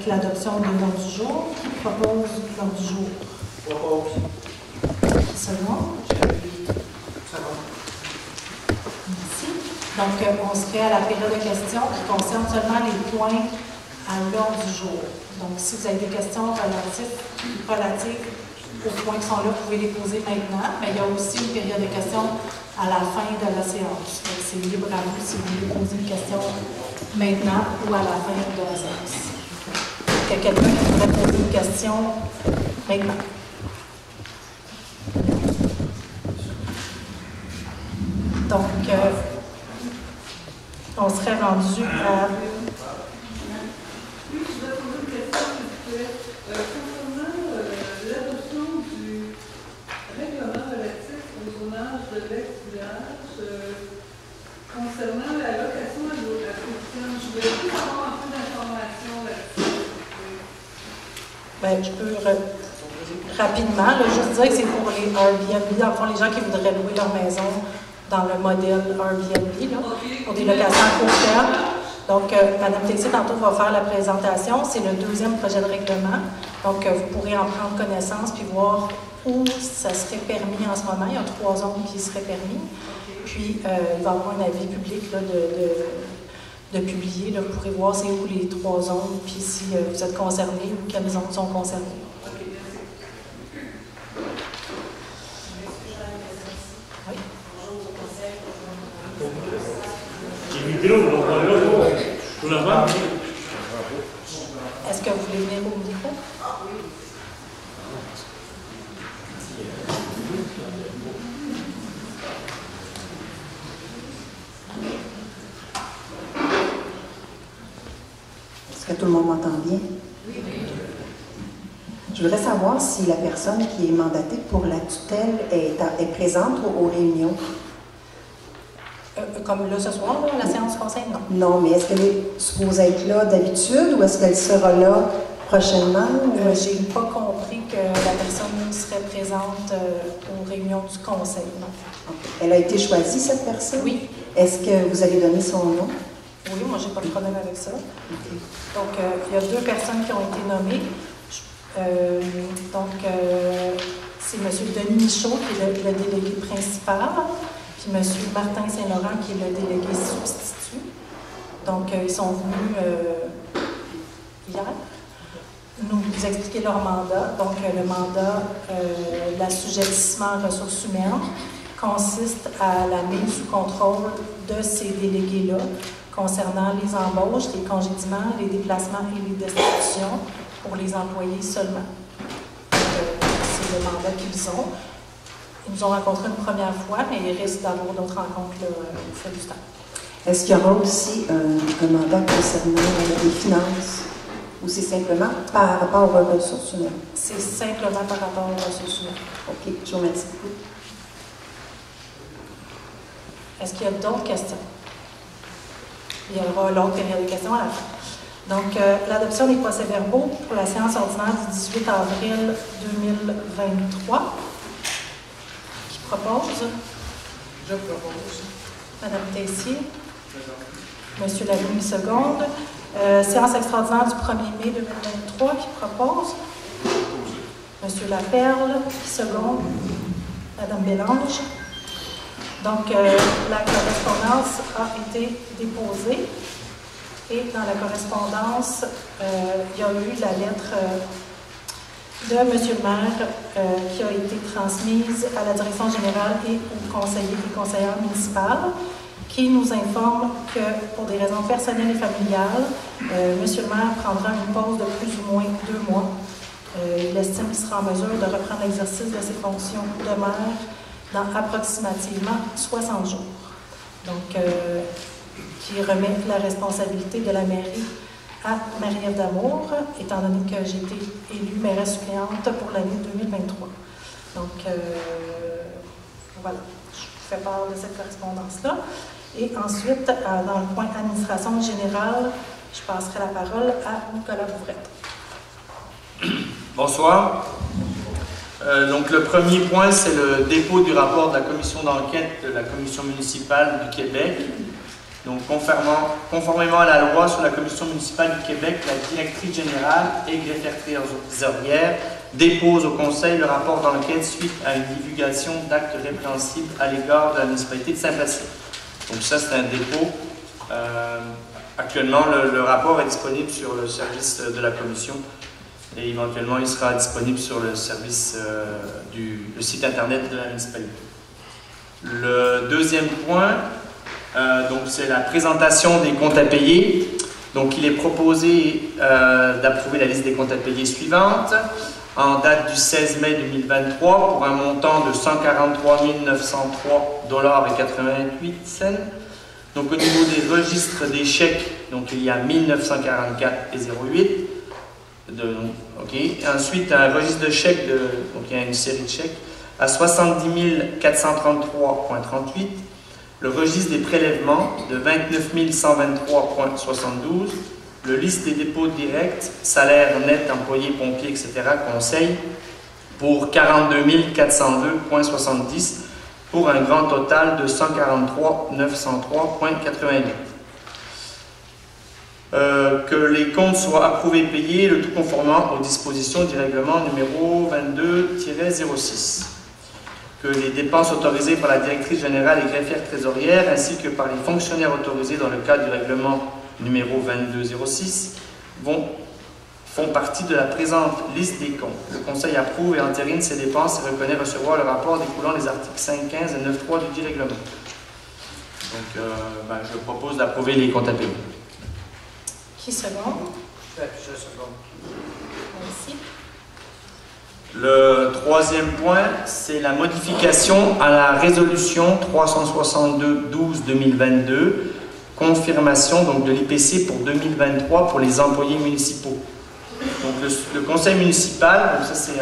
avec l'adoption de l'ordre du jour. Qui propose l'ordre du jour? Propose. Second. Second. Merci. Donc, on serait à la période de questions qui concerne seulement les points à l'ordre du jour. Donc, si vous avez des questions relatives aux points qui sont là, vous pouvez les poser maintenant. Mais il y a aussi une période de questions à la fin de la séance. Donc, c'est libre à vous si vous voulez poser une question maintenant ou à la fin de la séance. Est-ce qu'il y a quelqu'un qui voudrait poser une question maintenant? Donc, on serait rendu à... Oui, je voudrais poser une question, s'il vous plaît. Concernant l'adoption du règlement relatif au zonage de l'ex-village, concernant la location à l'occasion, je voulais juste avoir un peu d'informations là-dessus. Bien, je peux rapidement, là, juste dire que c'est pour les Airbnb, dans le fond, les gens qui voudraient louer leur maison dans le modèle Airbnb, là, pour des locations à court terme. Donc, Mme Tessier, tantôt, va faire la présentation. C'est le deuxième projet de règlement. Donc, vous pourrez en prendre connaissance puis voir où ça serait permis en ce moment. Il y a 3 zones qui seraient permis. Puis, il va y avoir un avis public là, de publier. Là, vous pourrez voir c'est où les 3 zones, puis si vous êtes concerné ou quelles zones sont concernées. Oui. Est-ce que vous voulez venir au micro? Est-ce que tout le monde m'entend bien? Oui. Je voudrais savoir si la personne qui est mandatée pour la tutelle est présente aux réunions. Comme là ce soir, là, la séance du conseil, non. Non, mais est-ce qu'elle est supposée être là d'habitude ou est-ce qu'elle sera là prochainement? Je n'ai pas compris que la personne serait présente aux réunions du conseil, non. Okay. Elle a été choisie, cette personne? Oui. Est-ce que vous avez donné son nom? Oui, moi, je n'ai pas de problème avec ça. Okay. Donc, il y a 2 personnes qui ont été nommées. C'est M. Denis Michaud, qui est le délégué principal, puis M. Martin Saint-Laurent, qui est le délégué substitut. Donc, ils sont venus hier nous expliquer leur mandat. Donc, le mandat l'assujettissement en ressources humaines consiste à la mise sous contrôle de ces délégués-là concernant les embauches, les congédiements, les déplacements et les destitutions pour les employés seulement. C'est le mandat qu'ils ont. Ils nous ont rencontrés une première fois, mais il risque d'avoir d'autres rencontres au fil du temps. Est-ce qu'il y aura aussi un mandat concernant les finances ou c'est simplement par rapport aux ressources humaines? C'est simplement par rapport aux ressources humaines. OK, je vous remercie beaucoup. Est-ce qu'il y a d'autres questions? Il y aura l'autre période de questions à la fin. Donc, l'adoption des procès-verbaux pour la séance ordinaire du 18 avril 2023. Qui propose? Je propose. Mme Tessier. M. Labrune, seconde. Séance extraordinaire du 1er mai 2023. Qui propose? M. Laperle, seconde. Mme Bélange. Donc, la correspondance a été déposée. Et dans la correspondance, il y a eu la lettre de M. le maire qui a été transmise à la direction générale et aux conseillers et conseillères municipales qui nous informe que pour des raisons personnelles et familiales, M. le maire prendra une pause de plus ou moins 2 mois. Il estime qu'il sera en mesure de reprendre l'exercice de ses fonctions de maire dans approximativement 60 jours. Donc, qui remet la responsabilité de la mairie à Marie-Ève Damour, étant donné que j'ai été élue mairesse suppléante pour l'année 2023. Donc, voilà, je vous fais part de cette correspondance-là. Et ensuite, dans le point administration générale, je passerai la parole à Nicolas Bouvrette. Bonsoir. Donc, le premier point, c'est le dépôt du rapport de la commission d'enquête de la Commission municipale du Québec Donc, conformément à la loi sur la Commission municipale du Québec, la directrice générale et greffière trésorière dépose au Conseil le rapport dans lequel, suite à une divulgation d'actes répréhensibles à l'égard de la municipalité de Saint-Placide. Donc ça, c'est un dépôt. Actuellement, le rapport est disponible sur le service de la Commission et éventuellement, il sera disponible sur le service le site Internet de la municipalité. Le deuxième point, donc c'est la présentation des comptes à payer. Donc, il est proposé d'approuver la liste des comptes à payer suivante en date du 16 mai 2023 pour un montant de 143 903,88 $. Donc, au niveau des registres des chèques, donc il y a 1944,08 $. Ensuite, un registre de chèques, donc il y a une série de chèques à 70 433,38 $. Le registre des prélèvements de 29 123,72 $. Le liste des dépôts directs, salaire net, employés, pompiers, etc., conseil, pour 42 402,70 $, pour un grand total de 143 903,88 $. Que les comptes soient approuvés et payés, le tout conformant aux dispositions du règlement numéro 22-06. Que les dépenses autorisées par la directrice générale et greffière trésorière, ainsi que par les fonctionnaires autorisés dans le cadre du règlement numéro 22-06, font partie de la présente liste des comptes. Le Conseil approuve et entérine ces dépenses et reconnaît recevoir le rapport découlant des articles 5.15 et 9.3 du dit règlement. Donc, je propose d'approuver les comptes à payer. Qui seconde? Je seconde. Merci. Le troisième point, c'est la modification à la résolution 362-12-2022, confirmation donc, de l'IPC pour 2023 pour les employés municipaux. Donc le conseil municipal, donc ça c'est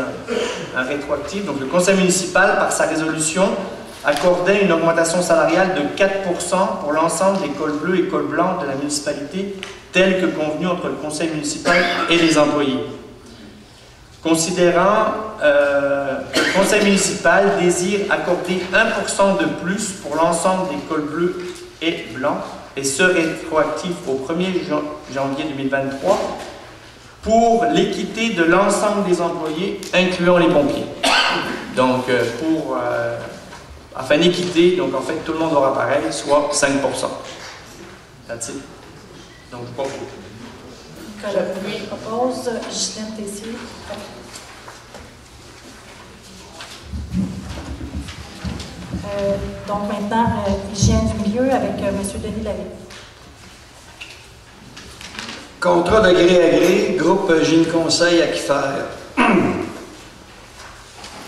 un rétroactif, donc le conseil municipal, par sa résolution, accordait une augmentation salariale de 4% pour l'ensemble des cols bleus et cols blancs de la municipalité, telle que convenue entre le conseil municipal et les employés. Considérant que le conseil municipal désire accorder 1% de plus pour l'ensemble des cols bleus et blancs, et ce rétroactif au 1er janvier 2023, pour l'équité de l'ensemble des employés, incluant les pompiers. Donc, afin d'équité, donc en fait, tout le monde aura pareil, soit 5%. That's it. Donc, je propose. Nicolas Boulet propose. Ghislaine Tessier. Donc maintenant, hygiène du milieu avec M. Denis Lavigne. Contrat de gré à gré, groupe Génie Conseil Aquifère.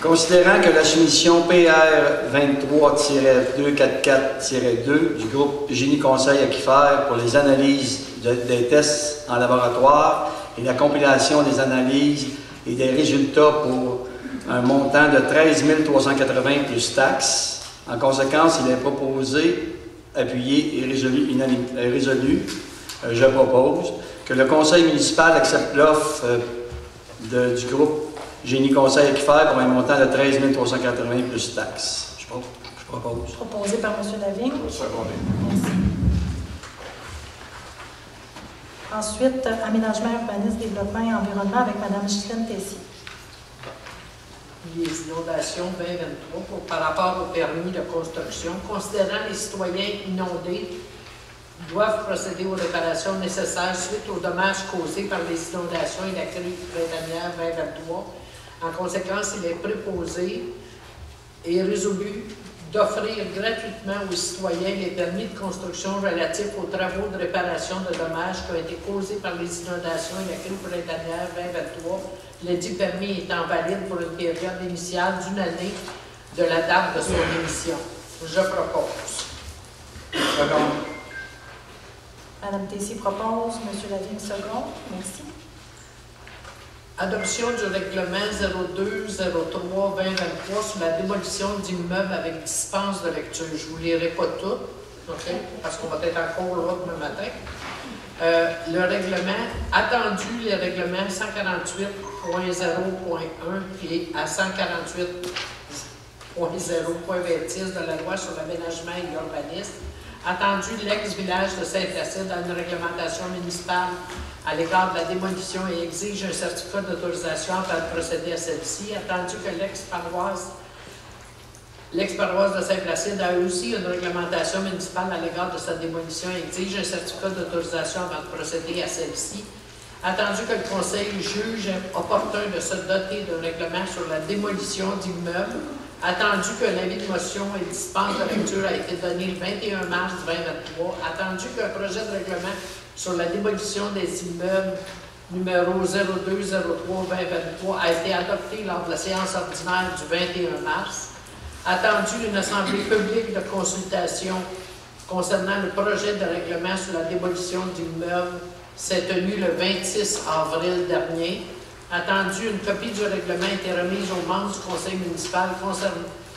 Considérant que la soumission PR 23-244-2 du groupe Génie Conseil Aquifère pour les analyses des tests en laboratoire et la compilation des analyses et des résultats pour un montant de 13 380 plus taxes. En conséquence, il est proposé, appuyé et résolu, je propose que le conseil municipal accepte l'offre du groupe Génie Conseil Aquifère pour un montant de 13 380 plus taxes. Je propose. Proposé par M. Lavigne. Merci. Ensuite, aménagement, urbanisme, développement et environnement avec Mme Ghislaine Tessier. Les inondations 2023 par rapport au permis de construction, considérant les citoyens inondés doivent procéder aux réparations nécessaires suite aux dommages causés par les inondations et la crise printanière 2023. En conséquence, il est proposé et résolu d'offrir gratuitement aux citoyens les permis de construction relatifs aux travaux de réparation de dommages qui ont été causés par les inondations et la crise printanière 2023. Le dit permis étant valide pour une période initiale d'une année de la date de son émission. Je propose. Mme Tessier propose, M. Lavigne seconde. Merci. Adoption du règlement 02-03-2023 sur la démolition d'immeubles avec dispense de lecture. Je ne vous lirai pas tout, okay, parce qu'on va être encore là demain matin. Le règlement, attendu les règlements 148.0.1 et à 148.0.26 de la loi sur l'aménagement et l'urbanisme, Attendu l'ex-village de Saint-Placide a une réglementation municipale à l'égard de la démolition et exige un certificat d'autorisation afin de procéder à celle-ci. Attendu que l'ex-paroisse de Saint-Placide a aussi une réglementation municipale à l'égard de sa démolition et exige un certificat d'autorisation avant de procéder à celle-ci. Attendu que le Conseil juge opportun de se doter d'un règlement sur la démolition d'immeubles. Attendu que l'avis de motion et dispense de lecture a été donné le 21 mars 2023. Attendu qu'un projet de règlement sur la démolition des immeubles numéro 0203-2023 a été adopté lors de la séance ordinaire du 21 mars. Attendu une assemblée publique de consultation concernant le projet de règlement sur la démolition d'immeubles s'est tenue le 26 avril dernier. Attendu, une copie du règlement a été remise aux membres du conseil municipal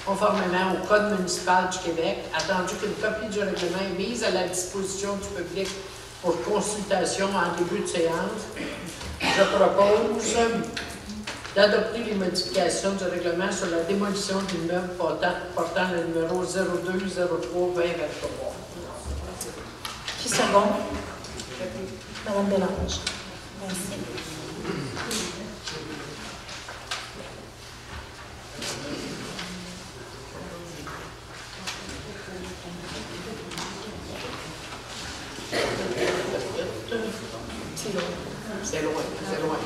conformément au Code municipal du Québec. Attendu qu'une copie du règlement est mise à la disposition du public pour consultation en début de séance, je propose d'adopter les modifications du règlement sur la démolition d'immeubles portant le numéro 0203-2023. Qui second? Madame Bélange. Merci. C'est loin, c'est loin.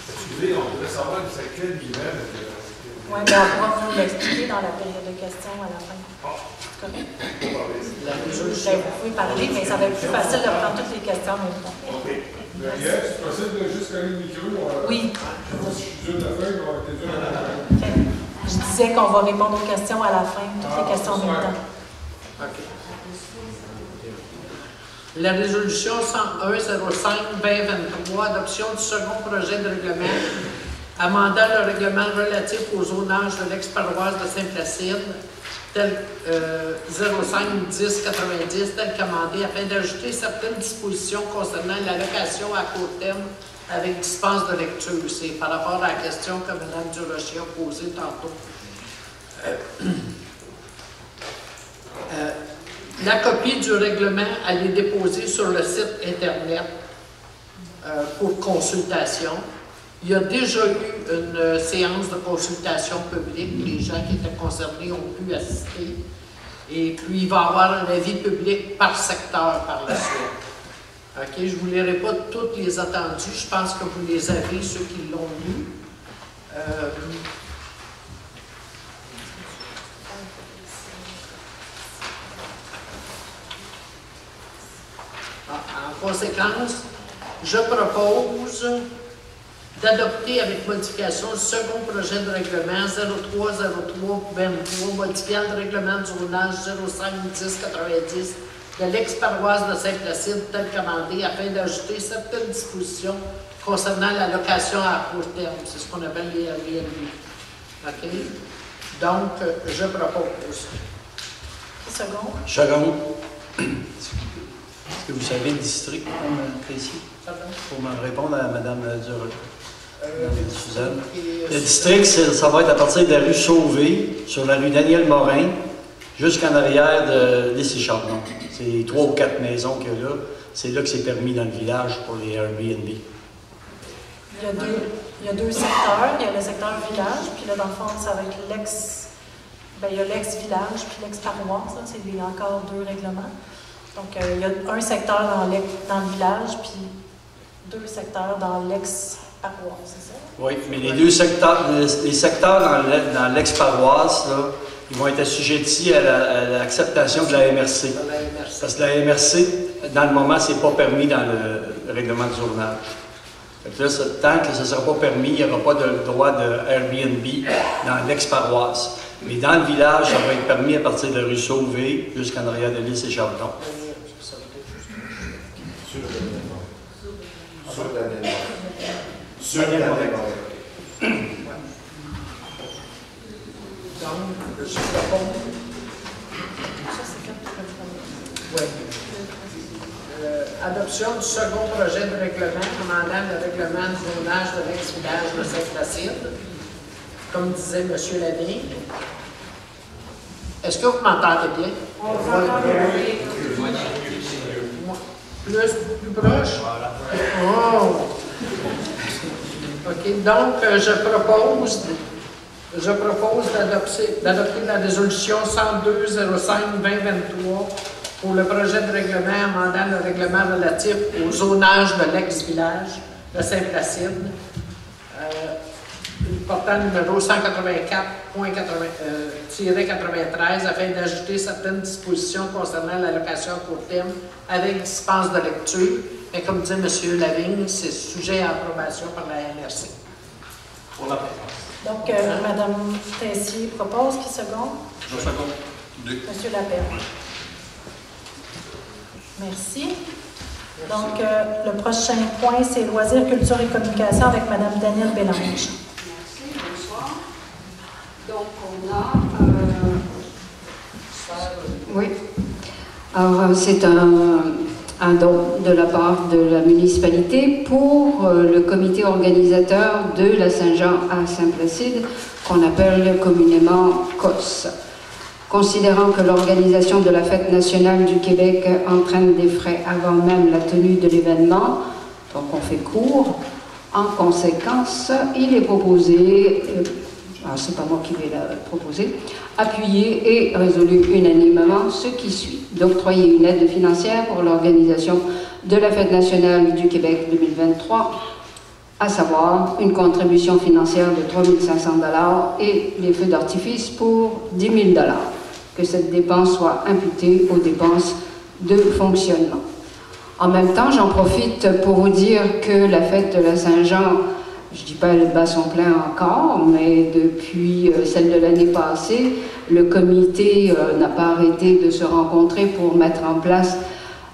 Excusez, on voudrait savoir c'est quel immeuble. Oui, mais on pourra vous l'expliquer dans la période de questions à la fin. La résolution. Vous pouvez parler, mais ça va être plus facile de prendre toutes les questions maintenant. OK. Yes, c'est possible de juste aller le micro? Oui. Je la feuille, on va être dur à la fin. Je disais qu'on va répondre aux questions à la fin, toutes les questions en même temps. OK. La résolution 101-05-2023, adoption du second projet de règlement, amendant le règlement relatif au zonage de l'ex-paroisse de Saint-Placide, tel 05-10-90, tel qu'amendé, afin d'ajouter certaines dispositions concernant la location à court terme avec dispense de lecture. C'est par rapport à la question que Mme Durocher a posée tantôt. La copie du règlement, elle est déposée sur le site Internet pour consultation. Il y a déjà eu une séance de consultation publique. Les gens qui étaient concernés ont pu assister. Et puis, il va y avoir un avis public par secteur par la suite. OK, je ne vous lirai pas toutes les attendues. Je pense que vous les avez, ceux qui l'ont lu. En conséquence, je propose d'adopter avec modification le second projet de règlement 03-03-23, modifiant le règlement du zonage 05-10-90 de l'ex-paroisse de Saint-Placide tel qu'amendé afin d'ajouter certaines dispositions concernant la location à court terme. C'est ce qu'on appelle les Airbnb. OK? Donc, je propose. Second. Second. Est-ce que vous savez le district précis? Pour me répondre à Mme Suzanne. Le district, ça va être à partir de la rue Sauvé, sur la rue Daniel-Morin, jusqu'en arrière de l'Issy-Chardon. C'est 3 ou 4 maisons qu'il y a là. C'est là que c'est permis dans le village pour les Airbnb. Il y a deux secteurs. Il y a le secteur village, puis là, dans le fond, ça va être l'ex... Bien, il y a l'ex-village, puis l'ex-paroisse. C'est encore deux règlements. Donc, il y a un secteur dans le village, puis deux secteurs dans l'ex-paroisse, c'est ça? Oui, mais les deux secteurs, les secteurs dans l'ex-paroisse, là, ils vont être assujettis à l'acceptation de la MRC. Parce que la MRC, dans le moment, c'est pas permis dans le règlement de zonage. Là, tant que ce ne sera pas permis, il n'y aura pas de droit de Airbnb dans l'ex-paroisse. Mais dans le village, ça va être permis à partir de rue Sauvé jusqu'en arrière de l'île et Chardon. Sur la Donc, je propose. Oui. Adoption du second projet de règlement commandant le règlement du zonage de l'ex-village de Saint-Placide. comme disait M. Lavigne. Est-ce que vous m'entendez bien? On vous entend bien. Plus proche? Oh! OK, donc je propose d'adopter la résolution 102-05-2023 pour le projet de règlement amendant le règlement relatif au zonage de l'ex-village de Saint-Placide, portant numéro 184.93 afin d'ajouter certaines dispositions concernant l'allocation à court terme avec dispense de lecture. Mais comme dit M. Lavigne, c'est sujet à approbation par la MRC. Pour la préférence. Donc, Mme Tessier propose. Qui seconde? Je seconde. M. Lapierre. Merci. Donc, le prochain point, c'est loisirs, culture et communication avec Mme Danielle Bélange. Merci, bonsoir. Donc, on a... oui. Alors, c'est un don de la part de la municipalité pour le comité organisateur de la Saint-Jean à Saint-Placide, qu'on appelle communément COS. Considérant que l'organisation de la Fête nationale du Québec entraîne des frais avant même la tenue de l'événement, donc on fait court, en conséquence, il est proposé, c'est pas moi qui vais la proposer, appuyé et résolu unanimement ce qui suit. D'octroyer une aide financière pour l'organisation de la Fête nationale du Québec 2023, à savoir une contribution financière de 3 500 $ et les feux d'artifice pour 10 000 $. Que cette dépense soit imputée aux dépenses de fonctionnement. En même temps, j'en profite pour vous dire que la fête de la Saint-Jean, je ne dis pas elle bat son plein encore, mais depuis celle de l'année passée, le comité n'a pas arrêté de se rencontrer pour mettre en place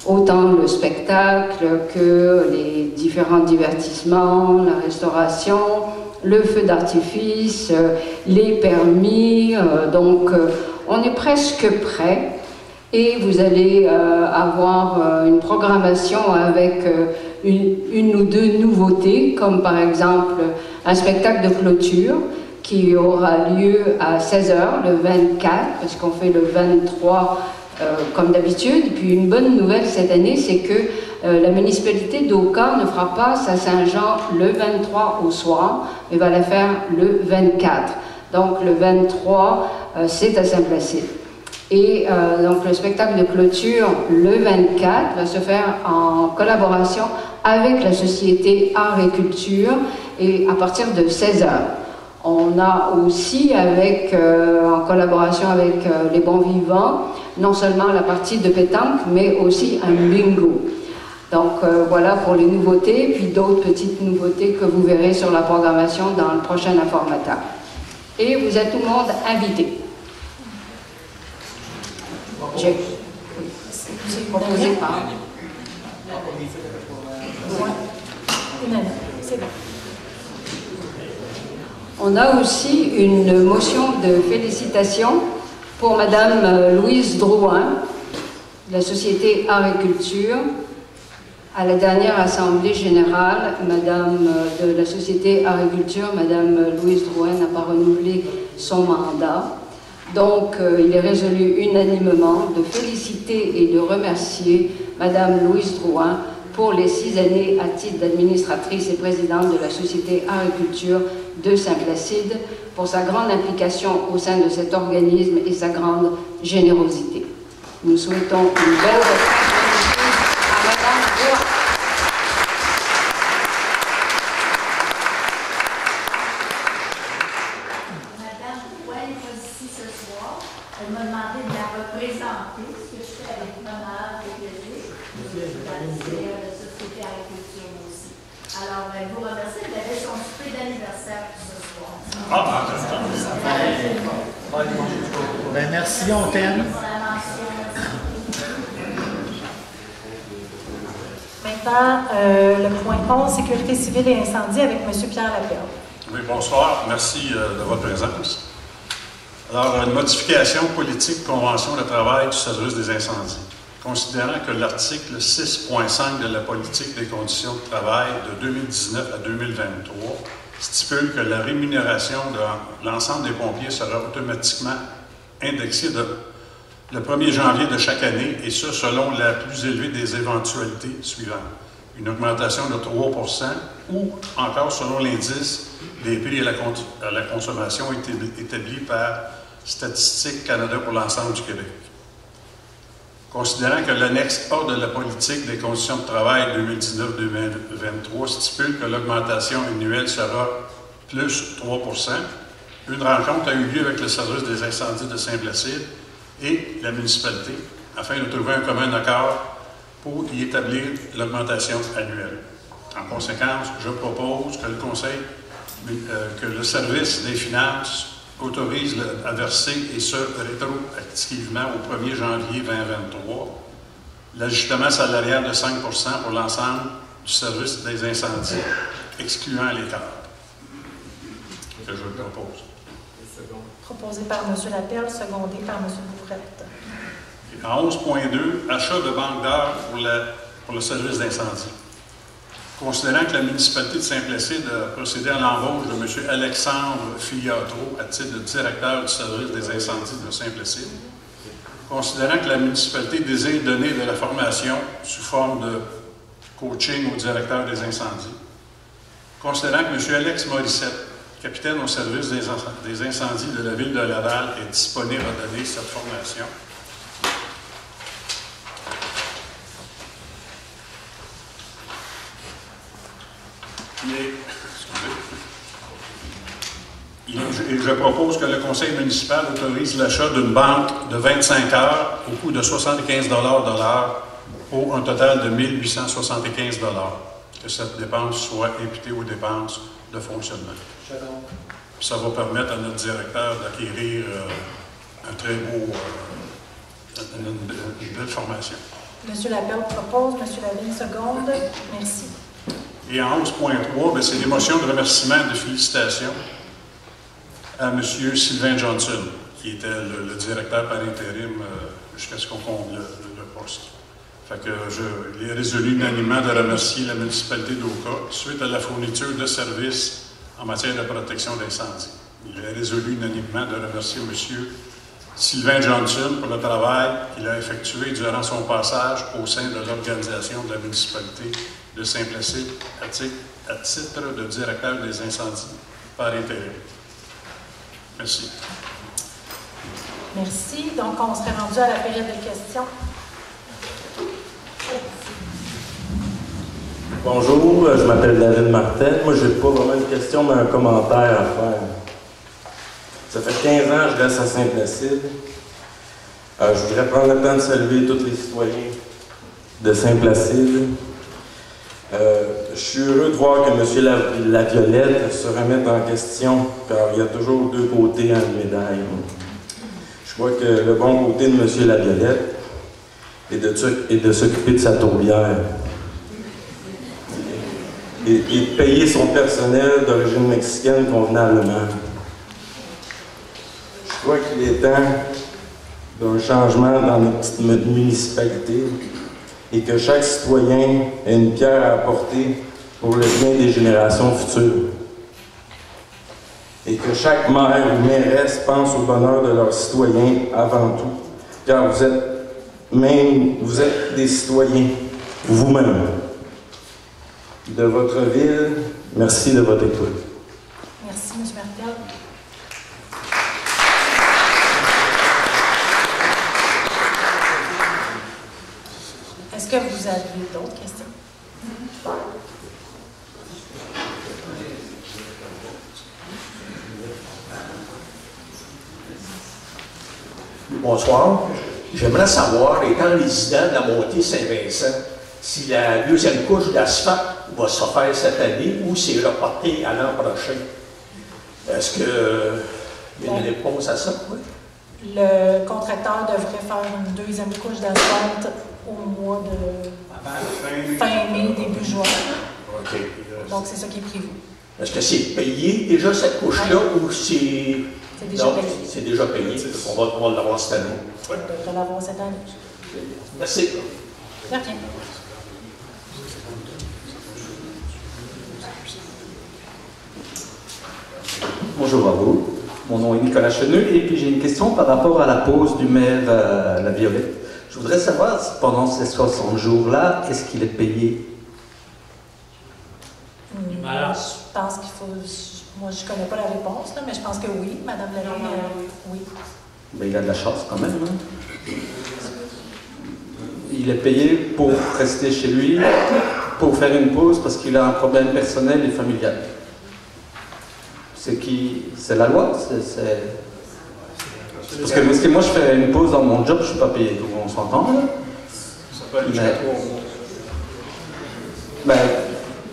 autant le spectacle que les différents divertissements, la restauration, le feu d'artifice, les permis, donc on est presque prêt et vous allez avoir une programmation avec une ou deux nouveautés, comme par exemple un spectacle de clôture qui aura lieu à 16h le 24, parce qu'on fait le 23 comme d'habitude. Et puis une bonne nouvelle cette année, c'est que la municipalité d'Oka ne fera pas sa Saint-Jean le 23 au soir, mais va la faire le 24. Donc le 23, c'est à Saint-Placide. Et donc le spectacle de clôture, le 24, va se faire en collaboration avec la société Art et Culture et à partir de 16h. On a aussi, en collaboration avec les Bons Vivants, non seulement la partie de pétanque, mais aussi un bingo. Donc voilà pour les nouveautés, puis d'autres petites nouveautés que vous verrez sur la programmation dans le prochain informateur. Et vous êtes tout le monde invité. Proposé par. On a aussi une motion de félicitations pour Madame Louise Drouin, de la Société Art et Culture. À la dernière Assemblée générale, Madame de la Société Art et Culture, Madame Louise Drouin n'a pas renouvelé son mandat. Donc, il est résolu unanimement de féliciter et de remercier Madame Louise Drouin pour les 6 années à titre d'administratrice et présidente de la Société Art et Culture de Saint-Placide pour sa grande implication au sein de cet organisme et sa grande générosité. Nous souhaitons une belle à Madame Drouin. Madame Drouin est ici ce soir. Elle m'a demandé de la représenter, ce que je fais avec honneur et plaisir. C'est la Société Art et Culture aussi. Alors, elle vous remercie. Elle avait son souper d'anniversaire ce soir. Ben, merci, on t'aime. Maintenant, le point 11, sécurité civile et incendie avec M. Pierre Lapierre. Oui, bonsoir. Merci de votre présence. Alors, une modification politique convention de travail du service des incendies. Considérant que l'article 6.5 de la politique des conditions de travail de 2019 à 2023 stipule que la rémunération de l'ensemble des pompiers sera automatiquement indexée le 1er janvier de chaque année, et ce, selon la plus élevée des éventualités suivantes. Une augmentation de 3 % ou encore selon l'indice des prix à la consommation établi par Statistique Canada pour l'ensemble du Québec. Considérant que l'annexe A de la politique des conditions de travail 2019-2023 stipule que l'augmentation annuelle sera plus 3 %, une rencontre a eu lieu avec le service des incendies de Saint-Placide et la municipalité afin de trouver un commun accord pour y établir l'augmentation annuelle. En conséquence, je propose que que le service des finances autorise à verser, et ce, rétroactivement au 1er janvier 2023, l'ajustement salarial de 5 % pour l'ensemble du service des incendies, excluant les cadres. Que je propose. Proposé par M. Lapelle, secondé par M. Bourrette. En 11.2, achat de banque d'heures pour le service d'incendie. Considérant que la municipalité de Saint-Placide a procédé à l'embauche de M. Alexandre Filiatro à titre de directeur du service des incendies de Saint-Placide, considérant que la municipalité désire donner de la formation sous forme de coaching au directeur des incendies, considérant que M. Alex Morissette, capitaine au service des incendies de la ville de Laval, est disponible à donner cette formation, je propose que le conseil municipal autorise l'achat d'une banque de 25 heures au coût de 75 $ de l'heure pour un total de 1 875 $. Que cette dépense soit imputée aux dépenses de fonctionnement. Ça va permettre à notre directeur d'acquérir un très beau, une belle formation. M. Lapelle propose, M. Lavigne seconde. Merci. Et en 11.3, c'est l'émotion de remerciement et de félicitations à M. Sylvain Johnson, qui était le directeur par intérim jusqu'à ce qu'on comble le poste. Fait que il est résolu unanimement de remercier la municipalité d'Oka suite à la fourniture de services en matière de protection d'incendie. Il est résolu unanimement de remercier M. Sylvain Johnson pour le travail qu'il a effectué durant son passage au sein de l'organisation de la municipalité de Saint-Placide à titre de directeur des incendies par intérim. Merci. Merci. Donc, on serait rendu à la période de questions. Bonjour, je m'appelle David Martin. Moi, je n'ai pas vraiment une question, mais un commentaire à faire. Ça fait 15 ans que je reste à Saint-Placide. Je voudrais prendre le temps de saluer tous les citoyens de Saint-Placide. Je suis heureux de voir que M. Laviolette se remette en question, car il y a toujours deux côtés à une médaille. Je crois que le bon côté de M. Laviolette est de s'occuper de sa tourbière et de payer son personnel d'origine mexicaine convenablement. Je crois qu'il est temps d'un changement dans notre petite municipalité et que chaque citoyen ait une pierre à apporter pour le bien des générations futures. Et que chaque maire ou mairesse pense au bonheur de leurs citoyens avant tout, car vous êtes des citoyens vous-même de votre ville. Merci de votre écoute. Merci, M. Martel. Est-ce que vous avez d'autres questions? Bonsoir. J'aimerais savoir, étant résident de la montée Saint-Vincent, si la deuxième couche d'asphalte va se faire cette année ou c'est reporté à l'an prochain. Est-ce qu'il y a une réponse à ça? Oui? Le contracteur devrait faire une deuxième couche d'asphalte au mois de fin mai, début juin. OK. Donc, c'est ça qui est prévu. Est-ce que c'est payé déjà cette couche-là ou c'est... C'est déjà payé. C'est déjà payé. On va l'avoir cette année. On devrait l'avoir cette année. Merci. De rien. Bonjour à vous. Mon nom est Nicolas Cheneux et puis j'ai une question par rapport à la pause du maire La Violette. Je voudrais savoir si pendant ces 60 jours-là, est-ce qu'il est payé? Je pense qu'il faut... Moi, je ne connais pas la réponse, là, mais je pense que oui, Madame Lalonde, oui. Ben, il a de la chance quand même. Hein? Il est payé pour rester chez lui, pour faire une pause parce qu'il a un problème personnel et familial. C'est la loi, Parce que moi je fais une pause dans mon job, je ne suis pas payé, on s'entend là? Ça peut être jusqu'à 3 mois. Ben,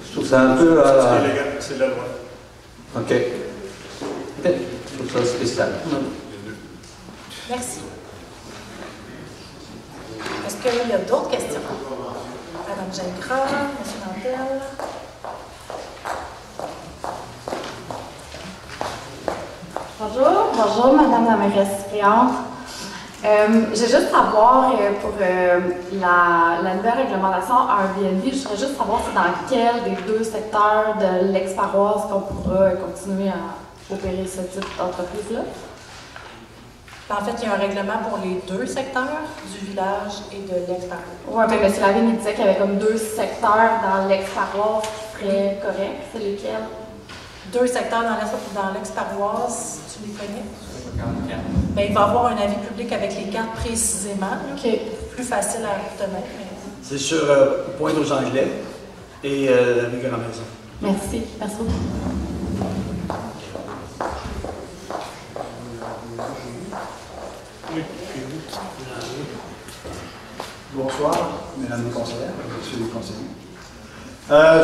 je trouve ça un peu... C'est illégal, c'est la loi. Ok. Je trouve ça spécial. Merci. Est-ce qu'il y a d'autres questions? Madame Gingras, M. Nantel. Bonjour Madame la mairesse suppléante. Je veux juste savoir pour la nouvelle réglementation Airbnb, je voudrais juste savoir c'est dans quel des deux secteurs de l'ex-paroisse qu'on pourra continuer à opérer ce type d'entreprise-là. En fait, il y a un règlement pour les deux secteurs, du village et de l'ex-paroisse. Oui, mais M. Lavigne il disait qu'il y avait comme deux secteurs dans l'ex-paroisse qui seraient corrects. C'est lesquels? Deux secteurs dans l'ex-paroisse, tu les connais? Bien, il va y avoir un avis public avec les cartes précisément. Okay. Plus facile à retenir. Mais... C'est sur Pointe-aux-Anglais et les Grands Maisons. Merci. Merci beaucoup. Bonsoir, mesdames les conseillères, messieurs les conseillers.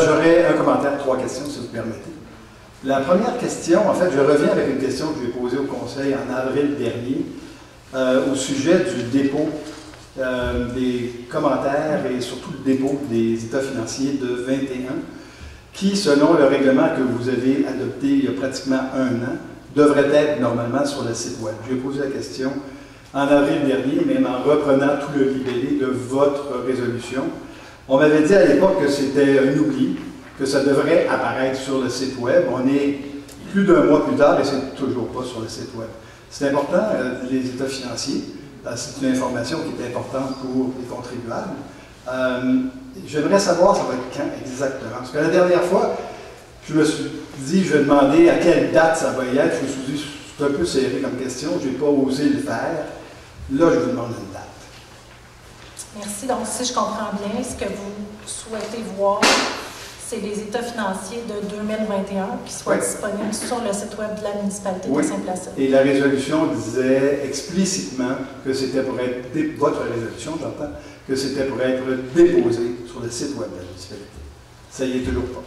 J'aurais un commentaire, 3 questions, si vous permettez. La première question, en fait, je reviens avec une question que j'ai posée au Conseil en avril dernier au sujet du dépôt des commentaires et surtout le dépôt des états financiers de 21 qui, selon le règlement que vous avez adopté il y a pratiquement 1 an, devrait être normalement sur le site web. J'ai posé la question en avril dernier, même en reprenant tout le libellé de votre résolution. On m'avait dit à l'époque que c'était un oubli, que ça devrait apparaître sur le site web. On est plus d'1 mois plus tard et c'est toujours pas sur le site web. C'est important, les états financiers. C'est une information qui est importante pour les contribuables. J'aimerais savoir ça va être quand exactement. Parce que la dernière fois, je me suis dit, je vais demander à quelle date ça va y être. Je me suis dit, c'est un peu serré comme question, je n'ai pas osé le faire. Là, je vous demande une date. Merci. Donc, si je comprends bien, ce que vous souhaitez voir, c'est les états financiers de 2021 qui soient disponibles sur le site web de la municipalité de Saint-Placide. Et la résolution disait explicitement que c'était pour être, votre résolution, j'entends, que c'était pour être déposé sur le site web de la municipalité. Ça y est toujours pas.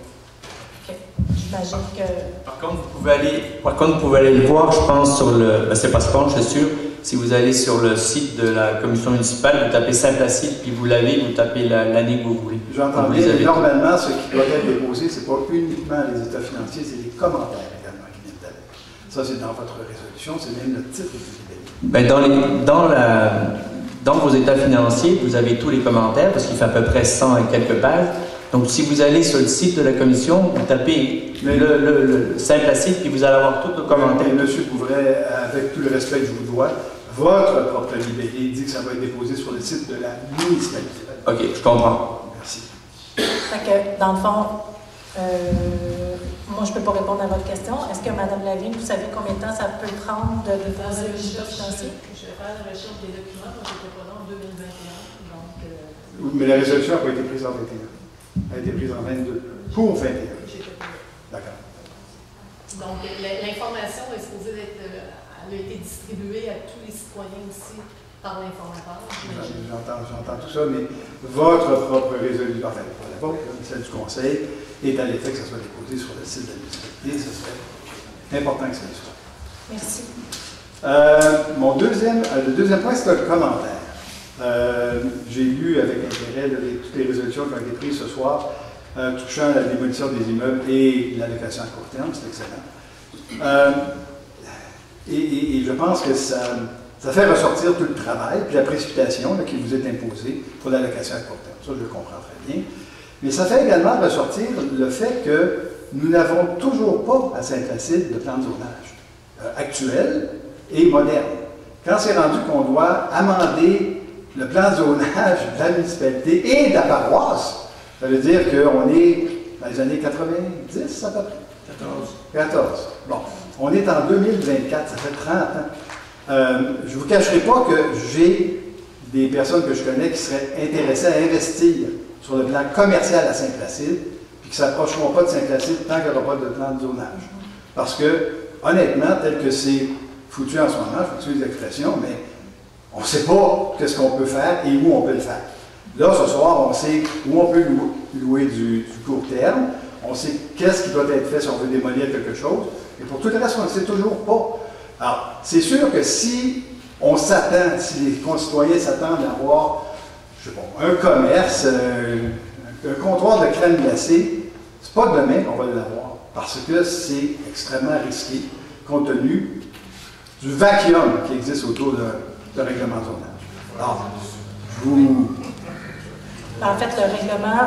OK. J'imagine que... Par contre, vous pouvez aller le voir, je pense, sur le... Ben, c'est pas Sponge, c'est sûr. Si vous allez sur le site de la commission municipale, vous tapez Saint-Placide, puis vous l'avez, vous tapez l'année que vous voulez. J'entends bien, mais normalement, ce qui doit être déposé, ce n'est pas uniquement les états financiers, c'est les commentaires également qui viennent avec. Ça, c'est dans votre résolution, c'est même le titre du libellé. Ben dans vos états financiers, vous avez tous les commentaires, parce qu'il fait à peu près 100 et quelques pages. Donc, si vous allez sur le site de la commission, vous tapez le Saint-Placide, puis vous allez avoir tous les commentaires. Mais M. Couvret, avec tout le respect que je vous dois, votre propre libellé dit que ça va être déposé sur le site de la municipalité. OK, je comprends. Merci. Fait que, dans le fond, moi, je ne peux pas répondre à votre question. Est-ce que, Mme Lavigne, vous savez combien de temps ça peut prendre de déposer les états financiers? Je vais faire la recherche des documents, moi, j'étais pas là en 2021. Donc, mais la résolution n'a pas été prise en 21. Elle a été prise en 22. Pour 21. D'accord. Donc, l'information est supposée d'être... elle a été distribuée à tous les citoyens aussi par l'informateur. J'entends tout ça, mais votre propre résolution, enfin, pas la vôtre, celle du Conseil, est à l'effet que ça soit déposé sur le site de la municipalité. Ce serait important que ça le soit. Merci. Le deuxième point, c'est un commentaire. J'ai lu avec intérêt toutes les résolutions qui ont été prises ce soir touchant à la démolition des immeubles et l'allocation à court terme, c'est excellent. Et je pense que ça fait ressortir tout le travail puis la précipitation qui vous est imposée pour l'allocation à court terme. Ça, je le comprends très bien. Mais ça fait également ressortir le fait que nous n'avons toujours pas à Saint-Placide de plan de zonage actuel et moderne. Quand c'est rendu qu'on doit amender le plan de zonage de la municipalité et de la paroisse, ça veut dire qu'on est dans les années 90 à peu près? 14. Bon, on est en 2024, ça fait 30 ans. Je ne vous cacherai pas que j'ai des personnes que je connais qui seraient intéressées à investir sur le plan commercial à Saint-Placide, puis qui ne s'approcheront pas de Saint-Placide tant qu'il n'y aura pas de plan de zonage. Parce que, honnêtement, tel que c'est foutu en ce moment, je foutu les expressions, mais on ne sait pas qu'est-ce qu'on peut faire et où on peut le faire. Là, ce soir, on sait où on peut louer du court terme, on sait qu'est-ce qui doit être fait si on veut démolir quelque chose, et pour tout le reste, on ne sait toujours pas. Alors, c'est sûr que si on s'attend, si les concitoyens s'attendent à avoir, je sais pas, un commerce, un comptoir de crème glacée, c'est pas demain qu'on va l'avoir, parce que c'est extrêmement risqué, compte tenu du vacuum qui existe autour de règlement de zonage. Alors, En fait, le règlement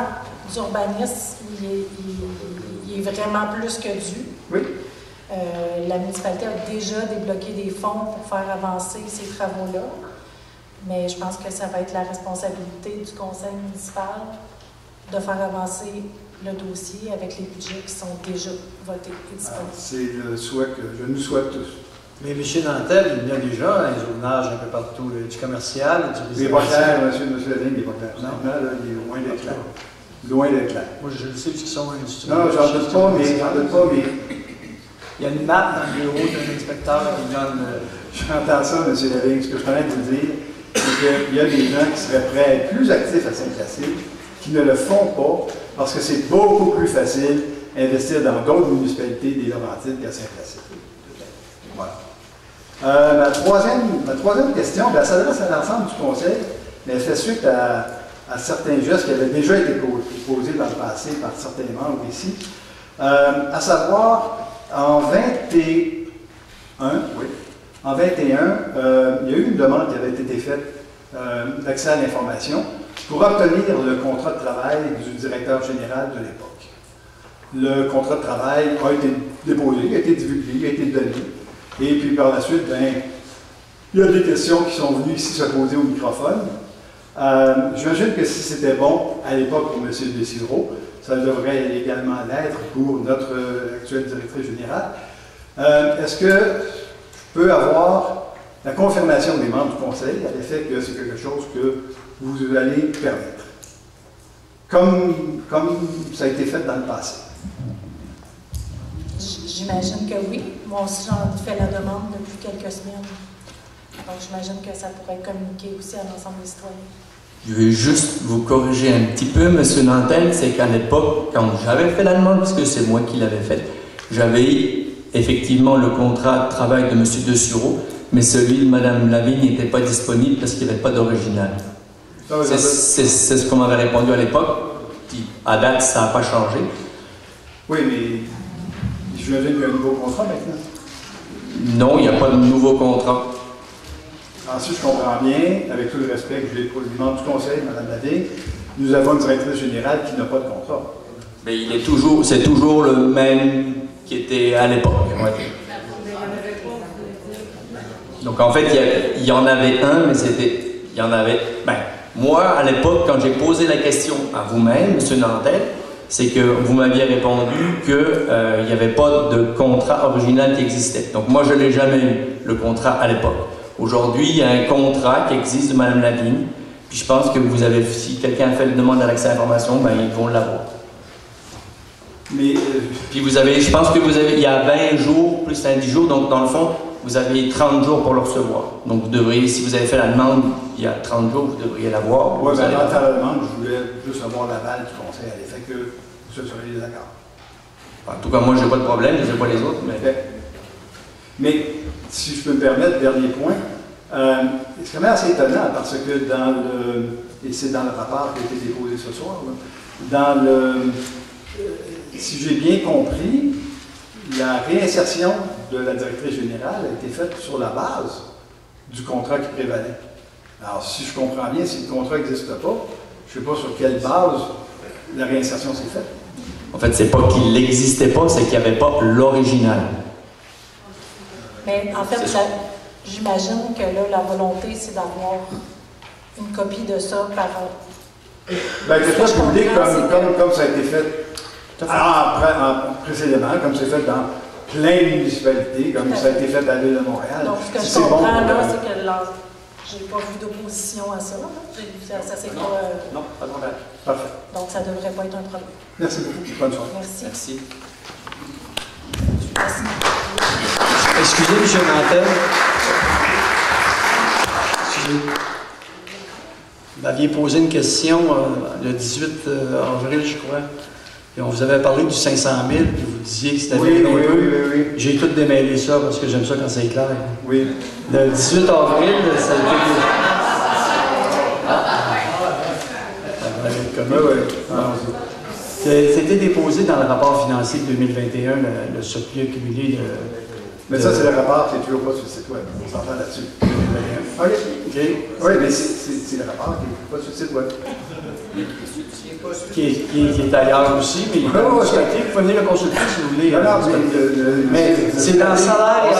d'urbanisme, il est vraiment plus que dû. Oui. La municipalité a déjà débloqué des fonds pour faire avancer ces travaux-là, mais je pense que ça va être la responsabilité du conseil municipal de faire avancer le dossier avec les budgets qui sont déjà votés et disponibles. C'est le souhait que je nous souhaite tous. Mais M. Nantel, il y a déjà un zonage un peu partout, du commercial, du résidentiel. Il n'est pas clair, M. Lavigne, il n'est pas clair. Non, là, il est loin d'être clair. Loin d'être clair. Moi, je le sais, parce qu'ils sont un non, j'en doute pas, mais... Il y a une map dans le bureau d'un inspecteur qui donne... J'entends ça, M. Lavigne. Ce que je suis en train de vous dire, c'est qu'il y a des gens qui seraient prêts à être plus actifs à Saint-Placide, qui ne le font pas, parce que c'est beaucoup plus facile d'investir dans d'autres municipalités des Laurentides qu'à Saint-Placide. Voilà. Ma troisième question, elle s'adresse à l'ensemble du conseil, mais elle fait suite à certains gestes qui avaient déjà été posés dans le passé par certains membres ici. À savoir, en 21, il y a eu une demande qui avait été faite d'accès à l'information pour obtenir le contrat de travail du directeur général de l'époque. Le contrat de travail a été déposé, a été divulgué, a été donné. Et puis par la suite, il y a des questions qui sont venues ici se poser au microphone. J'imagine que si c'était bon à l'époque pour M. Desidero, ça devrait également l'être pour notre actuelle directrice générale. Est-ce que je peux avoir la confirmation des membres du conseil à l'effet que c'est quelque chose que vous allez permettre, comme ça a été fait dans le passé? J'imagine que oui. Moi aussi, j'en ai fait la demande depuis quelques semaines. Donc, j'imagine que ça pourrait être communiqué aussi à l'ensemble des citoyens. Je vais juste vous corriger un petit peu, M. Nantel, c'est qu'à l'époque, quand j'avais fait la demande, parce que c'est moi qui l'avais faite, j'avais effectivement le contrat de travail de M. Desureau, mais celui de Mme Lavigne n'était pas disponible parce qu'il n'y avait pas d'original. C'est ce qu'on m'avait répondu à l'époque. À date, ça n'a pas changé. Oui, mais j'imagine qu'il y a un nouveau contrat maintenant. Non, il n'y a pas de nouveau contrat. Alors, si je comprends bien, avec tout le respect que j'ai pour les membres du conseil, Mme Lavigne, nous avons une directrice générale qui n'a pas de contrat. Mais c'est toujours le même qui était à l'époque. Ouais. Donc en fait, il y en avait un, mais il y en avait... moi, à l'époque, quand j'ai posé la question à vous-même, M. Nantel, c'est que vous m'aviez répondu qu'il n'y avait pas de contrat original qui existait. Donc moi, je n'ai jamais eu, le contrat à l'époque. Aujourd'hui, il y a un contrat qui existe de Mme Lavigne, puis je pense que vous avez, si quelqu'un a fait une demande à l'accès à l'information, ils vont l'avoir. Mais... Puis vous avez, je pense que vous avez, il y a 20 jours, plus 10 jours, donc dans le fond, vous avez 30 jours pour le recevoir. Donc vous devriez, si vous avez fait la demande il y a 30 jours, vous devriez l'avoir. Oui, mais dans la demande, je voulais juste avoir l'aval du conseil à l'effet que ce serait les accords. En tout cas, moi, je n'ai pas de problème, je ne sais pas les autres, mais... Mais, si je peux me permettre, dernier point, c'est quand même assez étonnant parce que et c'est dans le rapport qui a été déposé ce soir, si j'ai bien compris, la réinsertion de la directrice générale a été faite sur la base du contrat qui prévalait. Alors, si je comprends bien, si le contrat n'existe pas, je ne sais pas sur quelle base la réinsertion s'est faite. En fait, c'est pas qu'il n'existait pas, c'est qu'il n'y avait pas l'original. Mais en fait, j'imagine que là, la volonté, c'est d'avoir une copie de ça par... Bien, que soit public comme ça a été fait précédemment, comme c'est fait dans plein de municipalités, comme ça a été fait à la Ville de Montréal. Donc, ce que je comprends là, c'est que j'ai pas vu d'opposition à ça. Ça c'est pas... Non, pas de problème. Parfait. Donc, ça devrait pas être un problème. Merci beaucoup. Bonne soirée. Merci. Excusez, M. Nantel. Excusez. Vous m'aviez posé une question le 18 avril, je crois. Et on vous avait parlé du 500 000, puis vous disiez que c'était oui. J'ai tout démêlé ça parce que j'aime ça quand c'est clair. Oui. Le 18 avril, ça a été... C'était déposé dans le rapport financier de 2021, le surplus accumulé de... Mais ça, c'est le rapport qui est toujours pas sur le site web. On s'entend là-dessus. OK. Oui, mais c'est le rapport qui n'est pas sur le site web. Qui est ailleurs aussi, mais il peut consulter. Vous pouvez venir le consulter si vous voulez. Mais c'est dans le salaire et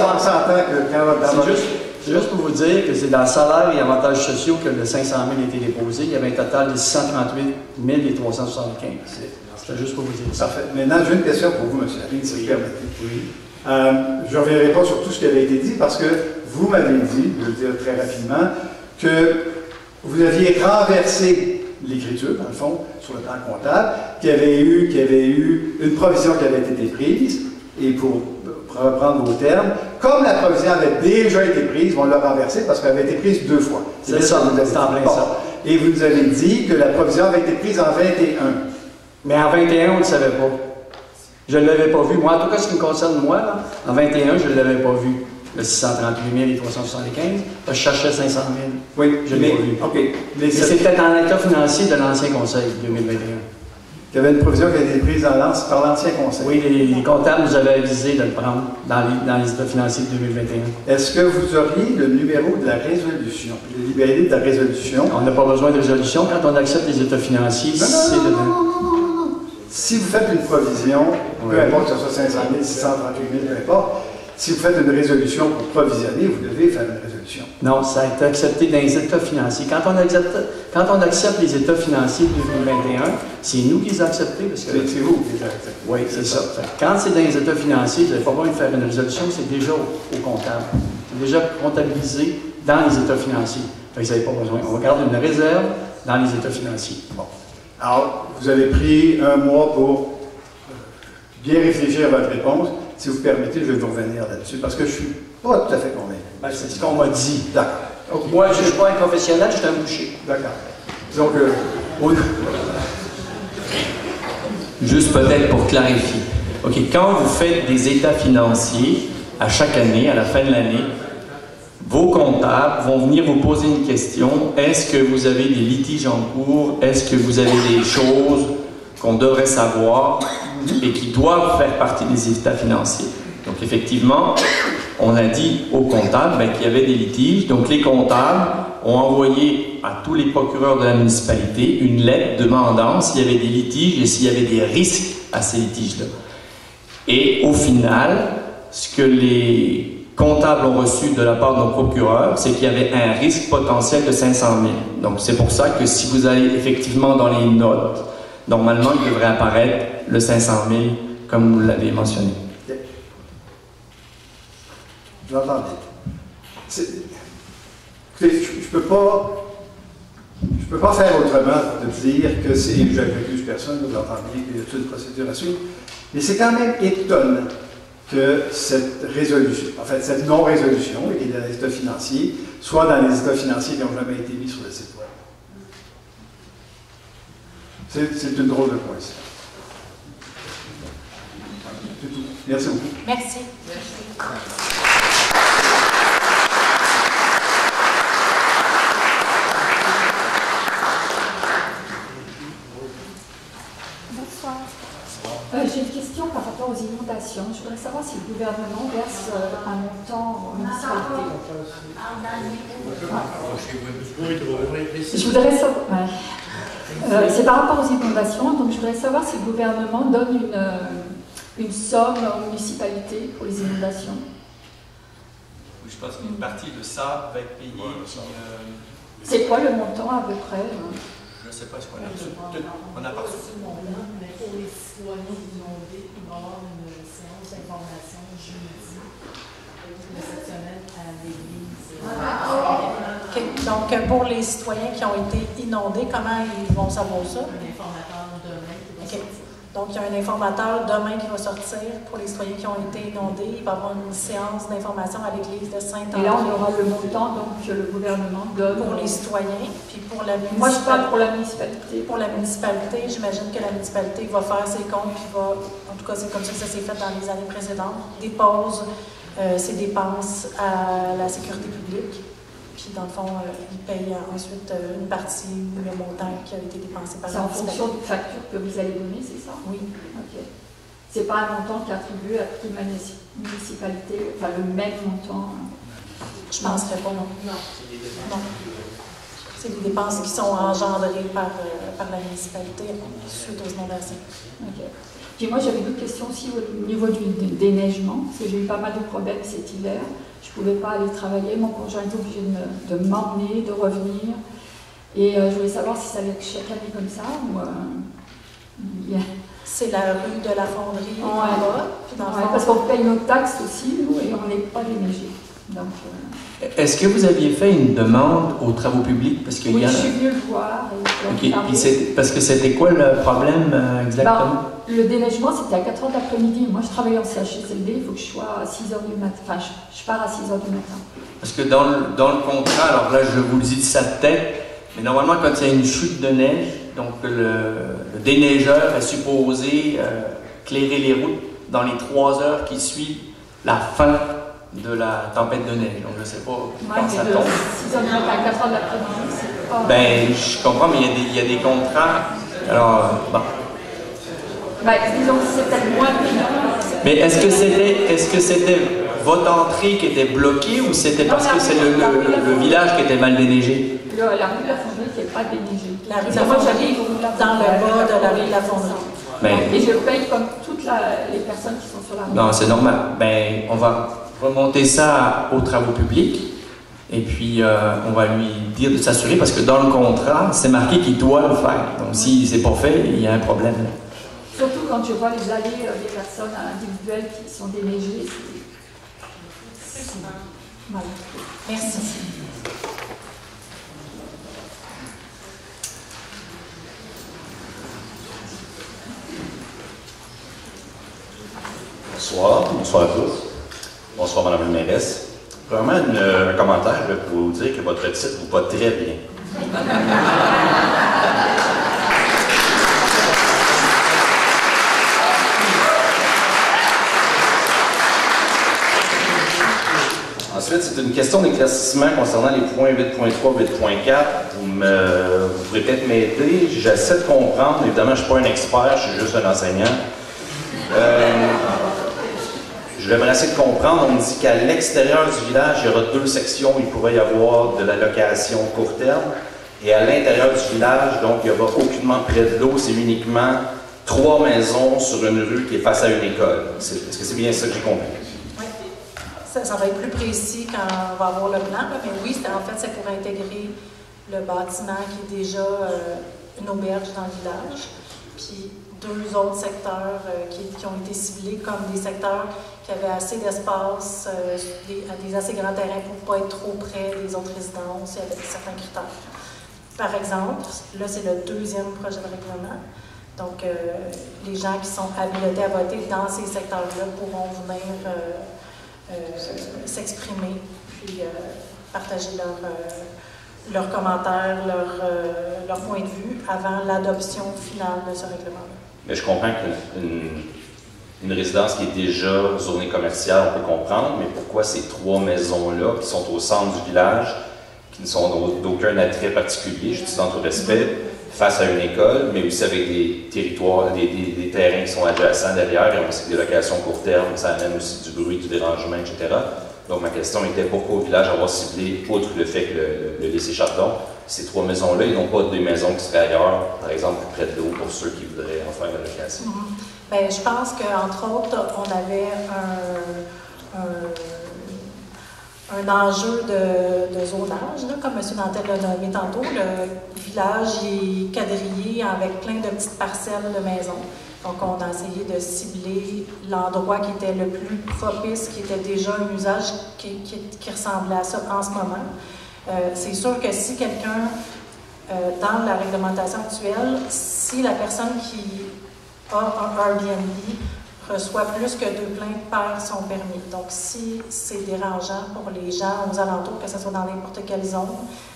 avantages. C'est juste pour vous dire que c'est dans le salaire et avantages sociaux que le 500 000 a été déposé. Il y avait un total de 638 375. C'était juste pour vous dire ça. Parfait. Maintenant, j'ai une question pour vous, M. Lavigne, si vous permettez. Oui. Je ne reviendrai pas sur tout ce qui avait été dit parce que vous m'avez dit, je vais le dire très rapidement, que vous aviez renversé l'écriture, dans le fond, sur le plan comptable, qu'il y avait eu une provision qui avait été prise, et pour reprendre vos termes, comme la provision avait déjà été prise, on l'a renversée parce qu'elle avait été prise 2 fois. C'est ça, c'est en plein ça. Et vous nous avez dit que la provision avait été prise en 21. Mais en 21, on ne le savait pas. Je ne l'avais pas vu. Moi, en tout cas, ce qui me concerne, moi, là, en 21, je ne l'avais pas vu. Le 638 375, je cherchais 500 000. Oui, je ne l'ai pas vu. OK. Mais c'était dans l'état financier de l'ancien conseil 2021. Il y avait une provision qui a été prise par l'ancien conseil. Oui, les comptables nous avaient avisé de le prendre dans les états financiers de 2021. Est-ce que vous auriez le numéro de la résolution, le libellé de la résolution? On n'a pas besoin de résolution. Quand on accepte les états financiers, c'est dedans. Si vous faites une provision, peu importe que ce soit 500 000, 638 000, peu importe, si vous faites une résolution pour provisionner, vous devez faire une résolution. Non, ça a été accepté dans les états financiers. Quand on accepte les états financiers de 2021, c'est nous qui les avons acceptés. C'est vous qui les avez acceptés. Oui, c'est ça. Quand c'est dans les états financiers, vous n'avez pas besoin de faire une résolution, c'est déjà au comptable. C'est déjà comptabilisé dans les états financiers. Fait que vous n'avez pas besoin. On regarde une réserve dans les états financiers. Bon. Alors, vous avez pris 1 mois pour bien réfléchir à votre réponse. Si vous permettez, je vais vous revenir là-dessus, parce que je ne suis pas tout à fait convaincu. Ben, c'est ce qu'on m'a dit. D'accord. Okay. Moi, je ne suis pas un professionnel, je suis un boucher. D'accord. Donc, Juste peut-être pour clarifier. OK, quand vous faites des états financiers, à chaque année, à la fin de l'année, vos comptables vont venir vous poser une question. Est-ce que vous avez des litiges en cours? Est-ce que vous avez des choses qu'on devrait savoir et qui doivent faire partie des états financiers? Donc, effectivement, on a dit aux comptables qu'il y avait des litiges. Donc, les comptables ont envoyé à tous les procureurs de la municipalité une lettre demandant s'il y avait des litiges et s'il y avait des risques à ces litiges-là. Et au final, ce que les comptables ont reçu de la part de nos procureurs, c'est qu'il y avait un risque potentiel de 500 000. Donc, c'est pour ça que si vous allez effectivement dans les notes, normalement, il devrait apparaître le 500 000, comme vous l'avez mentionné. Vous entendez? Écoutez, je ne peux pas faire autrement de dire que c'est... J'accuse personne, vous entendez bien qu'il y a toute une procédure à suivre. Mais c'est quand même étonnant que cette résolution, en fait, cette non-résolution, qui est dans les états financiers, soit dans les états financiers qui n'ont jamais été mis sur le site web. C'est une drôle de coïncidence. C'est tout. Merci beaucoup. Merci. Bonsoir. J'ai une question par rapport aux inondations. Je voudrais savoir si le gouvernement verse un montant aux municipalités. Je voudrais savoir... Ouais. C'est par rapport aux inondations, donc je voudrais savoir si le gouvernement donne une somme aux municipalités pour les inondations. Je pense qu'une partie de ça va être payée. C'est quoi le montant à peu près? Je ne sais pas ce qu'on a reçu. On a pas reçu. Mais pour les citoyens inondés, il va y avoir une séance d'information jeudi de cette semaine à l'église. Donc, pour les citoyens qui ont été inondés, comment ils vont savoir ça? Un informateur demain qui va sortir. Donc, il y a un informateur demain qui va sortir pour les citoyens qui ont été inondés. Il va y avoir une séance d'information à l'église de Saint-André. Et là, on aura le montant donc, que le gouvernement donne. Pour les citoyens, puis pour la municipalité. Moi, je parle pour la municipalité. Pour la municipalité, j'imagine que la municipalité va faire ses comptes, puis va, en tout cas, c'est comme ça que ça s'est fait dans les années précédentes, dépose ses dépenses à la sécurité publique. Puis, dans le fond, ils payent ensuite une partie ou le montant qui a été dépensé par la municipalité. C'est en fonction des factures que vous allez donner, c'est ça? Oui. OK. C'est pas un montant qui est attribué à toute la municipalité, enfin le même montant? Je ne penserais pas, non. Non. C'est des dépenses qui sont engendrées par la municipalité suite aux inondations. OK. Puis moi, j'avais d'autres questions aussi au niveau du déneigement, parce que j'ai eu pas mal de problèmes cet hiver. Je ne pouvais pas aller travailler, mon conjoint était obligé de m'emmener, de revenir. Et je voulais savoir si ça allait être chaque année comme ça ou... C'est la rue de la Fonderie en bas. Parce qu'on paye nos taxes aussi, nous, et on n'est pas déneigé. Donc... Est-ce que vous aviez fait une demande aux travaux publics? Parce qu'il oui, y a... je suis venue le voir. Et parce que c'était quoi le problème exactement? Le déneigement, c'était à 4h de l'après-midi. Moi, je travaille en CHSLD, il faut que je sois à 6h du matin. Enfin, je pars à 6h du matin. Parce que dans le contrat, alors là, je vous le dis de sa tête, mais normalement, quand il y a une chute de neige, donc le déneigeur est supposé clairer les routes dans les 3 heures qui suivent la fin de la tempête de neige. Donc, je ne sais pas quand ça tombe. 6h du matin à 4h de l'après-midi, c'est pas... Ben, je comprends, mais il y a des contrats. Alors, bon. Ben, disons que c'est peut-être moins payant. Mais est-ce que c'était votre entrée qui était bloquée ou c'était parce que c'est le village qui était mal déneigé? La rue de la Fonderie qui n'est pas déneigée. La rue de la Fonderie, dans le bas de la rue de la Fonderie. Ben, et je paye comme toutes les personnes qui sont sur la rue. Non, c'est normal. Ben, on va remonter ça aux travaux publics et puis on va lui dire de s'assurer parce que dans le contrat, c'est marqué qu'il doit le faire. Donc, si c'est pas fait, il y a un problème. Surtout quand je vois les allées des personnes individuelles qui sont déneigées, c'est mal. Merci. Bonsoir à tous. Bonsoir Madame la mairesse. Vraiment un commentaire pour vous dire que votre titre vous va très bien. Ensuite, c'est une question d'éclaircissement concernant les points 8.3 8.4. Vous pourrez peut-être m'aider. J'essaie de comprendre. Évidemment, je ne suis pas un expert, je suis juste un enseignant. Je vais essayer de comprendre. On me dit qu'à l'extérieur du village, il y aura 2 sections où il pourrait y avoir de la location court terme. Et à l'intérieur du village, donc, il n'y aura aucunement près de l'eau. C'est uniquement 3 maisons sur une rue qui est face à une école. Est-ce que c'est bien ça que j'ai compris? Oui. Ça va être plus précis quand on va avoir le plan. Mais oui, en fait, c'est pour intégrer le bâtiment qui est déjà une auberge dans le village. Puis 2 autres secteurs qui ont été ciblés comme des secteurs qui avaient assez d'espace, des assez grands terrains pour ne pas être trop près des autres résidences et avec certains critères. Par exemple, là c'est le 2e projet de règlement, donc les gens qui sont habilités à voter dans ces secteurs-là pourront venir s'exprimer puis partager leurs commentaires, leur point de vue avant l'adoption finale de ce règlement-là. Mais je comprends qu'une résidence qui est déjà zonée commerciale, on peut comprendre, mais pourquoi ces 3 maisons-là, qui sont au centre du village, qui ne sont d'aucun attrait particulier, je dis en tout respect, face à une école, mais aussi avec des territoires, des terrains qui sont adjacents derrière, et on sait que des locations court terme, ça amène aussi du bruit, du dérangement, etc. Donc ma question était pourquoi au village avoir ciblé, outre le fait que le lycée Chardon, ces 3 maisons-là, ils n'ont pas des maisons qui seraient ailleurs, par exemple plus près de l'eau, pour ceux qui voudraient en faire la location. Bien, je pense qu'entre autres, on avait un enjeu de zonage, là, comme M. Nantel l'a nommé tantôt. Le village est quadrillé avec plein de petites parcelles de maisons. Donc, on a essayé de cibler l'endroit qui était le plus propice, qui était déjà un usage qui ressemblait à ça en ce moment. C'est sûr que si quelqu'un, dans la réglementation actuelle, si la personne qui a un Airbnb reçoit plus que 2 plaintes perd son permis. Donc, si c'est dérangeant pour les gens aux alentours, que ce soit dans n'importe quelle zone,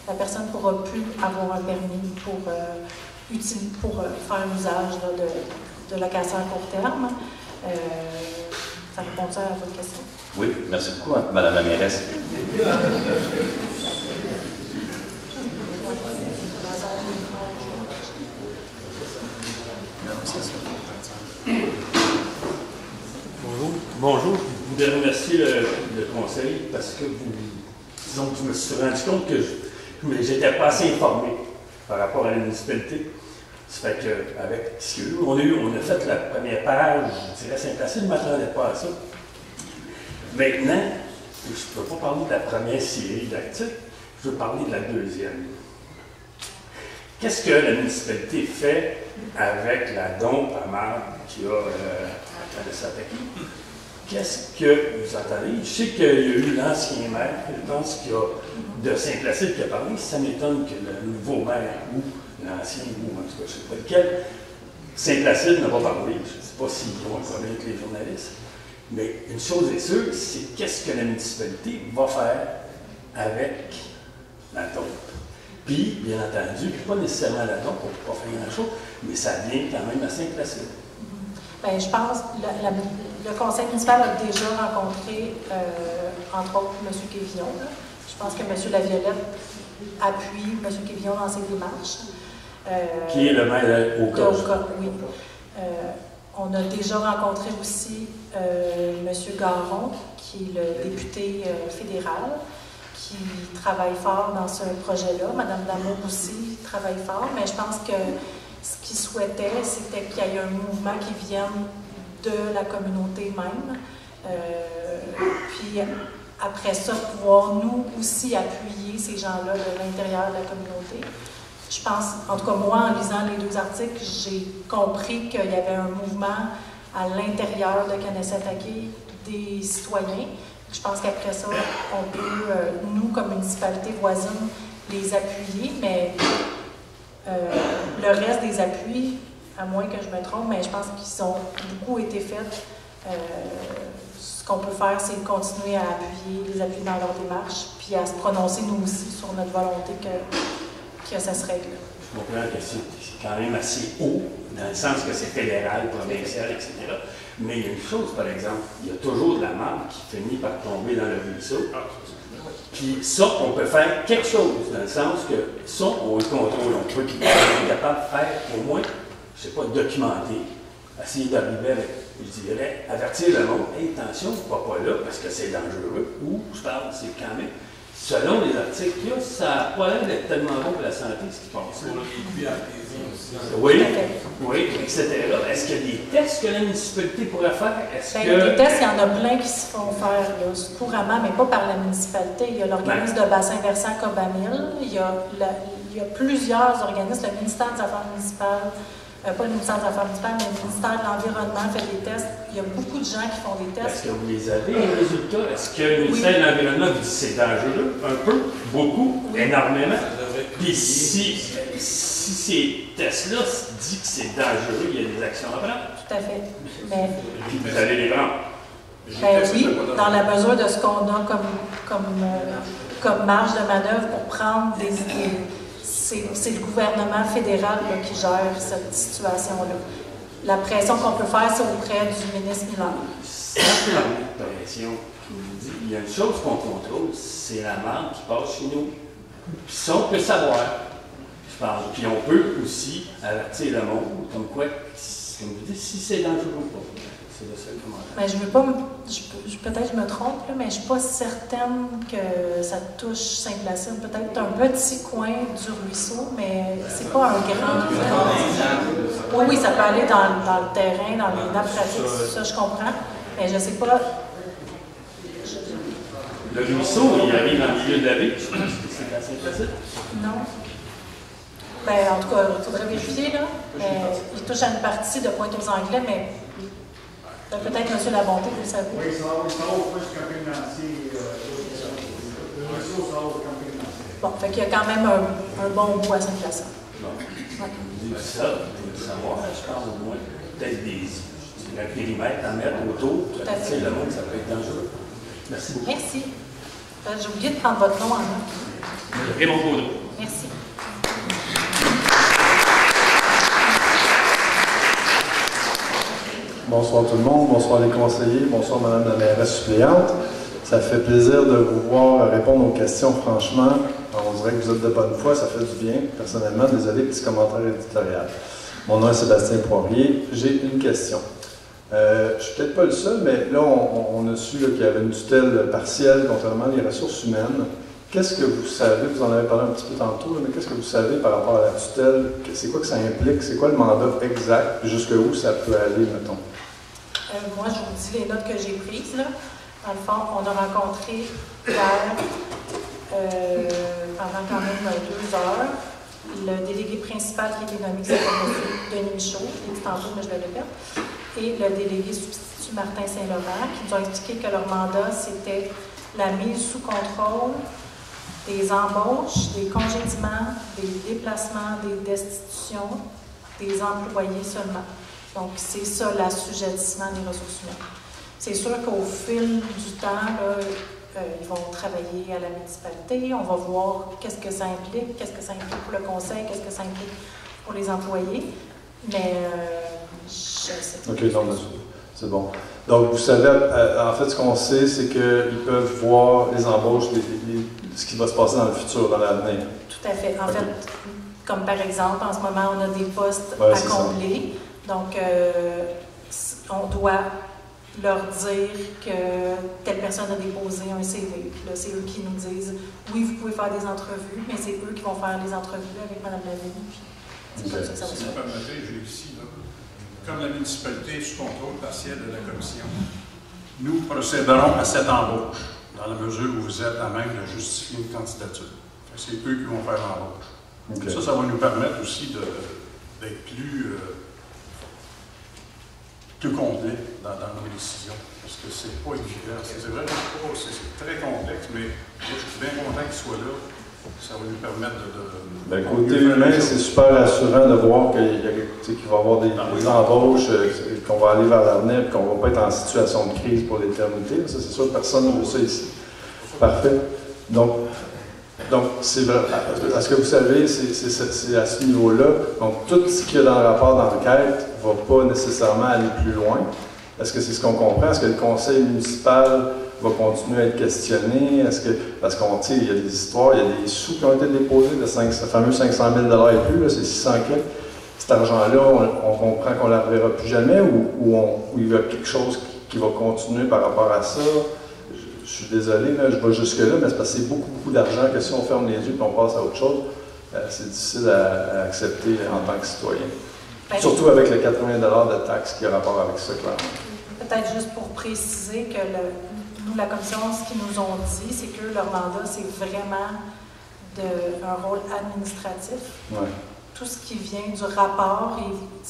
la personne ne pourra plus avoir un permis pour faire usage là, de location à court terme. Ça répond ça à votre question? Oui, merci beaucoup, Madame la mairesse. Bonjour, je voudrais remercier le conseil parce que disons que je me suis rendu compte que je n'étais pas assez informé par rapport à la municipalité. Ça fait qu'avec ce qu'on a eu, on a fait la première page, je dirais Saint-Placide, je ne m'attendais pas à ça. Maintenant, je ne peux pas parler de la première série d'articles, je veux parler de la deuxième. Qu'est-ce que la municipalité fait avec la dompe à marde qu'il y a à Kanasatake? Qu'est-ce que vous entendez? Je sais qu'il y a eu l'ancien maire, je pense qu'il y a de Saint-Placide qui a parlé. Ça m'étonne que le nouveau maire ou l'ancien, ou en tout cas, je ne sais pas lequel, Saint-Placide n'a pas parlé. Je ne sais pas s'ils vont connaître les journalistes. Mais une chose est sûre, c'est qu'est-ce que la municipalité va faire avec la dompe. Puis, bien entendu, pas nécessairement la dompe, on ne peut pas faire grand-chose, mais ça vient quand même à Saint-Placide. Bien, je pense que le conseil municipal a déjà rencontré, entre autres, M. Quévillon. Je pense que M. Laviolette appuie M. Quévillon dans ses démarches. Qui est le maire au cause. Oui. On a déjà rencontré aussi M. Garon, qui est le député fédéral, qui travaille fort dans ce projet-là. Mme Damour aussi travaille fort, mais je pense que ce qu'il souhaitait, c'était qu'il y ait un mouvement qui vienne de la communauté même. Puis après ça, pouvoir nous aussi appuyer ces gens-là de l'intérieur de la communauté. Je pense, en tout cas moi, en lisant les 2 articles, j'ai compris qu'il y avait un mouvement à l'intérieur de Kanasatake des citoyens. Je pense qu'après ça, on peut, nous, comme municipalité voisine, les appuyer, mais le reste des appuis, à moins que je me trompe, mais je pense qu'ils ont beaucoup été faits. Ce qu'on peut faire, c'est continuer à les appuyer dans leur démarche, puis à se prononcer nous aussi sur notre volonté que ça se règle. Je comprends que c'est quand même assez haut, dans le sens que c'est fédéral, provincial, etc. Mais il y a une chose, par exemple, il y a toujours de la marde qui finit par tomber dans le ruisseau. Puis ça, on peut faire quelque chose, dans le sens que ça, on le contrôle. On peut être capable de faire, au moins, je ne sais pas, documenter, essayer d'arriver avec, je dirais, avertir le monde, hey, attention, pas là, parce que c'est dangereux, ou, je parle, c'est quand même, selon les articles qu'il y a, ça n'a pas l'air d'être tellement bon pour la santé, ce qui passe. Oui, oui, etc. Est-ce qu'il y a des tests que la municipalité pourrait faire? Des tests, il y en a plein qui se font faire là, couramment, mais pas par la municipalité. Il y a l'organisme de bassin versant Cobamil, il y a plusieurs organismes, le ministère des Affaires municipales, pas le ministère des Affaires municipales, mais le ministère de l'Environnement fait des tests. Il y a beaucoup de gens qui font des tests. Est-ce que vous les avez, les résultats? Est-ce que le ministère de l'Environnement vous dit que c'est dangereux? Un peu? Beaucoup? Énormément? Puis si ces tests-là disent que c'est dangereux, il y a des actions à prendre? Tout à fait. Mais, puis vous allez les prendre? Ben oui, dans la mesure de ce qu'on a comme marge de manœuvre pour prendre des idées. C'est le gouvernement fédéral là, qui gère cette situation-là. La pression qu'on peut faire, c'est auprès du ministre Milan. Sans la pression, il y a une chose qu'on contrôle, c'est la marque qui passe chez nous. Puis ça, on peut savoir. Je parle. Puis on peut aussi avertir le monde, comme quoi, comme vous dites, si c'est dangereux ou pas. C'est le seul commentaire. Mais je veux pas, peut-être je me trompe, là, mais je ne suis pas certaine que ça touche Saint-Placide. Peut-être un petit coin du ruisseau, mais c'est pas un grand. Oui, oui, ça peut aller dans le terrain, dans les nappes phréatiques, ça je comprends. Mais je ne sais pas. Le ruisseau, il arrive dans le milieu de la ville. Je pense que c'est à Saint-Placide. Non. Ben, en tout cas, il faudrait vérifier, là. Il touche à une partie de Pointe-aux-Anglais, mais peut-être M. Labonté, vous le savez. Oui, ça va au plus camping financier. Le réseau, ça va au camping financier. Bon, fait qu'il y a quand même un bon bout à Saint-Placide. Bon. Ouais. Ça, je veux savoir, je pense au moins, peut-être un périmètre à mettre autour. Tout à fait. Le monde, ça peut être dangereux. Merci beaucoup. Merci. J'ai oublié de prendre votre nom en note. Raymond Gaudreau. Merci. Bonsoir tout le monde, bonsoir les conseillers, bonsoir Madame la mairesse suppléante. Ça fait plaisir de vous voir répondre aux questions, franchement. On dirait que vous êtes de bonne foi, ça fait du bien. Personnellement, désolé, petit commentaire éditorial. Mon nom est Sébastien Poirier. J'ai une question. Je ne suis peut-être pas le seul, mais là, on a su qu'il y avait une tutelle partielle concernant les ressources humaines. Qu'est-ce que vous savez, vous en avez parlé un petit peu tantôt, mais qu'est-ce que vous savez par rapport à la tutelle? C'est quoi que ça implique? C'est quoi le mandat exact? Jusqu'où ça peut aller, mettons? Moi, je vous dis les notes que j'ai prises. Là. Dans le fond, on a rencontré hier, pendant quand même 2 heures, le délégué principal qui était nommé, qui s'appelle M. Denis Michaud, je l'ai dit tantôt, mais je le répète, et le délégué substitut Martin Saint-Laurent, qui nous ont expliqué que leur mandat, c'était la mise sous contrôle des embauches, des congédiements, des déplacements, des destitutions, des employés seulement. Donc, c'est ça l'assujettissement des ressources humaines. C'est sûr qu'au fil du temps, là, ils vont travailler à la municipalité, on va voir qu'est-ce que ça implique pour le conseil, qu'est-ce que ça implique pour les employés, mais je sais pas. OK, non, c'est bon. Donc, vous savez, en fait, ce qu'on sait, c'est qu'ils peuvent voir les embauches, ce qui va se passer dans le futur, dans l'avenir. Tout à fait. En fait, comme par exemple, en ce moment, on a des postes à combler. Donc, on doit leur dire que telle personne a déposé un CV. Là, c'est eux qui nous disent « Oui, vous pouvez faire des entrevues », mais c'est eux qui vont faire les entrevues avec Mme Lavigne. C'est comme ça que ça va se faire. J'ai ici, là, comme la municipalité est sous contrôle partiel de la commission, nous procéderons à cette embauche, dans la mesure où vous êtes à même de justifier une candidature. C'est eux qui vont faire l'embauche. Okay. Ça va nous permettre aussi d'être plus complet dans nos décisions, parce que c'est pas évident. C'est vraiment pas, c'est très complexe, mais je suis bien content qu'il soit là. Ça va nous permettre de côté humain, c'est super rassurant de voir qu'il va y avoir des embauches, qu'on va aller vers l'avenir et qu'on ne va pas être en situation de crise pour l'éternité. Ça, c'est sûr que personne ne veut ça ici. Parfait. Donc c'est vrai. À ce que vous savez, c'est à ce niveau-là. Donc, tout ce qu'il y a dans le rapport d'enquête ne va pas nécessairement aller plus loin. Est-ce que c'est ce qu'on comprend? Est-ce que le conseil municipal va continuer à être questionné? Parce qu'on sait, il y a des histoires, il y a des sous qui ont été déposés, de ce fameux 500 000 $ et plus, c'est 600 quelques. Cet argent-là, on comprend qu'on ne la reverra plus jamais ou il y a quelque chose qui va continuer par rapport à ça? Je suis désolé, là, je vais jusque-là, mais c'est parce que c'est beaucoup d'argent que si on ferme les yeux et qu'on passe à autre chose, c'est difficile à accepter en tant que citoyen. Surtout avec les 80 $ de taxes qui ont rapport avec ça, clairement. Peut-être juste pour préciser que nous, la commission, ce qu'ils nous ont dit, c'est que leur mandat, c'est vraiment un rôle administratif. Ouais. Tout ce qui vient du rapport,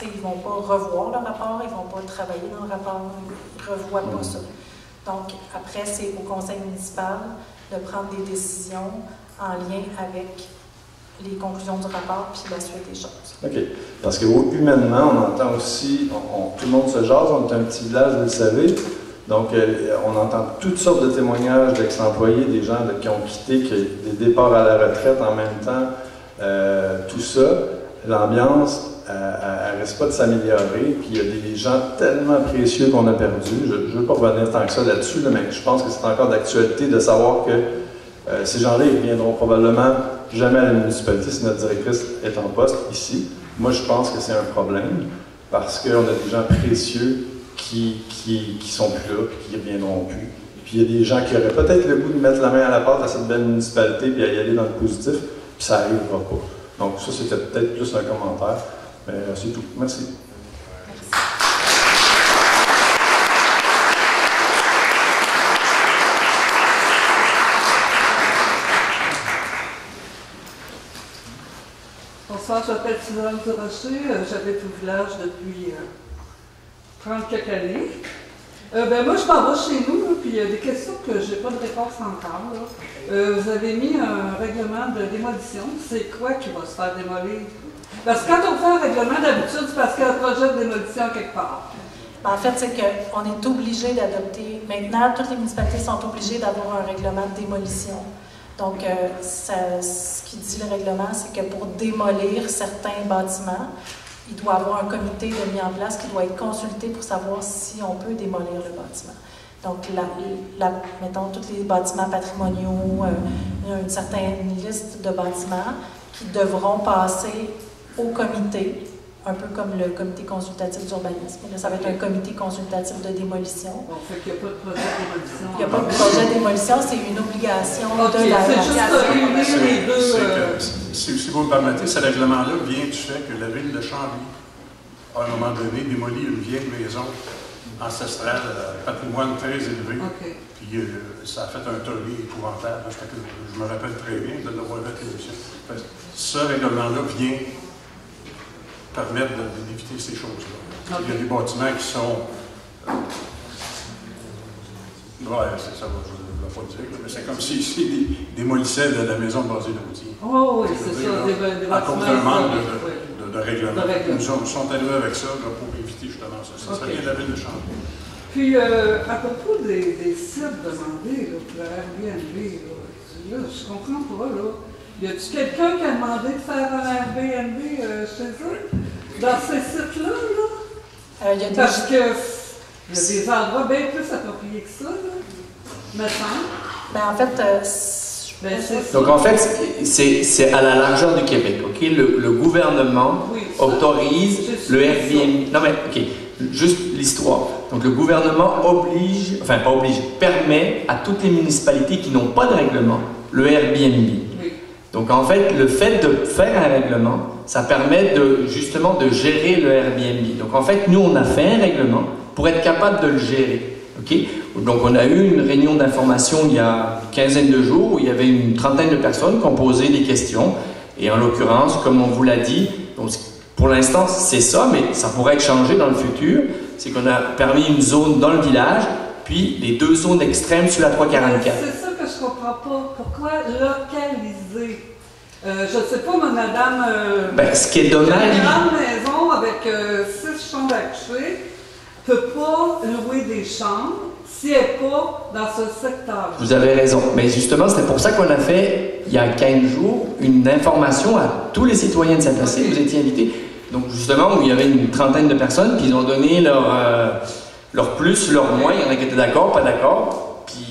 ils ne vont pas revoir le rapport, ils ne vont pas travailler dans le rapport, ils ne revoient pas ça. Donc, après, c'est au conseil municipal de prendre des décisions en lien avec les conclusions du rapport puis la suite des choses. OK. Parce que humainement, on entend aussi, tout le monde se jase, on est un petit village, vous le savez, donc on entend toutes sortes de témoignages d'ex-employés, des gens qui ont quitté, des départs à la retraite en même temps, tout ça, l'ambiance, elle ne reste pas de s'améliorer, puis il y a des gens tellement précieux qu'on a perdus. Je ne veux pas revenir tant que ça là-dessus, mais je pense que c'est encore d'actualité de savoir que ces gens-là, ils ne reviendront probablement jamais à la municipalité si notre directrice est en poste ici. Moi, je pense que c'est un problème, parce qu'on a des gens précieux qui sont plus là, qui ne reviendront plus. Puis il y a des gens qui auraient peut-être le goût de mettre la main à la pâte à cette belle municipalité puis à y aller dans le positif, puis ça n'arrivera pas. Donc ça, c'était peut-être plus un commentaire, mais c'est tout. Merci. Bonsoir, je m'appelle Suzanne Durocher, j'habite au village depuis 30 quelques années. Moi, je m'en vais chez nous, là, puis il y a des questions que je n'ai pas de réponse encore. Là. Vous avez mis un règlement de démolition. C'est quoi qui va se faire démolir? Parce que quand on fait un règlement, d'habitude, c'est parce qu'il y a un projet de démolition quelque part. En fait, c'est qu'on est obligé d'adopter. Maintenant, toutes les municipalités sont obligées d'avoir un règlement de démolition. Donc, ce qui dit le règlement, c'est que pour démolir certains bâtiments, il doit y avoir un comité mis en place qui doit être consulté pour savoir si on peut démolir le bâtiment. Donc, mettons, tous les bâtiments patrimoniaux, il y a une certaine liste de bâtiments qui devront passer au comité, un peu comme le comité consultatif d'urbanisme. Là, ça va être un comité consultatif de démolition. Bon, fait qu'il n'y a pas de projet de démolition. Il n'y a pas de projet de démolition, c'est une obligation de la Si vous me permettez, ce règlement-là vient du fait que la ville de Chambly, à un moment donné, démolit une vieille maison ancestrale, patrimoine très élevé. Puis ça a fait un tollé épouvantable. Je me rappelle très bien de l'avoir fait l'émission. Ce règlement-là vient permettre d'éviter ces choses-là. Il y a des bâtiments qui sont... c'est ça, je ne vais pas le dire, mais c'est comme s'ils démolissaient la maison de Basile-Routier. Oh, oui, c'est ça, des bâtiments. À cause d'un manque de règlement. Ils sont arrivés avec ça là, pour éviter justement ça. Ça serait bien la ville de Chambly. Puis, à propos des sites demandés là, pour Airbnb, là, je comprends pas, là. Y a-t-il quelqu'un qui a demandé de faire un Airbnb chez eux? Dans ces sites-là, là? Parce que il y a des endroits bien plus appropriés que ça, là, me semble. En fait, donc en fait, c'est à la largeur du Québec, ok? Le gouvernement autorise le Airbnb. Non mais, ok, juste l'histoire. Donc le gouvernement permet à toutes les municipalités qui n'ont pas de règlement le Airbnb. Donc en fait, le fait de faire un règlement, ça permet justement de gérer le Airbnb. Donc en fait, nous, on a fait un règlement pour être capable de le gérer. Okay? Donc on a eu une réunion d'information il y a une quinzaine de jours où il y avait une trentaine de personnes qui ont posé des questions. Et en l'occurrence, comme on vous l'a dit, donc pour l'instant, c'est ça, mais ça pourrait être changé dans le futur. C'est qu'on a permis une zone dans le village, puis les deux zones extrêmes sur la 344. C'est ça que je ne comprends pas. Pourquoi localiser? Je ne sais pas, madame. Ce qui est dommage. Une grande maison avec 6 chambres à coucher ne peut pas louer des chambres si elle n'est pas dans ce secteur. Vous avez raison. Mais justement, c'était pour ça qu'on a fait, il y a 15 jours, une information à tous les citoyens de Saint-Placide. Vous étiez invités. Donc, justement, où il y avait une trentaine de personnes, puis ils ont donné leur plus, leur moins. Il y en a qui étaient d'accord, pas d'accord. Puis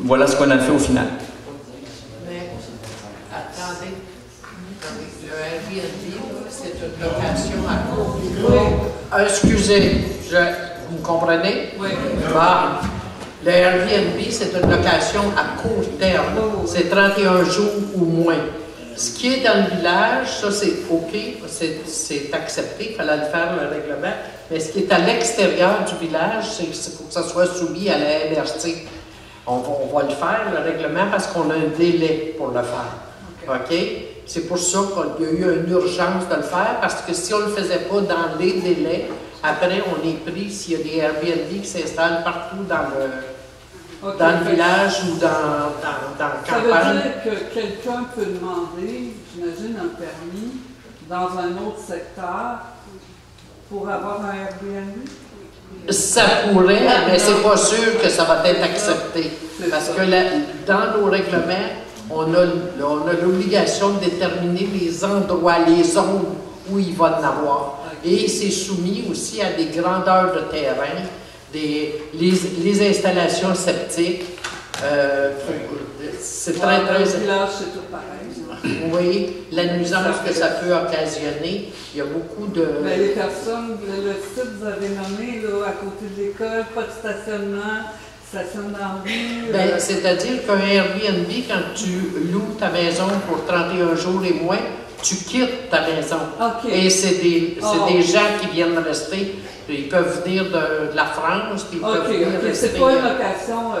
voilà ce qu'on a fait au final. Le Airbnb, c'est une location à court terme. Excusez, vous me comprenez? Oui. Le Airbnb, c'est une location à court terme. C'est 31 jours ou moins. Ce qui est dans le village, ça c'est OK, c'est accepté, il fallait le faire, le règlement. Mais ce qui est à l'extérieur du village, c'est pour que ça soit soumis à la MRC. On va le faire, le règlement, parce qu'on a un délai pour le faire. OK? C'est pour ça qu'il y a eu une urgence de le faire, parce que si on ne le faisait pas dans les délais, après on est pris s'il y a des Airbnb qui s'installent partout dans le village ou dans la campagne. Ça veut dire que quelqu'un peut demander, j'imagine, un permis dans un autre secteur pour avoir un Airbnb? Ça pourrait, mais c'est pas sûr que ça va être accepté. Parce que dans nos règlements, on a l'obligation de déterminer les endroits, les zones où il va en avoir. Et c'est soumis aussi à des grandeurs de terrain, les installations septiques. C'est très, très... Dans le village, c'est tout pareil. Oui, la nuisance que ça peut occasionner, il y a beaucoup de... Ben, les personnes, le site vous avez nommé, là, à côté de l'école, pas de stationnement, stationne dans la rue. Ben, c'est-à-dire qu'un Airbnb, quand tu loues ta maison pour 31 jours et moins, tu quittes ta maison. Okay. Et c'est des gens qui viennent rester. Ils peuvent venir de la France, puis ils peuvent venir rester. C'est pas une location.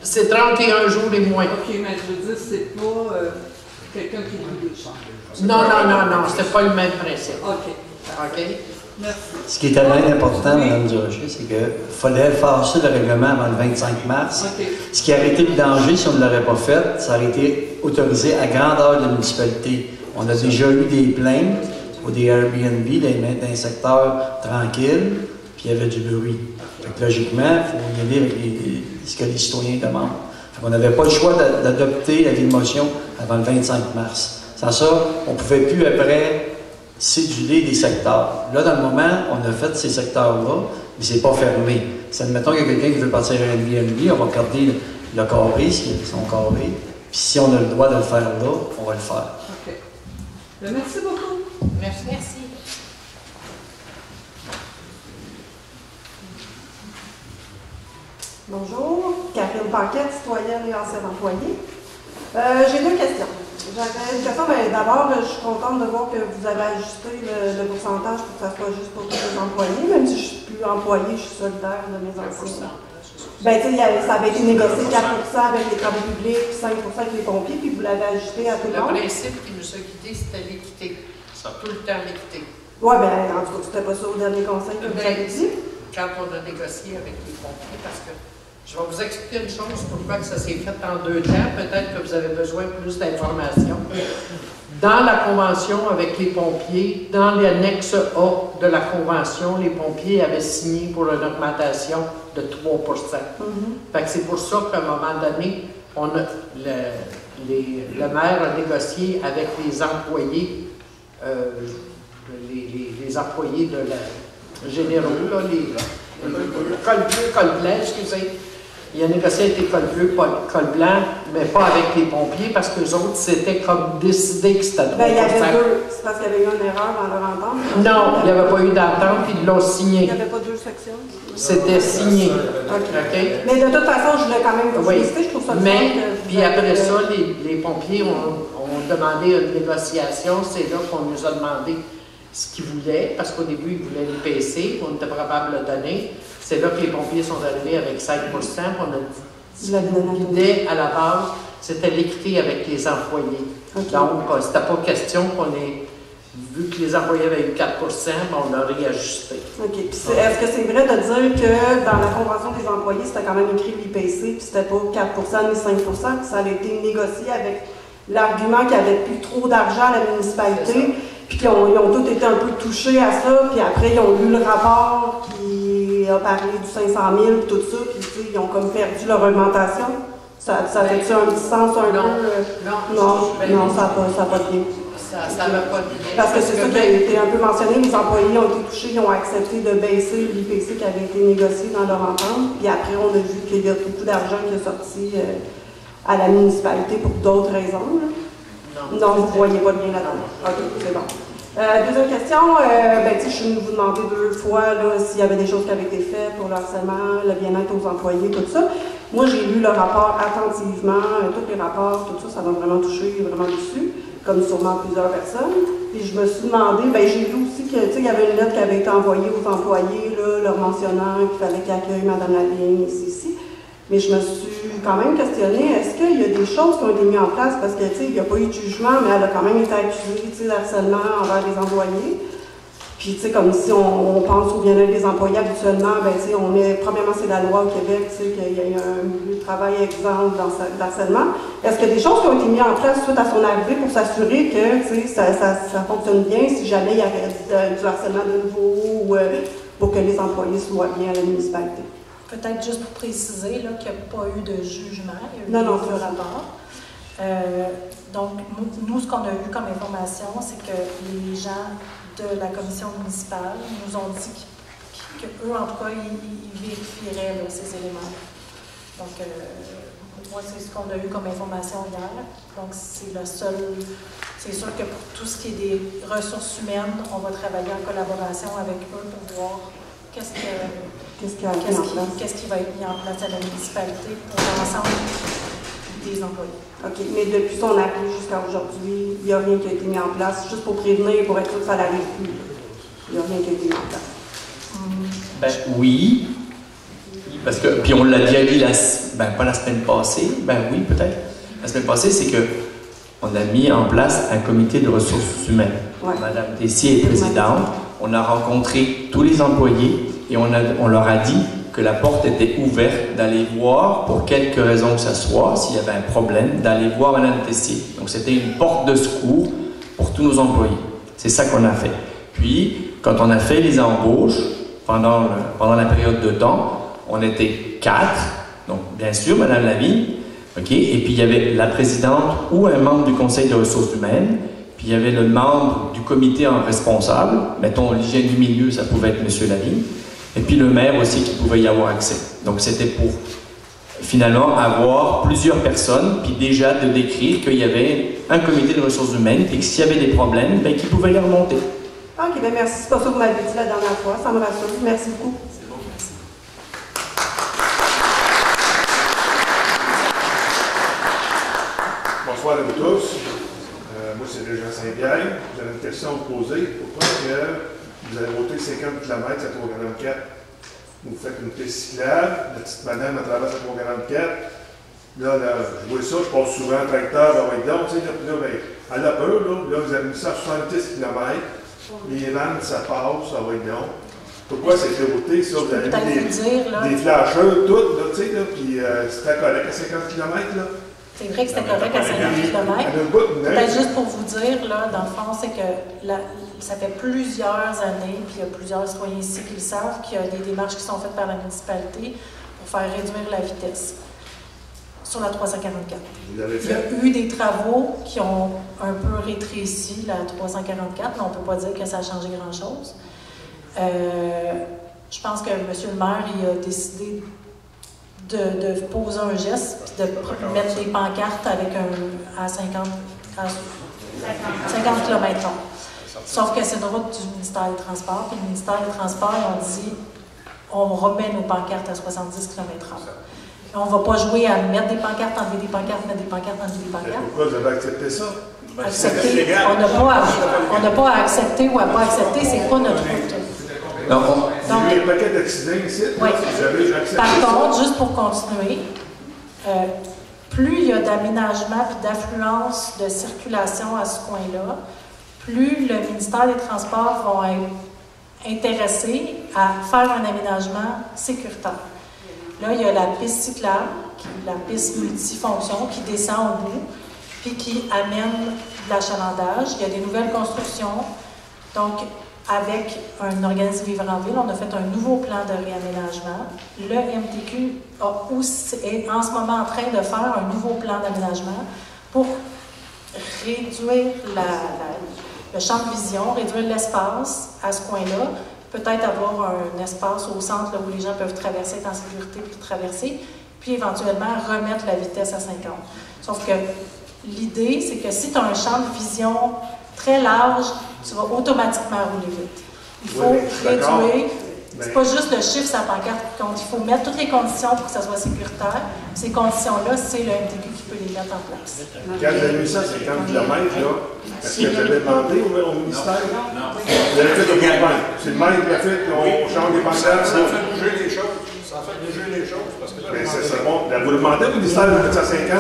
C'est 31 jours et moins. OK, mais je veux dire, c'est pas quelqu'un qui loue des chambres. Non, c'est pas le même principe. OK. Merci. Ce qui est tellement important, Mme Durocher, c'est qu'il fallait faire ça, le règlement, avant le 25 mars. Ce qui aurait été le danger si on ne l'aurait pas fait, ça aurait été autorisé à grandeur de la municipalité. On a déjà eu des plaintes pour des Airbnb dans un secteur tranquille, puis il y avait du bruit. Donc, logiquement, il faut y aller avec ce que les citoyens demandent. On n'avait pas le choix d'adopter la motion avant le 25 mars. Sans ça, on ne pouvait plus après céduler des secteurs. Là, dans le moment, on a fait ces secteurs-là, mais c'est pas fermé. Si admettons qu'il y a quelqu'un qui veut partir à Airbnb, on va regarder le carré, son carré, puis si on a le droit de le faire là, on va le faire. OK. Merci beaucoup. Merci. Bonjour, Catherine Paquette, citoyenne et ancienne employée. J'ai deux questions. J'avais une question, mais d'abord, je suis contente de voir que vous avez ajusté le pourcentage pour que ça soit juste pour tous les employés, même si je ne suis plus employée, je suis solidaire de mes anciens. Ben, tu sais, ça avait été négocié 4 avec les travaux publics, 5 avec les pompiers, puis vous l'avez ajusté à tout le monde. Le principe qui nous a guidés, c'était l'équité. Tout le temps l'équité. Oui, bien, en tout cas, c'était pas ça au dernier conseil que vous avez dit. Quand on a négocié avec les pompiers, parce que je vais vous expliquer une chose, pourquoi que ça s'est fait en 2 temps. Peut-être que vous avez besoin de plus d'informations. Dans la convention avec les pompiers, dans l'annexe A de la convention, les pompiers avaient signé pour une augmentation de 3 Fait que c'est pour ça qu'à un moment donné, le maire a négocié avec les employés, les employés de la généraux, là, les col bleu, col blanc, excusez. Il a négocié avec les col bleu, col blanc, mais pas avec les pompiers, parce que les autres, c'était comme décidé que c'était 3 il y avait deux. C'est parce qu'il y avait eu une erreur dans leur entente? Non, il n'y avait pas eu d'entente, puis ils l'ont signé. Il n'y avait pas 2 sections? C'était signé. Okay. Mais de toute façon, je voulais quand même vous féliciter, je trouve ça mais, puis après ça, les pompiers ont demandé une négociation. C'est là qu'on nous a demandé ce qu'ils voulaient, parce qu'au début, ils voulaient le PC, on était capable de le donner. C'est là que les pompiers sont arrivés avec 5 puis on a dit l'idée à la base, c'était l'équité avec les employés. Donc, c'était pas question qu'on ait, vu que les employés avaient eu 4 on a réajusté. OK. Est-ce que c'est vrai de dire que dans la convention des employés, c'était quand même écrit l'IPC, puis c'était pas 4 ni 5 puis ça avait été négocié avec l'argument qu'il n'y avait plus trop d'argent à la municipalité, puis qu'ils ont tous été un peu touchés à ça, puis après, ils ont lu le rapport qui a parlé du 500 000 et tout ça, puis ils ont comme perdu leur augmentation. Ça fait-tu un petit sens un peu? Non, ça n'a pas de bien. Ça n'a pas de bien. Parce que c'est ça qui a été un peu mentionné, les employés ont été touchés, ils ont accepté de baisser l'IPC qui avait été négocié dans leur entente, puis après, on a vu qu'il y a beaucoup d'argent qui est sorti à la municipalité pour d'autres raisons. Non, vous ne voyez pas bien là-dedans. OK, c'est bon. Deuxième question, je suis venue vous demander 2 fois s'il y avait des choses qui avaient été faites pour le harcèlement, le bien-être aux employés, tout ça. Moi, j'ai lu le rapport attentivement, tous les rapports, tout ça, ça m'a vraiment touché, vraiment déçu, comme sûrement plusieurs personnes. Puis je me suis demandé, j'ai lu aussi qu'il y avait une lettre qui avait été envoyée aux employés, là, leur mentionnant qu'il fallait qu'ils accueillent Mme Lavigne ici. Mais je me suis quand même questionnée, est-ce qu'il y a des choses qui ont été mises en place? Parce que, il n'y a pas eu de jugement, mais elle a quand même été accusée d'harcèlement envers les employés. Puis, comme si on pense au bien-être des employés habituellement, premièrement, c'est la loi au Québec, qu'il y a un milieu de travail exempt d'harcèlement. Est-ce qu'il y a des choses qui ont été mises en place suite à son arrivée pour s'assurer que, ça fonctionne bien si jamais il y a du harcèlement de nouveau ou pour que les employés soient bien à la municipalité? Peut-être juste pour préciser qu'il n'y a pas eu de jugement, il y a eu des rapport. Donc, nous, ce qu'on a eu comme information, c'est que les gens de la commission municipale nous ont dit qu'eux, en tout cas, ils vérifieraient ces éléments. Donc, Moi, c'est ce qu'on a eu comme information hier. Donc, c'est le seul. C'est sûr que pour tout ce qui est des ressources humaines, on va travailler en collaboration avec eux pour voir qu'est-ce qui va être mis en place à la municipalité pour l'ensemble des employés. OK, mais depuis son appel jusqu'à aujourd'hui, il n'y a rien qui a été mis en place, juste pour prévenir, pour être sûr que ça n'arrive plus. Il n'y a rien qui a été mis en place. Ben oui, parce que, puis on l'a déjà dit, pas la semaine passée, oui peut-être, la semaine passée, c'est que on a mis en place un comité de ressources humaines. Ouais. Madame Tessier est présidente, on a rencontré tous les employés et on leur a dit que la porte était ouverte d'aller voir, pour quelque raison que ce soit, s'il y avait un problème, d'aller voir Madame Tessier. Donc c'était une porte de secours pour tous nos employés. C'est ça qu'on a fait. Puis, quand on a fait les embauches, pendant la période de temps, on était 4, donc bien sûr, Madame Lavigne, okay, et puis il y avait la présidente ou un membre du conseil de ressources humaines, puis il y avait le membre du comité en responsable, mettons l'hygiène du milieu, ça pouvait être M. Lavigne, et puis le maire aussi qui pouvait y avoir accès. Donc c'était pour finalement avoir plusieurs personnes, puis déjà de décrire qu'il y avait un comité de ressources humaines, et que s'il y avait des problèmes, qui pouvaient les remonter. OK, bien merci. C'est pas ça que vous m'avez dit la dernière fois. Ça me rassure. Merci beaucoup. C'est bon, merci. Bonsoir à vous tous. Moi, c'est Régent Saint-Pierre. J'avais une question à vous poser. Pourquoi vous avez ôté 50 km à 344? Vous faites une piste cyclable, la petite madame à travers la 344. Là, je vois ça, je passe souvent un tracteur, donc, tu sais, à la peur, là, vous avez mis ça à 70 km. Les vannes, ça passe, ça va être long. Pourquoi c'est ôté, ça? Vous avez mis des flasheurs, tout, là, tu sais, puis c'était correct à 50 km, là? C'est vrai que c'était correct à 50 km. Peut-être juste pour vous dire, là, dans le fond, c'est que ça fait plusieurs années, puis il y a plusieurs citoyens ici qui le savent, qu'il y a des démarches qui sont faites par la municipalité pour faire réduire la vitesse sur la 344. Il y a eu des travaux qui ont un peu rétréci la 344, mais on ne peut pas dire que ça a changé grand-chose. Je pense que M. le maire il a décidé de poser un geste et de mettre des pancartes avec à 50 km/h. Sauf que c'est une route du ministère des Transports, puis le ministère des Transports, ils ont dit on remet nos pancartes à 70 km/h. On ne va pas jouer à mettre des pancartes, enlever des pancartes, mettre des pancartes, enlever des pancartes. Pourquoi vous avez accepté ça? Accepter. On n'a pas à accepter ou à pas accepter, c'est pas notre route. Donc, il y a un paquet d'accidents ici. Oui. Par contre, juste pour continuer, plus il y a d'aménagement et d'affluence de circulation à ce coin-là, plus le ministère des Transports va être intéressé à faire un aménagement sécuritaire. Là, il y a la piste cyclable, la piste multifonction qui descend au bout, puis qui amène de l'achalandage. Il y a des nouvelles constructions. Donc, avec un organisme Vivre en Ville, on a fait un nouveau plan de réaménagement. Le MTQ est en ce moment en train de faire un nouveau plan d'aménagement pour réduire le champ de vision, réduire l'espace à ce coin-là, peut-être avoir un espace au centre là, où les gens peuvent traverser, être en sécurité pour traverser, puis éventuellement remettre la vitesse à 50. Sauf que l'idée, c'est que si tu as un champ de vision très large, tu vas automatiquement rouler vite. Il faut réduire. C'est pas juste le chiffre sur la pancarte qui compte. Il faut mettre toutes les conditions pour que ça soit sécuritaire. Ces conditions-là, c'est le MTQ qui peut les mettre en place. Quand vous avez mis ça à 50 km, est-ce que vous avez demandé au ministère? Non. Vous avez fait au campagne. C'est le maire qui a fait, on change des pancartes. Ça fait bouger les choses. Ça fait bouger les choses. Mais c'est bon. Vous demandez au ministère de mettre ça à 50, là?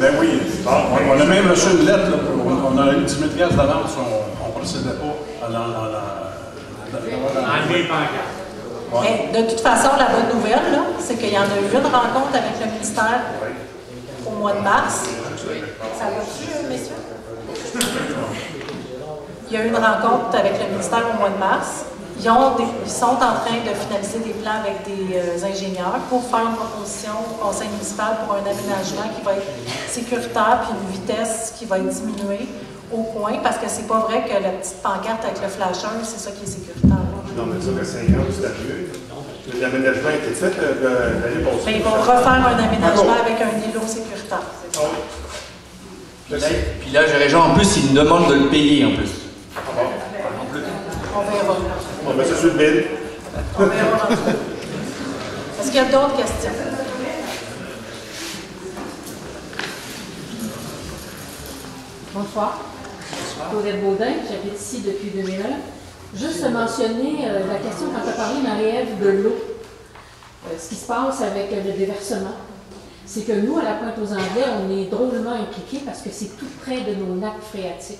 Ben oui. On a même reçu une lettre. On a eu 10 000 $ d'avance. On ne procédait pas à enlever les pancartes. Mais de toute façon, la bonne nouvelle, c'est qu'il y en a eu une rencontre avec le ministère au mois de mars. Ça va-tu, messieurs? Il y a eu une rencontre avec le ministère au mois de mars. Ils sont en train de finaliser des plans avec des ingénieurs pour faire une proposition au conseil municipal pour un aménagement qui va être sécuritaire puis une vitesse qui va être diminuée au coin, parce que c'est pas vrai que la petite pancarte avec le flasheur, c'est ça qui est sécuritaire. Non, mais ça, que 50, c'est mieux. L'aménagement a été fait l'année passée. Mais ils vont refaire un aménagement avec un îlot sécuritaire. Puis là, Géréjean, en plus, il me demande de le payer en plus. On verra. On met ça sur le bid. On verra. Est-ce qu'il y a d'autres questions? Bonsoir. Claudette Baudin, j'habite ici depuis 2001. Juste mentionner la question quand tu as parlé, Marie-Ève, de l'eau. Ce qui se passe avec le déversement. C'est que nous, à la Pointe-aux-Anglais, on est drôlement impliqués parce que c'est tout près de nos nappes phréatiques.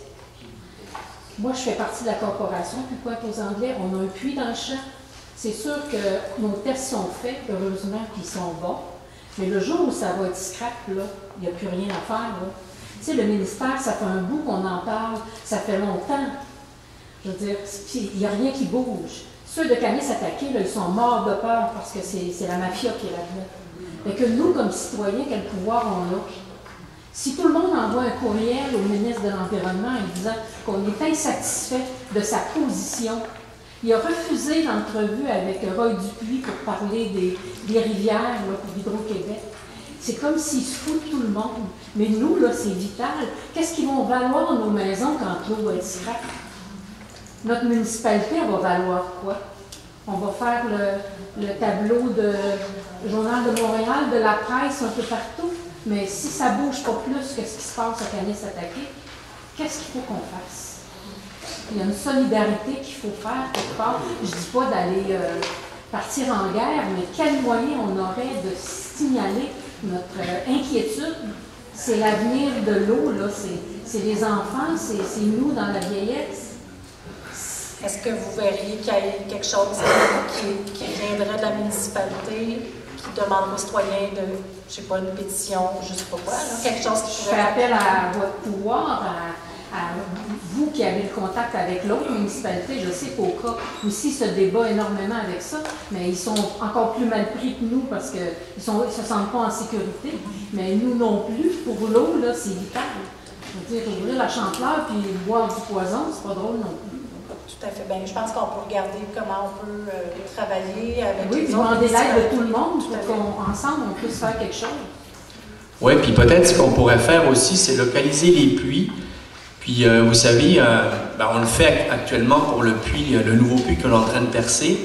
Moi, je fais partie de la corporation, puis Pointe-aux-Anglais, on a un puits dans le champ. C'est sûr que nos tests sont faits, heureusement qu'ils sont bons, mais le jour où ça va être scrap, là, il n'y a plus rien à faire. Là. Tu sais, le ministère, ça fait un bout qu'on en parle, ça fait longtemps. Je veux dire, il n'y a rien qui bouge. Ceux de Kanesatake, là, ils sont morts de peur parce que c'est la mafia qui est là-dedans. Mais que nous, comme citoyens, quel pouvoir on a? Si tout le monde envoie un courriel au ministre de l'Environnement en disant qu'on est insatisfait de sa position, il a refusé l'entrevue avec Roy Dupuis pour parler des rivières là, pour Hydro-Québec. C'est comme s'il se fout de tout le monde. Mais nous, là, c'est vital. Qu'est-ce qu'ils vont valoir nos maisons quand l'eau va être scrap? Notre municipalité, elle va valoir quoi? On va faire le tableau de Journal de Montréal, de la presse, un peu partout. Mais si ça ne bouge pas plus que ce qui se passe à Kanesatake, qu'est-ce qu'il faut qu'on fasse? Il y a une solidarité qu'il faut faire quelque part. Je ne dis pas d'aller partir en guerre, mais quel moyen on aurait de signaler notre inquiétude? C'est l'avenir de l'eau, là. C'est les enfants, c'est nous dans la vieillesse. Est-ce que vous verriez qu'il y a quelque chose qui viendrait de la municipalité, qui demanderait aux citoyens de, je ne sais pas, une pétition, je ne sais pas quoi, là, quelque chose qui pourrait... Je fais appel à votre pouvoir, à vous qui avez le contact avec l'autre municipalité. Je sais qu'au cas aussi se débat énormément avec ça, mais ils sont encore plus mal pris que nous parce qu'ils ne se sentent pas en sécurité. Mais nous non plus, pour l'eau, là, c'est vital. Je veux dire, ouvrir la chanteleur puis boire du poison, c'est pas drôle non plus. Tout à fait. Bien, je pense qu'on peut regarder comment on peut travailler avec oui, les autres. Oui, demander l'aide de tout le monde pour qu'ensemble, on puisse faire quelque chose. Oui, puis peut-être ce qu'on pourrait faire aussi, c'est localiser les puits. Puis, vous savez, on le fait actuellement pour le puits, le nouveau puits qu'on est en train de percer.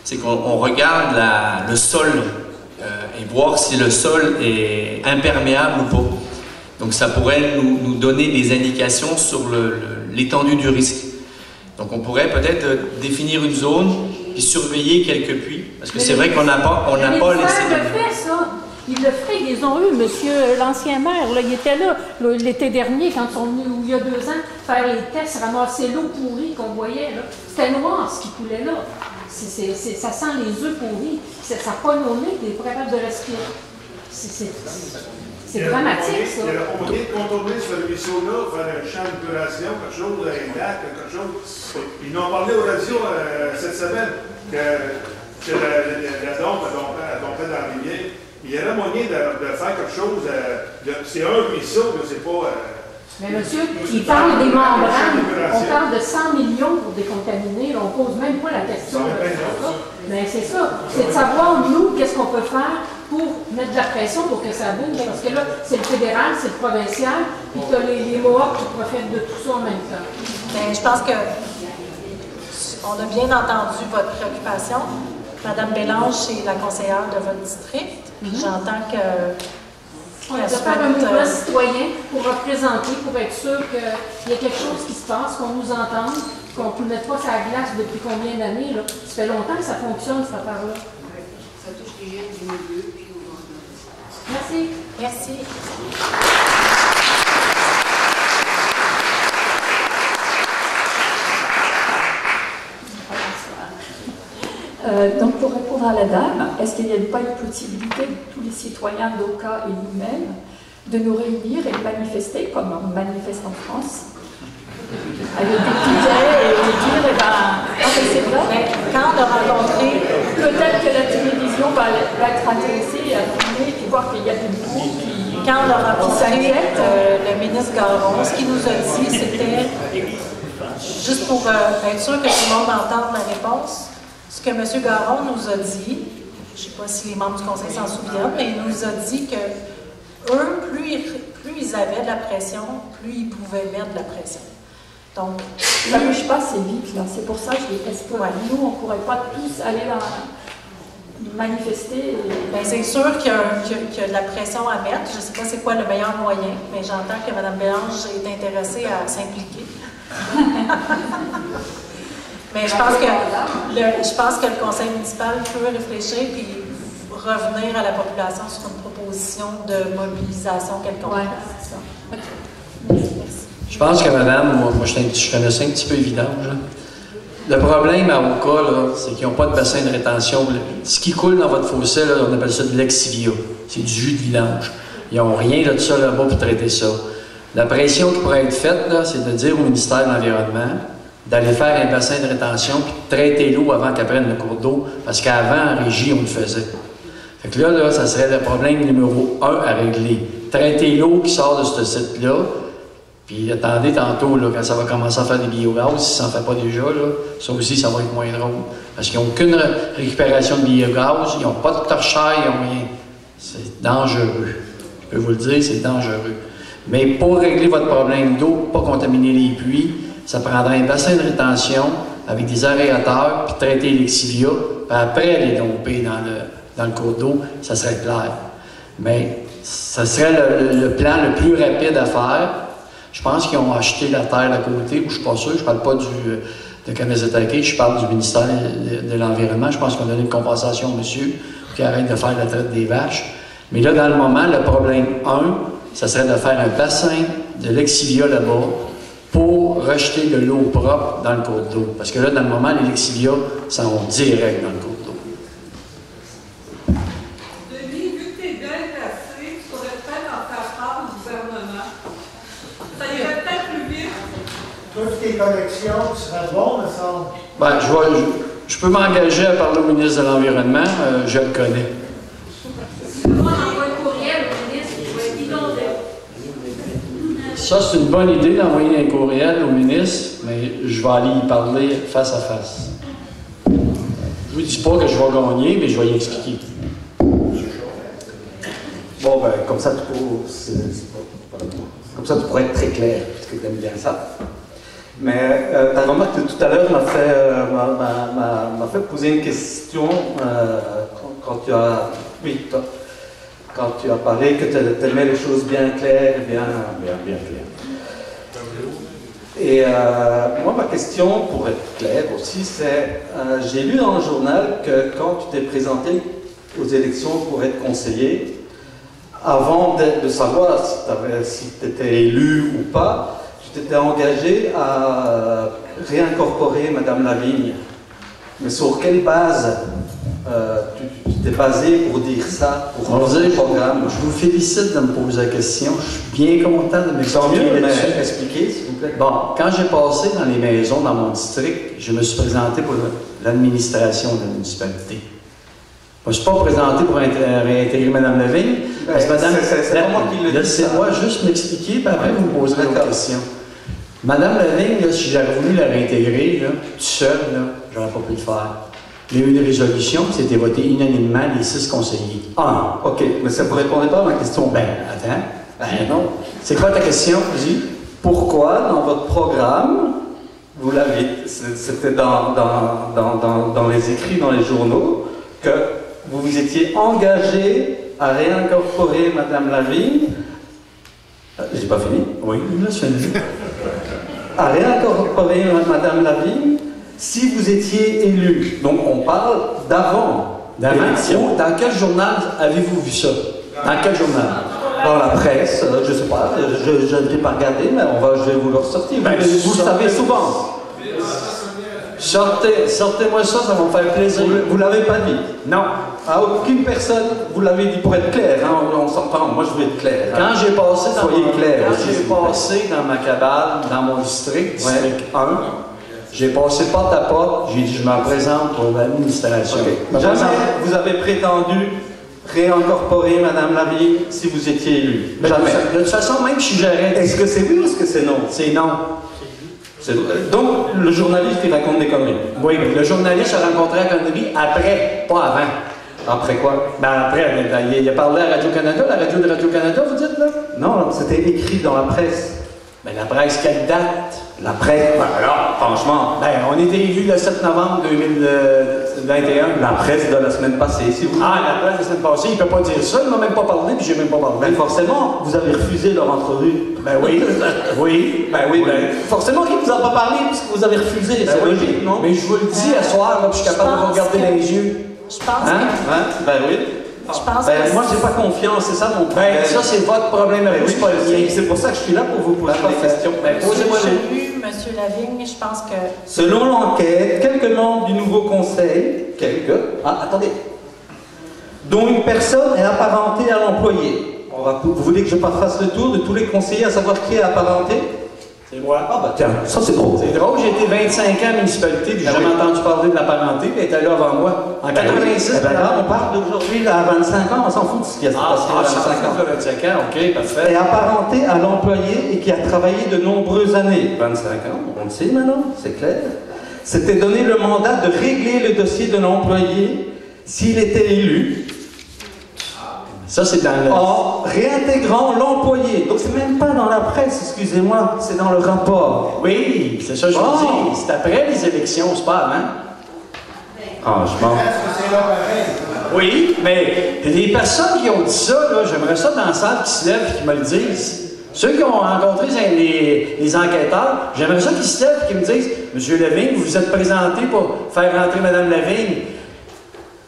C'est qu'on regarde le sol et voir si le sol est imperméable ou pas. Donc, ça pourrait nous donner des indications sur l'étendue du risque. Donc, on pourrait peut-être définir une zone et surveiller quelques puits. Parce que c'est vrai qu'on n'a pas laissé... Il le fait, ça. Il le fait. Ils ont eu, monsieur l'ancien maire, là, il était là l'été dernier, quand ils sont venus, il y a 2 ans, faire les tests, ramasser l'eau pourrie qu'on voyait. C'était noir ce qui coulait là. Ça sent les œufs pourris. Ça pogne au nez, t'es pas capable de respirer. C'est dramatique, ça. Il y a moyen de contourner ce ruisseau-là, faire un champ d'épuration, quelque chose, un lac, quelque chose. Ils nous ont parlé aux radios cette semaine que la dompe a dompé dans la rivière. Il y aurait moyen de faire quelque chose. C'est un ruisseau, c'est pas... Mais monsieur, il parle des membranes. On parle de 100 millions pour décontaminer. On ne pose même pas la question de ça. Mais c'est ça. C'est de savoir, nous, qu'est-ce qu'on peut faire pour mettre de la pression pour que ça bouge. Parce que là, c'est le fédéral, c'est le provincial, puis tu as les Mohawks qui profitent de tout ça en même temps. Bien, je pense que on a bien entendu votre préoccupation. Madame Bélange, c'est la conseillère de votre district. J'entends que... On doit faire un mouvement citoyen pour représenter, pour être sûr qu'il y a quelque chose qui se passe, qu'on nous entende, qu'on ne mette pas sa glace depuis combien d'années. Ça fait longtemps que ça fonctionne, cette affaire-là. Ça touche les jeunes du milieu, puis au vendredi. Merci. Merci. Donc, pour répondre à la dame, est-ce qu'il n'y a pas une possibilité, tous les citoyens d'Oka et nous-mêmes, de nous réunir et de manifester, comme on manifeste en France, avec des piquets et de dire, c'est vrai. Quand on a rencontré, peut-être que la télévision va être intéressée à filmer et voir qu'il y a des groupes qui... Quand on a rencontré le ministre Garon, ce qu'il nous a dit, c'était, juste pour être sûr que tout le monde entende la réponse, ce que M. Garon nous a dit, je ne sais pas si les membres du conseil s'en souviennent, mais il nous a dit que eux, plus ils avaient de la pression, plus ils pouvaient mettre de la pression. Donc, ça ne bouge pas assez vite, là. C'est pour ça que je les laisse pas. Nous, on ne pourrait pas tous aller manifester. Bien, c'est sûr qu'il y a de la pression à mettre. Je ne sais pas c'est quoi le meilleur moyen, mais j'entends que Mme Bélange est intéressée à s'impliquer. Mais je pense que le conseil municipal peut réfléchir et revenir à la population sur une proposition de mobilisation quelconque. Oui, c'est ça. Okay. Je pense que, madame, moi je connais ça un petit peu vidange. Le problème à Oka, c'est qu'ils n'ont pas de bassin de rétention. Ce qui coule dans votre fossé, là, on appelle ça de l'exivia. C'est du jus de vidange. Ils n'ont rien de ça là-bas pour traiter ça. La pression qui pourrait être faite, c'est de dire au ministère de l'Environnement d'aller faire un bassin de rétention puis de traiter l'eau avant qu'elle prenne le cours d'eau, parce qu'avant, en régie, on le faisait. Fait que là, ça serait le problème numéro 1 à régler. Traiter l'eau qui sort de ce site-là. Puis attendez tantôt, là, quand ça va commencer à faire des biogaz, si ça n'en fait pas déjà, là, ça aussi, ça va être moins drôle. Parce qu'ils n'ont aucune récupération de biogaz, ils n'ont pas de torchère, ils n'ont rien. C'est dangereux. Je peux vous le dire, c'est dangereux. Mais pour régler votre problème d'eau, pas contaminer les puits, ça prendrait un bassin de rétention avec des aérateurs, puis traiter l'exivia, puis après aller domper dans le cours d'eau, ça serait clair. Mais ça serait le plan le plus rapide à faire. Je pense qu'ils ont acheté la terre à côté, ou je ne suis pas sûr, je ne parle pas de Kamezetake, je parle du ministère de l'Environnement. Je pense qu'on a donné une compensation au monsieur qui arrête de faire la traite des vaches. Mais là, dans le moment, le problème 1, ça serait de faire un bassin de l'exivia là-bas pour rejeter de l'eau propre dans le cours d'eau. Parce que là, dans le moment, les l'exivia sont direct dans le cours d'eau. Denis, vu que tu es bien placé, tu pourrais peut-être en faire part au gouvernement. Ça irait peut-être plus vite. Toutes tes connexions, ce serait bon, me semble. Ben, je peux m'engager à parler au ministre de l'Environnement, je le connais. Ça, c'est une bonne idée d'envoyer un courriel au ministre, mais je vais aller y parler face à face. Je ne vous dis pas que je vais gagner, mais je vais y expliquer. Bon, ben, comme ça, tu pourrais être très clair, parce que tu aimes bien ça. Mais ta remarque de tout à l'heure m'a fait poser une question quand tu as... Oui, toi. Quand tu as parlé que tu aimais les choses bien claires et bien claires. Et moi, ma question, pour être clair aussi, c'est, j'ai lu dans le journal que quand tu t'es présenté aux élections pour être conseiller, avant de savoir si tu étais élu ou pas, tu t'étais engagé à réincorporer Mme Lavigne. Mais sur quelle base tu t'es basé pour dire ça, pour le programme? Je vous félicite de me poser la question. Je suis bien content de m'exprimer là-dessus. Expliquez, s'il vous plaît. Bon, quand j'ai passé dans les maisons dans mon district, je me suis présenté pour l'administration de la municipalité. Je ne me suis pas présenté pour réintégrer Mme Lavigne. Parce que Madame, c'est pas moi qui le dis. Laissez-moi juste m'expliquer, puis après vous me poserez d'autres questions. Madame Lavigne, là, si j'avais voulu la réintégrer, là, tout seul, je n'aurais pas pu le faire. Il y a eu une résolution, c'était voté unanimement les 6 conseillers. Ah, OK. Mais ça ne répondait pas à ma question. Ben, attends. Ben non. C'est quoi ta question? Vas-y. Pourquoi, dans votre programme, vous l'avez, c'était dans les écrits, dans les journaux, que vous vous étiez engagé à réincorporer Mme Lavigne. J'ai pas fini? Oui, là, je finis. À réincorporer Mme Lavigne si vous étiez élu. Donc on parle d'avant l'élection. Dans quel journal avez-vous vu ça? Dans quel journal? Dans la presse, je ne sais pas, je ne l'ai pas regardé, mais je vais vous le ressortir. Vous le savez souvent. Sortez-moi ça va me faire plaisir. Vous ne l'avez pas dit? Non. À aucune personne, vous l'avez dit pour être clair, hein, on s'entend, moi je veux être clair. Quand j'ai passé dans dans ma cabane, dans mon district 1, j'ai passé porte à porte, j'ai dit je me présente pour l'administration. Okay. Jamais vous avez prétendu réincorporer Mme Lavigne si vous étiez élu. Jamais. De toute façon, même si j'arrête. Est-ce que c'est oui ou est-ce que c'est non? C'est non. Donc, le journaliste, il raconte des conneries. Oui, mais le journaliste a rencontré la connerie après, pas avant. Après quoi? Ben après, il a parlé à Radio-Canada, la radio de Radio-Canada, vous dites, là? Non, c'était écrit dans la presse. Ben la presse, quelle date? La presse, ben alors, franchement. Ben, on était élus le 7 novembre 2021. La presse de la semaine passée, si vous... Ah, la presse de la semaine passée, il ne peut pas dire ça, il ne m'a même pas parlé, puis j'ai même pas parlé. Ben forcément, vous avez refusé leur entrevue. Ben oui, oui, ben oui, ben... Forcément qu'il ne vous a pas parlé, puisque vous avez refusé, ben c'est oui, logique, non? Mais je vous le dis, à soir, là, puis je suis capable de vous regarder dans les yeux. Je pense que... Ben oui. Je pense que moi, j'ai pas confiance, c'est ça mon problème. Ben, ça, c'est votre problème, mais oui, c'est pas le mien. C'est pour ça que je suis là pour vous poser des questions. Ben, posez-moi les... Monsieur Lavigne, je pense que... Selon l'enquête, quelques membres du nouveau conseil, attendez, dont une personne est apparentée à l'employé. Vous voulez que je fasse le tour de tous les conseillers à savoir qui est apparenté? C'est moi. Ah bah tiens, ça c'est drôle. C'est drôle, j'ai été 25 ans à la municipalité, puis j'ai jamais entendu parler de la parenté, puis elle était là avant moi. En 86, là, on parle d'aujourd'hui, à 25 ans, on s'en fout de ce qui a passé à 25 ans. 25 ans, ok, parfait. Est apparenté à l'employé et qui a travaillé de nombreuses années. 25 ans, on le sait maintenant, c'est clair. S'était donné le mandat de régler le dossier de l'employé s'il était élu. Ça, c'est dans le... En réintégrant l'employé. Donc, c'est même pas dans la presse, excusez-moi, c'est dans le rapport. Oui, c'est ça que je vous dis. C'est après les élections, c'est pas avant. Franchement. Est-ce que c'est là pareil? Oui, mais les personnes qui ont dit ça, là, j'aimerais ça dans la salle qui se lèvent et qui me le disent. Ceux qui ont rencontré les enquêteurs, j'aimerais ça qu'ils se lèvent et qu'ils me disent « Monsieur Lavigne, vous vous êtes présenté pour faire rentrer Mme Lavigne. »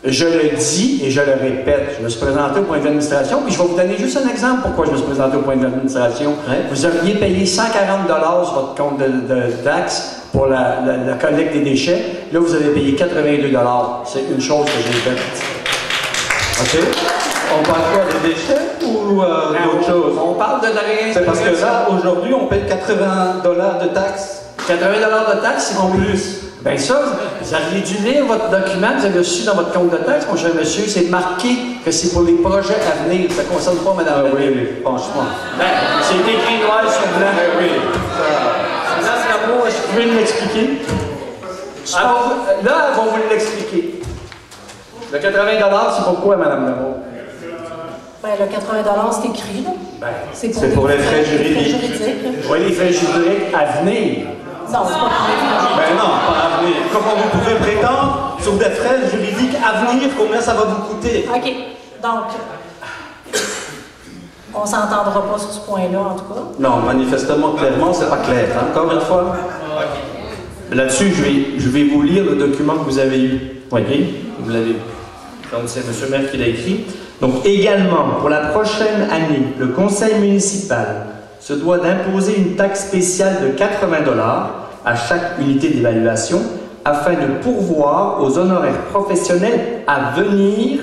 Je le dis et je le répète, je me suis présenté au point d'administration, puis je vais vous donner juste un exemple pourquoi je me suis présenté au point d'administration. Vous auriez payé 140 $ sur votre compte de taxes pour la collecte des déchets. Là, vous avez payé 82 $. C'est une chose que j'ai faite. OK? On parle quoi des déchets ou d'autre chose? On parle de la réinstallation. C'est parce que là, aujourd'hui, on paye 80 $ de taxes. 80 $ de taxes, c'est en plus. Bien ça, vous aviez dû lire votre document, vous avez reçu dans votre compte de taxes, mon cher monsieur, c'est marqué que c'est pour les projets à venir. Ça ne concerne pas Mme Lavigne. Oui, franchement. Ben, c'est écrit noir sur blanc. Oui. Madame Lamour, est-ce que vous pouvez l'expliquer? Là, elle va vous l'expliquer. Le 80 $, c'est pourquoi, Mme Lamour? Ben, le 80 $, c'est écrit, là. Ben, c'est pour les frais juridiques. Oui, les frais juridiques à venir. Non, c'est pas prévu. Ben non, pas à venir. Comment vous pouvez prétendre sur des frais juridiques à venir, combien ça va vous coûter? OK. Donc, on ne s'entendra pas sur ce point-là, en tout cas. Non, manifestement, clairement, c'est pas clair. Hein? Encore une fois. Là-dessus, je vais vous lire le document que vous avez eu. Oui. Vous l'avez. Donc, c'est M. le maire qui l'a écrit. Donc, également, pour la prochaine année, le conseil municipal se doit d'imposer une taxe spéciale de 80 $ à chaque unité d'évaluation afin de pourvoir aux honoraires professionnels à venir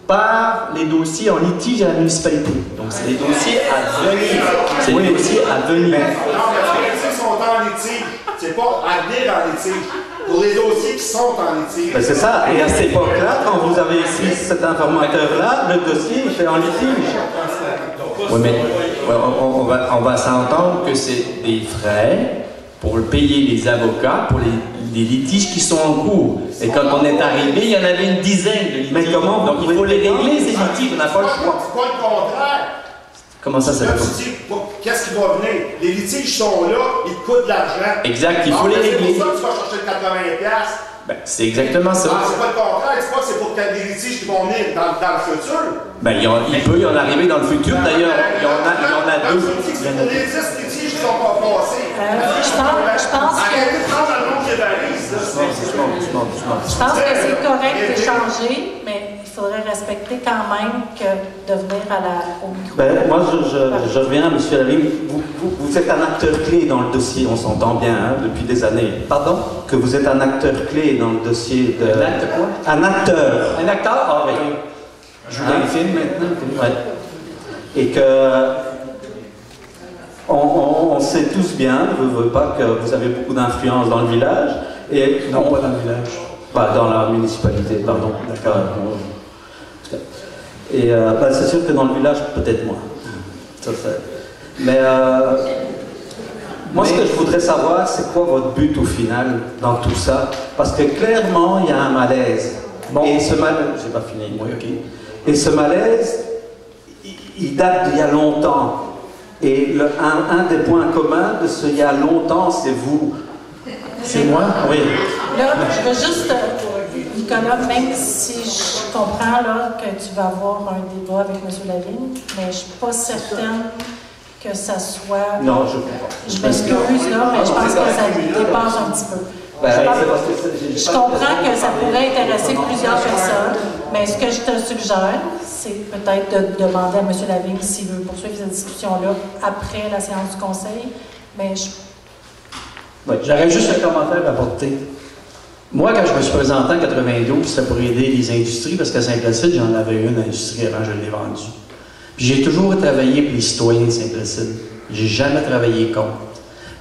par les dossiers en litige à la municipalité. Donc, c'est les dossiers à venir. C'est les dossiers à venir. Non, mais les dossiers sont en litige. C'est pas à venir en litige. Pour les dossiers qui sont en litige. Ben c'est ça. Et à cette époque-là, quand vous avez ici cet informateur-là, le dossier est en litige. Oui, mais on va s'entendre que c'est des frais pour payer les avocats pour les litiges qui sont en cours. Et quand on est arrivé, il y en avait une dizaine de litiges. Mais comment donc il faut les régler, ces litiges, on n'a pas le choix. C'est pas le contraire. Comment ça, c'est Là, tu dis, qu'est-ce qui va venir? Les litiges sont là, ils te coûtent de l'argent. Exact, il faut les régler. C'est pour ça que tu vas chercher le 80 $. Ben, c'est exactement ça. Ah, c'est pas le contraire, c'est pas que c'est pour qu'il y ait des litiges qui vont venir dans le futur. Ben, il peut y en arriver dans le futur, d'ailleurs. Il y en a deux. Il y a des litiges qui sont pas passés. Je pense que... Arrêtez de prendre le nom qui réalise. Je pense que c'est correct d'échanger, mais il faudrait respecter quand même que de venir au micro. Ben, moi, je reviens à M. Lavigne. Vous êtes un acteur clé dans le dossier, on s'entend bien, hein, depuis des années. Pardon? Que vous êtes un acteur clé dans le dossier de... Un acte quoi? Un acteur. Un acteur? Ah oui. Je joue dans le film maintenant. Ouais. Et que... On sait tous bien, je ne veux pas que vous avez beaucoup d'influence dans le village. Et non, pas dans le village. Bah, dans la municipalité, pardon. D'accord. Et bah, c'est sûr que dans le village, peut-être moins. Ça, mais Moi, ce que je voudrais savoir, c'est quoi votre but au final dans tout ça? Parce que clairement, il y a un malaise. Bon. Et ce malaise, j'ai pas fini. Oui, ok. Et ce malaise, il date d'il y a longtemps. Et un des points communs de ce il y a longtemps, c'est vous. C'est moi? Oui. Là, je veux juste, Nicolas, même si je comprends là, que tu vas avoir un débat avec M. Lavigne, mais je ne suis pas certaine que ça soit... Non, je comprends. Je m'excuse, là, mais je pense que ça dépasse un petit peu. Je comprends que ça pourrait intéresser plusieurs personnes, mais ce que je te suggère, c'est peut-être de demander à M. Lavigne s'il veut poursuivre cette discussion-là après la séance du conseil, mais j'aurais juste un commentaire à apporter. Moi, quand je me suis présenté en 92, c'était pour aider les industries, parce qu'à Saint-Placide, j'en avais une industrie avant, je l'ai vendue. Puis j'ai toujours travaillé pour les citoyens de Saint-Placide. J'ai jamais travaillé contre.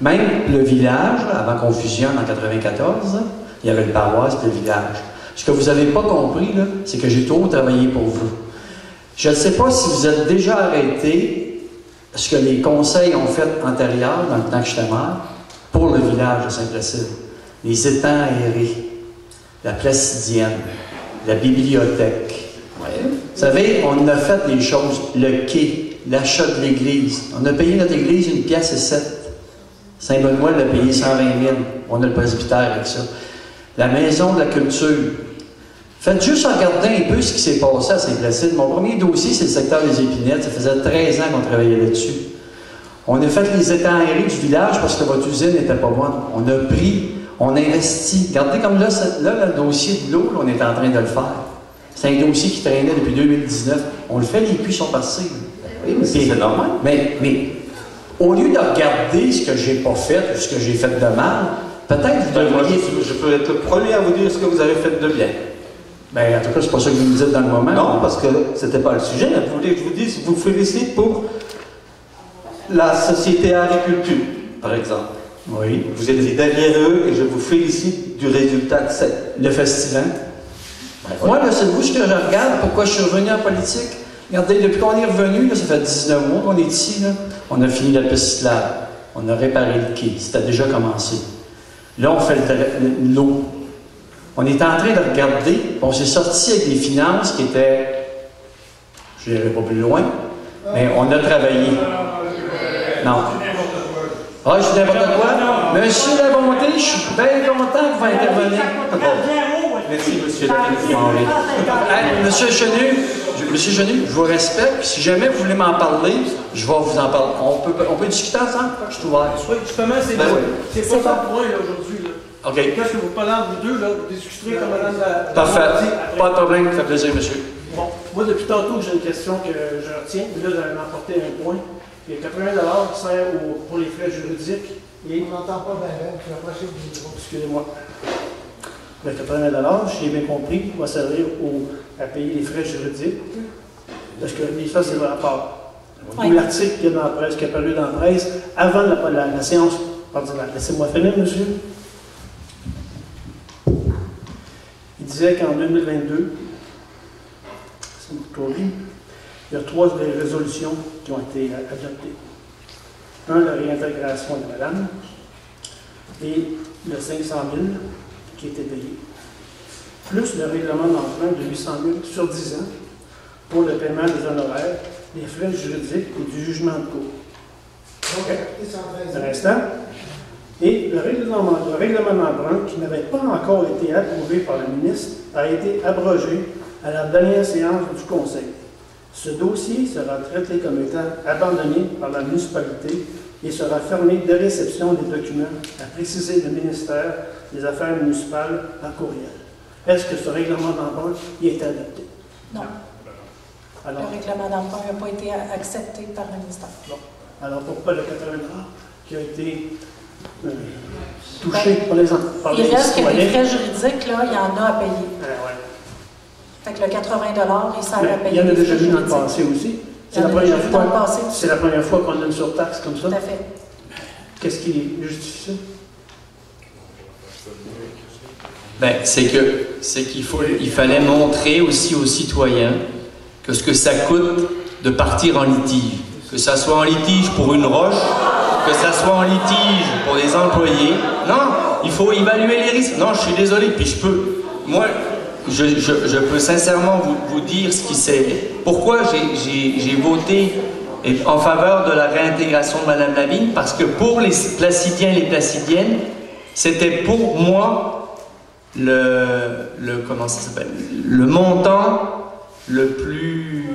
Même le village, avant qu'on fusionne en 94, il y avait le paroisse et le village. Ce que vous n'avez pas compris, c'est que j'ai toujours travaillé pour vous. Je ne sais pas si vous êtes déjà arrêté ce que les conseils ont fait antérieurs, dans le temps que j'étais maire, pour le village de Saint-Placide. Les étangs aérés, la placidienne, la bibliothèque. Vous savez, on a fait des choses, le quai, l'achat de l'église. On a payé notre église 1,07 piastre. Saint-Benoît l'a payé 120 000. On a le presbytère avec ça. La maison de la culture. Faites juste regarder un peu ce qui s'est passé à Saint-Placide. Mon premier dossier, c'est le secteur des épinettes. Ça faisait 13 ans qu'on travaillait là-dessus. On a fait les étangs aérés du village parce que votre usine n'était pas bonne. On a pris, on a investi. Regardez comme là, le dossier de l'eau, on est en train de le faire. C'est un dossier qui traînait depuis 2019. On le fait, les puits sont passés. Oui, mais c'est normal. Mais au lieu de regarder ce que j'ai pas fait ou ce que j'ai fait de mal, peut-être vous devriez... Je peux être le premier à vous dire ce que vous avez fait de bien. Ben, en tout cas, c'est pas ça que vous me dites dans le moment. Non, parce que c'était pas le sujet. Vous voulez que je vous dise, vous félicite pour la Société Agriculture, par exemple. Oui. Vous êtes derrière eux et je vous félicite du résultat que c'est. Le festival. Moi, là, c'est vous ce que je regarde. Pourquoi je suis revenu en politique? Regardez, depuis qu'on est revenu, là, ça fait 19 mois qu'on est ici, là, on a fini la piste cyclable. On a réparé le quai. C'était déjà commencé. Là, on fait l'eau. On est en train de regarder. On s'est sorti avec des finances qui étaient... Je n'irai pas plus loin, mais on a travaillé. Non. Ah, je dis n'importe quoi? Monsieur la bonté, je suis bien content que vous intervenir. Merci, monsieur. Monsieur Chenu, je vous respecte. Puis si jamais vous voulez m'en parler, je vais vous en parler. On peut discuter ensemble? Je suis ouvert. Oui, justement, c'est pas ça pour moi aujourd'hui. OK. Qu'est-ce que vous parlez entre vous deux, là, vous discuterez comme madame la... Parfait. Pas de problème, ça fait plaisir, monsieur. Bon, moi, depuis tantôt, j'ai une question que je retiens. Là, vous allez m'apporter un point. Il y a 80 qui sert pour les frais juridiques. Et... On n'entend pas bien, tu vas approcher du micro. Excusez-moi. Le 80 j'ai bien compris, va servir à payer les frais juridiques. Parce que ça, c'est le rapport. Ou l'article qui est dans la presse, qui est paru dans la presse, avant la séance ordinaire. Laissez-moi finir, monsieur. Il disait qu'en 2022, c'est il y a 3 résolutions qui ont été adoptées. Un, la réintégration de madame, et le 500 000 qui était payé, plus le règlement d'emprunt de 800 000 sur 10 ans pour le paiement des honoraires, des frais juridiques et du jugement de cour. OK. Un instant. Et le règlement d'emprunt, qui n'avait pas encore été approuvé par le ministre, a été abrogé à la dernière séance du Conseil. Ce dossier sera traité comme étant abandonné par la municipalité et sera fermé de réception des documents, a précisé le ministère des Affaires municipales en courriel. Est-ce que ce règlement d'emprunt y est adopté? Non. Alors, le règlement d'emprunt n'a pas été accepté par le ministère. Bon. Alors pourquoi le 80 qui a été touché par les citoyens? Il reste que les frais juridiques, là, il y en a à payer. Ouais. Fait que le 80 il sert à payer. Il y en a déjà vu dans le passé aussi. C'est la première fois qu'on a une surtaxe comme ça. Tout à fait. Qu'est-ce qui justifie ça? Ben, il fallait montrer aussi aux citoyens que ce que ça coûte de partir en litige. Que ça soit en litige pour une roche que ça soit en litige pour les employés. Non, il faut évaluer les risques. Non, je suis désolé, puis je peux... Moi, je peux sincèrement vous dire ce qui s'est... Pourquoi j'ai voté en faveur de la réintégration de Mme Lavigne? Parce que pour les Placidiens et les Placidiennes, c'était pour moi comment ça s'appelle? Le montant le plus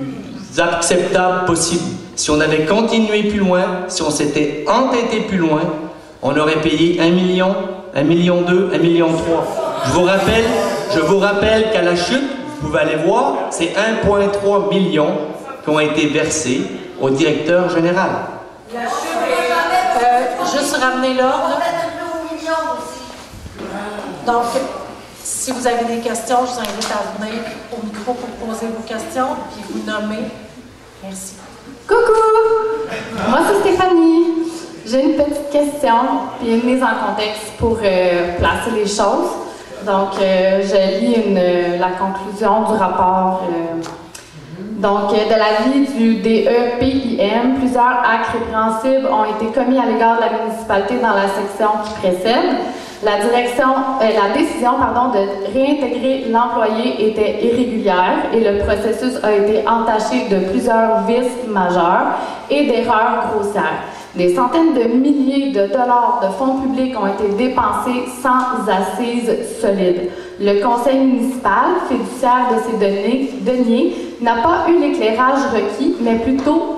acceptable possible. Si on avait continué plus loin, si on s'était entêté plus loin, on aurait payé 1 million, 1,2 million, 1,3 million. Je vous rappelle qu'à la chute, vous pouvez aller voir, c'est 1,3 million qui ont été versés au directeur général. Juste ramener l'ordre. Donc, si vous avez des questions, je vous invite à venir au micro pour poser vos questions, puis vous nommer. Merci. Coucou! Moi, c'est Stéphanie. J'ai une petite question, puis une mise en contexte pour placer les choses. Donc, je lis la conclusion du rapport. Donc, de l'avis du DEPIM, plusieurs actes répréhensibles ont été commis à l'égard de la municipalité dans la section qui précède. La décision de réintégrer l'employé était irrégulière et le processus a été entaché de plusieurs vices majeurs et d'erreurs grossières. Des centaines de milliers de dollars de fonds publics ont été dépensés sans assises solides. Le conseil municipal, fiduciaire de ces deniers, n'a pas eu l'éclairage requis, mais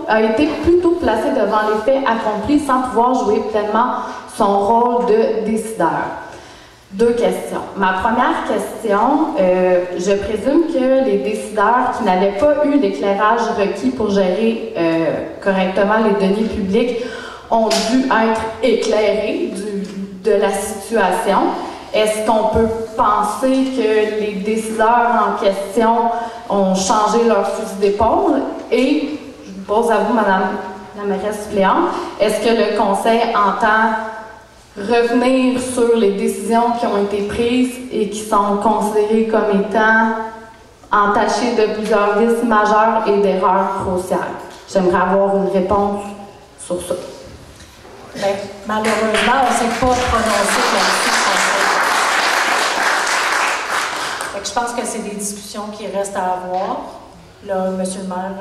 a été plutôt placé devant les faits accomplis sans pouvoir jouer pleinement son rôle de décideur. Deux questions. Ma première question, je présume que les décideurs qui n'avaient pas eu l'éclairage requis pour gérer correctement les deniers publics ont dû être éclairés de la situation. Est-ce qu'on peut penser que les décideurs en question ont changé leur fusil d'épaule? Et je vous pose à vous, Madame la mairesse suppléante, est-ce que le conseil entend revenir sur les décisions qui ont été prises et qui sont considérées comme étant entachées de plusieurs vices majeurs et d'erreurs grossières? J'aimerais avoir une réponse sur ça. Bien, malheureusement, on ne s'est pas prononcé là-dessus. Je pense que c'est des discussions qui restent à avoir. Là, M. le maire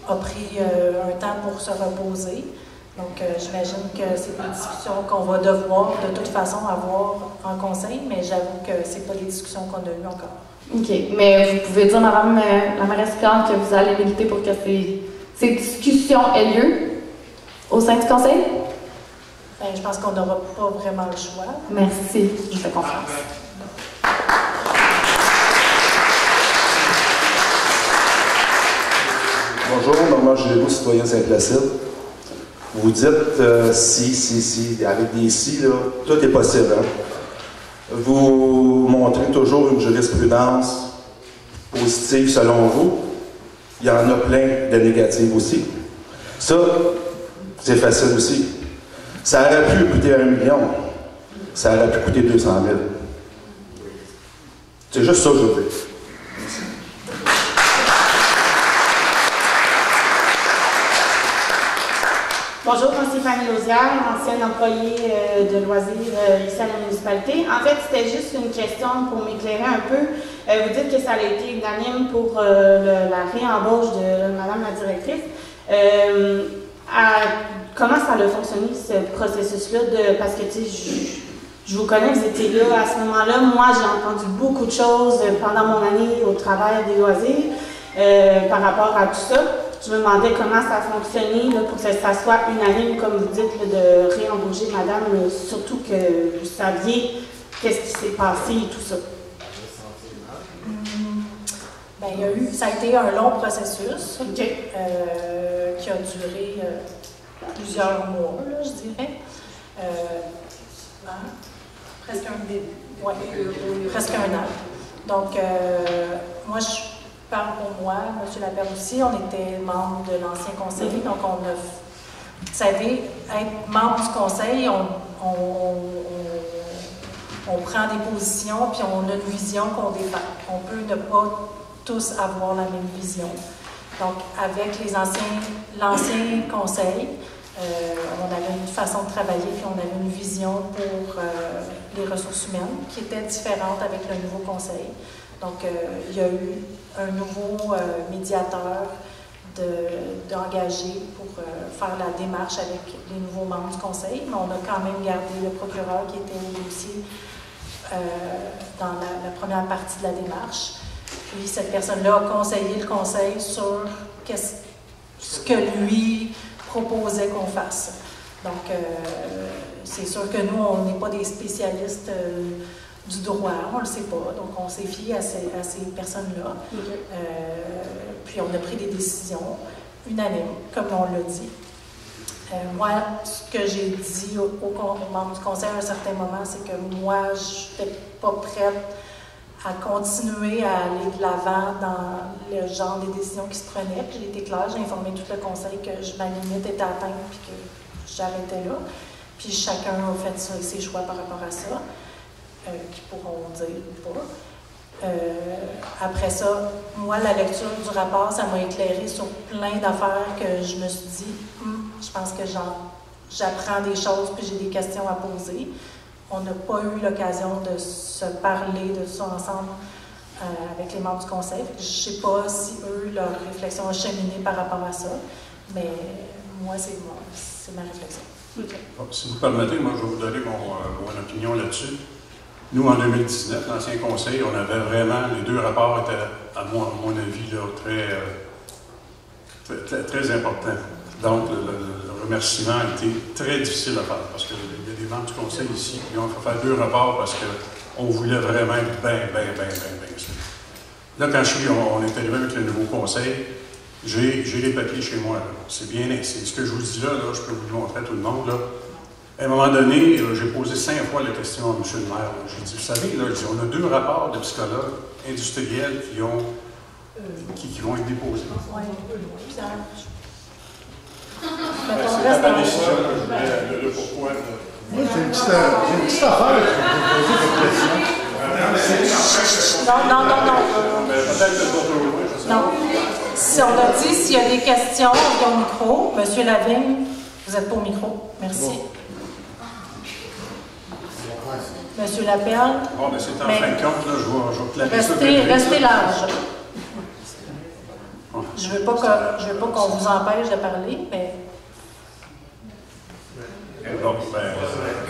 a pris un temps pour se reposer. Donc, j'imagine que c'est des discussions qu'on va devoir de toute façon avoir en conseil, mais j'avoue que ce n'est pas des discussions qu'on a eues encore. OK. Mais vous pouvez dire, Madame la mairesse suppléante, que vous allez militer pour que ces discussions aient lieu au sein du conseil? Bien, je pense qu'on n'aura pas vraiment le choix. Merci. Je vous fais confiance. Bonjour, Normand Géraud, citoyen Saint-Placide. Vous dites si, avec des si, là, tout est possible. Hein? Vous montrez toujours une jurisprudence positive selon vous. Il y en a plein de négatives aussi. Ça, c'est facile aussi. Ça aurait pu coûter 1 million. Ça aurait pu coûter 200 000. C'est juste ça que je veux dire. Bonjour, moi c'est Fanny Lausière, ancienne employée de loisirs ici à la municipalité. En fait, c'était juste une question pour m'éclairer un peu. Vous dites que ça a été unanime pour la réembauche de Madame la directrice. Comment ça a fonctionné, ce processus-là? Parce que, tu sais, je vous connais, vous étiez là à ce moment-là. Moi, j'ai entendu beaucoup de choses pendant mon année au travail des loisirs par rapport à tout ça. Je me demandais comment ça a fonctionné là, pour que ça soit unanime, comme vous dites, là, de réembaucher madame, surtout que vous saviez qu'est-ce qui s'est passé et tout ça. Bien, ça a été un long processus qui a duré plusieurs mois, là, je dirais. Presque presque un an. Donc, moi, je parle pour moi, M. Lapierre aussi, on était membre de l'ancien conseil, donc on a, vous savez, être membre du conseil, on prend des positions, puis on a une vision qu'on défend. On peut ne pas tous avoir la même vision. Donc, avec l'ancien conseil, On avait une façon de travailler, puis on avait une vision pour les ressources humaines qui était différente avec le nouveau conseil. Donc, il y a eu un nouveau médiateur d'engager pour faire la démarche avec les nouveaux membres du conseil, mais on a quand même gardé le procureur qui était au dossier dans la première partie de la démarche. Puis cette personne-là a conseillé le conseil sur ce que lui proposait qu'on fasse. Donc, c'est sûr que nous, on n'est pas des spécialistes du droit, on ne le sait pas, donc on s'est fié à ces personnes-là. Okay. Puis on a pris des décisions unanimes, comme on l'a dit. Moi, ce que j'ai dit aux membres du conseil à un certain moment, c'est que moi, je n'étais pas prête à continuer à aller de l'avant dans le genre des décisions qui se prenaient. Puis j'ai été claire, j'ai informé tout le conseil que ma limite était atteinte puis que j'arrêtais là. Puis chacun a fait ses choix par rapport à ça, qui pourront dire ou pas. Après ça, moi, la lecture du rapport, ça m'a éclairé sur plein d'affaires que je me suis dit, je pense que j'apprends des choses puis j'ai des questions à poser. On n'a pas eu l'occasion de se parler de ça ensemble avec les membres du conseil. Je ne sais pas si eux, leur réflexion a cheminé par rapport à ça, mais moi, c'est ma réflexion. Okay. Bon, si vous permettez, moi, je vais vous donner mon opinion là-dessus. Nous, en 2019, l'ancien conseil, on avait vraiment, les deux rapports étaient, à mon avis, là, très importants. Donc, le remerciement a été très difficile à faire parce qu'il y a des membres du conseil ici qui ont fait faire deux rapports parce qu'on voulait vraiment être bien sûr. Là, quand on est arrivé avec le nouveau conseil, j'ai les papiers chez moi. C'est bien, c'est ce que je vous dis là, je peux vous le montrer à tout le monde. Là. À un moment donné, j'ai posé 5 fois la question à M. le maire. J'ai dit, vous savez, là, on a 2 rapports de psychologues industriels qui vont être déposés. C'est la décision que je voulais, le pourquoi. Moi, j'ai une petite affaire pour poser votre question. Non. Si on a dit, s'il y a des questions, on est au micro. Monsieur Lavigne, vous n'êtes pas au micro. Merci. Bon. Monsieur Laperle. Bon, mais c'est en fin de compte, là, je vais clarifier ça. Restez large. Je ne veux pas qu'on vous empêche de parler, mais... Donc,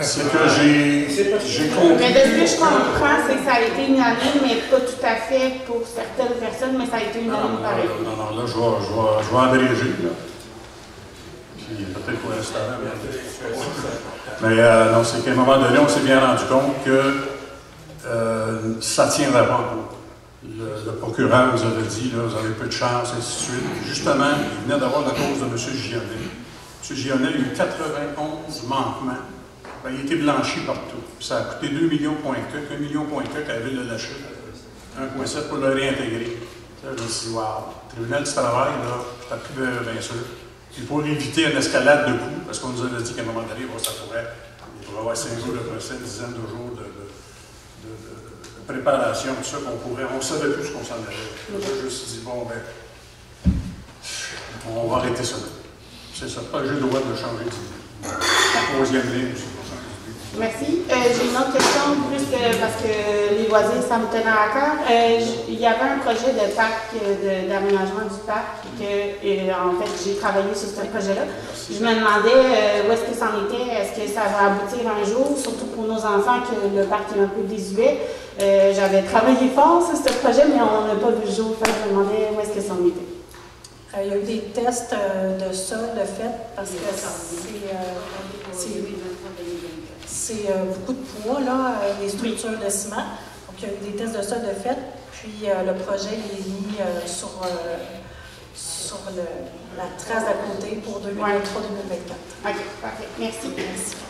c'est que j'ai compris... Mais de ce que je comprends, c'est que ça a été unanime, mais pas tout à fait pour certaines personnes, mais ça a été unanime pareil. Non, là, je vais abréger, là. Puis peut-être pour l'instant, mais non, c'est qu'à un moment donné, on s'est bien rendu compte que ça ne tiendrait pas en compte. Le procureur nous avait dit, là, vous avez peu de chance, ainsi de suite. Justement, il venait d'avoir la cause de M. Gionnet. M. Gionnet a eu 91 manquements. Ben, il a été blanchi partout. Ça a coûté 2 millions point que, 1 million point que à la ville de Lachute. 1,7 pour le réintégrer. Là, je me suis dit, wow, le tribunal du travail, là, je n'étais plus bien sûr. Puis pour éviter une escalade de coûts, parce qu'on nous avait dit qu'à un moment donné, bon, il pourrait avoir 5 jours de procès, une dizaine de jours de préparation, tout ça, on ne savait plus ce qu'on s'en allait. Je me suis dit, bon, ben, on va arrêter ça. C'est ça, pas j'ai le droit de changer de 11e ligne aussi. Merci. J'ai une autre question, plus parce que les loisirs, ça me tenait à cœur. Il y avait un projet de parc, d'aménagement du parc, que en fait, j'ai travaillé sur ce projet-là. Je me demandais où est-ce que ça en était, est-ce que ça va aboutir un jour, surtout pour nos enfants, que le parc est un peu désuet. J'avais travaillé fort sur ce projet, mais on n'a pas vu le jour. Fait, je me demandais où est-ce que ça en était. Il y a eu des tests de sol de fait, parce que c'est beaucoup de poids, là, les structures de ciment. Donc, il y a eu des tests de sol de fait, puis le projet il est mis sur la trace d'à côté pour 2023-2024. OK, parfait. Merci.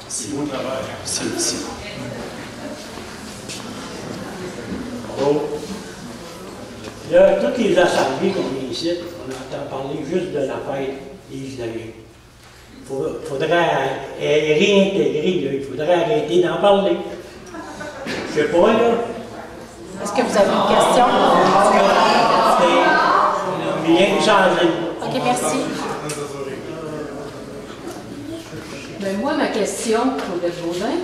C'est beau travail. C'est Bon. Là, toutes les assemblées qu'on est ici, on entend parler juste de la fête des années. Il faudrait réintégrer, là, il faudrait arrêter d'en parler. Je sais pas, là. Est-ce que vous avez une question? Rien de changé. OK, merci. Moi, ma question, Claudette Baudin,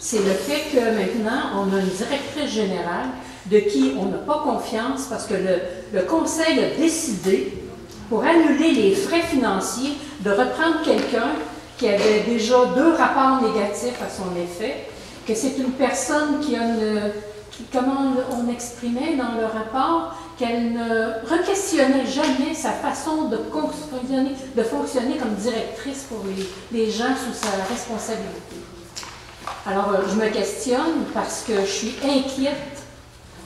c'est le fait que maintenant, on a une directrice générale de qui on n'a pas confiance parce que le Conseil a décidé, pour annuler les frais financiers, de reprendre quelqu'un qui avait déjà 2 rapports négatifs à son effet, que c'est une personne qui a comment on exprimait dans le rapport, qu'elle ne re-questionnait jamais sa façon de fonctionner comme directrice pour les gens sous sa responsabilité. Alors, je me questionne parce que je suis inquiète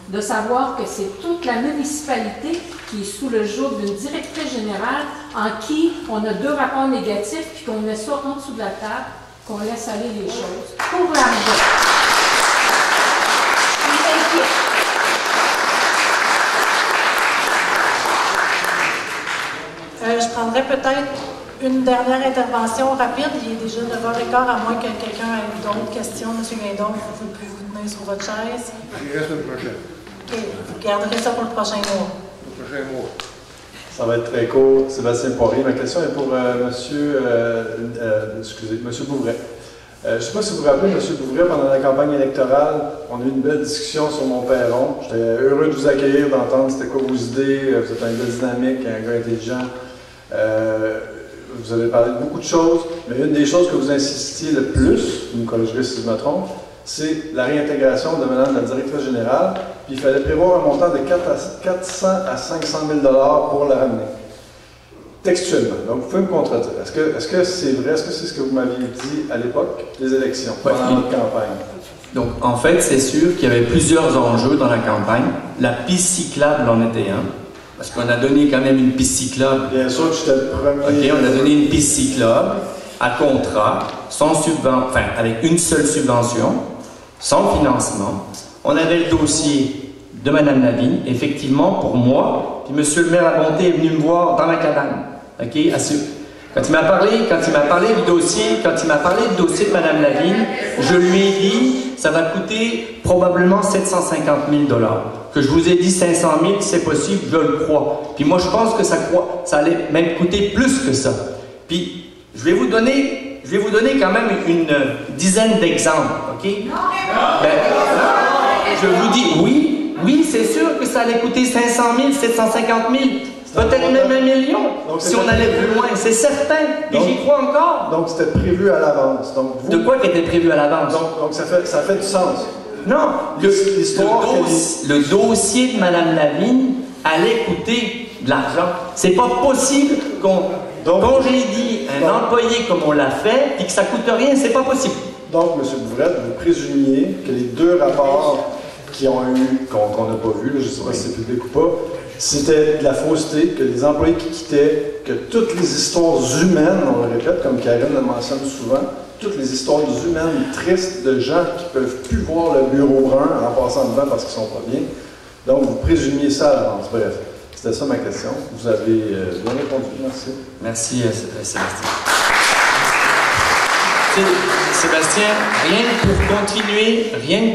de savoir que c'est toute la municipalité qui est sous le joug d'une directrice générale en qui on a 2 rapports négatifs puis qu'on met ça en dessous de la table, qu'on laisse aller les choses pour l'argent. Je suis inquiète. Je prendrais peut-être une dernière intervention rapide. Il est déjà 9h15, à moins que quelqu'un ait d'autres questions. M. Guindon, vous pouvez vous tenir sur votre chaise. Il reste une prochaine. OK. Vous garderez ça pour le prochain mois. Le prochain mois. Ça va être très court. Sébastien Poirier. Ma question est pour Monsieur Bouvray. Je ne sais pas si vous vous rappelez, M. Bouvray, pendant la campagne électorale, on a eu une belle discussion sur mon perron. J'étais heureux de vous accueillir, d'entendre c'était quoi vos idées. Vous êtes un gars dynamique, un gars intelligent. Vous avez parlé de beaucoup de choses, mais une des choses que vous insistiez le plus, vous me corrigerez si je me trompe, c'est la réintégration de Mme la directrice générale. Puis il fallait prévoir un montant de 400 à 500 000 $ pour la ramener. Textuellement. Donc, vous pouvez me contredire. Est-ce que c'est vrai? Est-ce que c'est ce que vous m'aviez dit à l'époque des élections, pendant votre campagne? Donc, en fait, c'est sûr qu'il y avait plusieurs enjeux dans la campagne. La piste cyclable en était un, parce qu'on a donné quand même une piste cyclable. Bien sûr que j'étais le premier. OK, on a donné une piste cyclable à contrat, avec une seule subvention, sans financement. On avait le dossier de Mme Lavigne, effectivement, pour moi, puis M. le maire Labonté est venu me voir dans la cabane. OK? Quand il m'a parlé du dossier, de Mme Lavigne, je lui ai dit, ça va coûter probablement 750 000 $. Que je vous ai dit 500 000, c'est possible, je le crois. Puis moi, je pense que ça allait même coûter plus que ça. Puis, je vais vous donner quand même une dizaine d'exemples, OK? Je vous dis, oui, c'est sûr que ça allait coûter 500 000, 750 000, peut-être même 1 million, si on allait plus loin, c'est certain, et j'y crois encore. Donc, c'était prévu à l'avance. De quoi qui était prévu à l'avance? Donc ça fait du sens. Non, le dossier de Mme Lavigne allait coûter de l'argent. C'est pas possible qu'on congédie un employé comme on l'a fait et que ça coûte rien, c'est pas possible. Donc, M. Bouvret, vous présumiez que les 2 rapports qui ont eu, qu'on n'a pas vus, je ne sais pas si c'est public ou pas, c'était de la fausseté, que les employés qui quittaient, que toutes les histoires humaines, on le répète, comme Karine le mentionne souvent, toutes les histoires humaines tristes de gens qui ne peuvent plus voir le bureau brun en passant devant parce qu'ils ne sont pas bien. Donc, vous présumiez ça à l'avance. Bref, c'était ça ma question. Vous avez bien répondu. Merci. Merci, Sébastien. Sébastien, rien que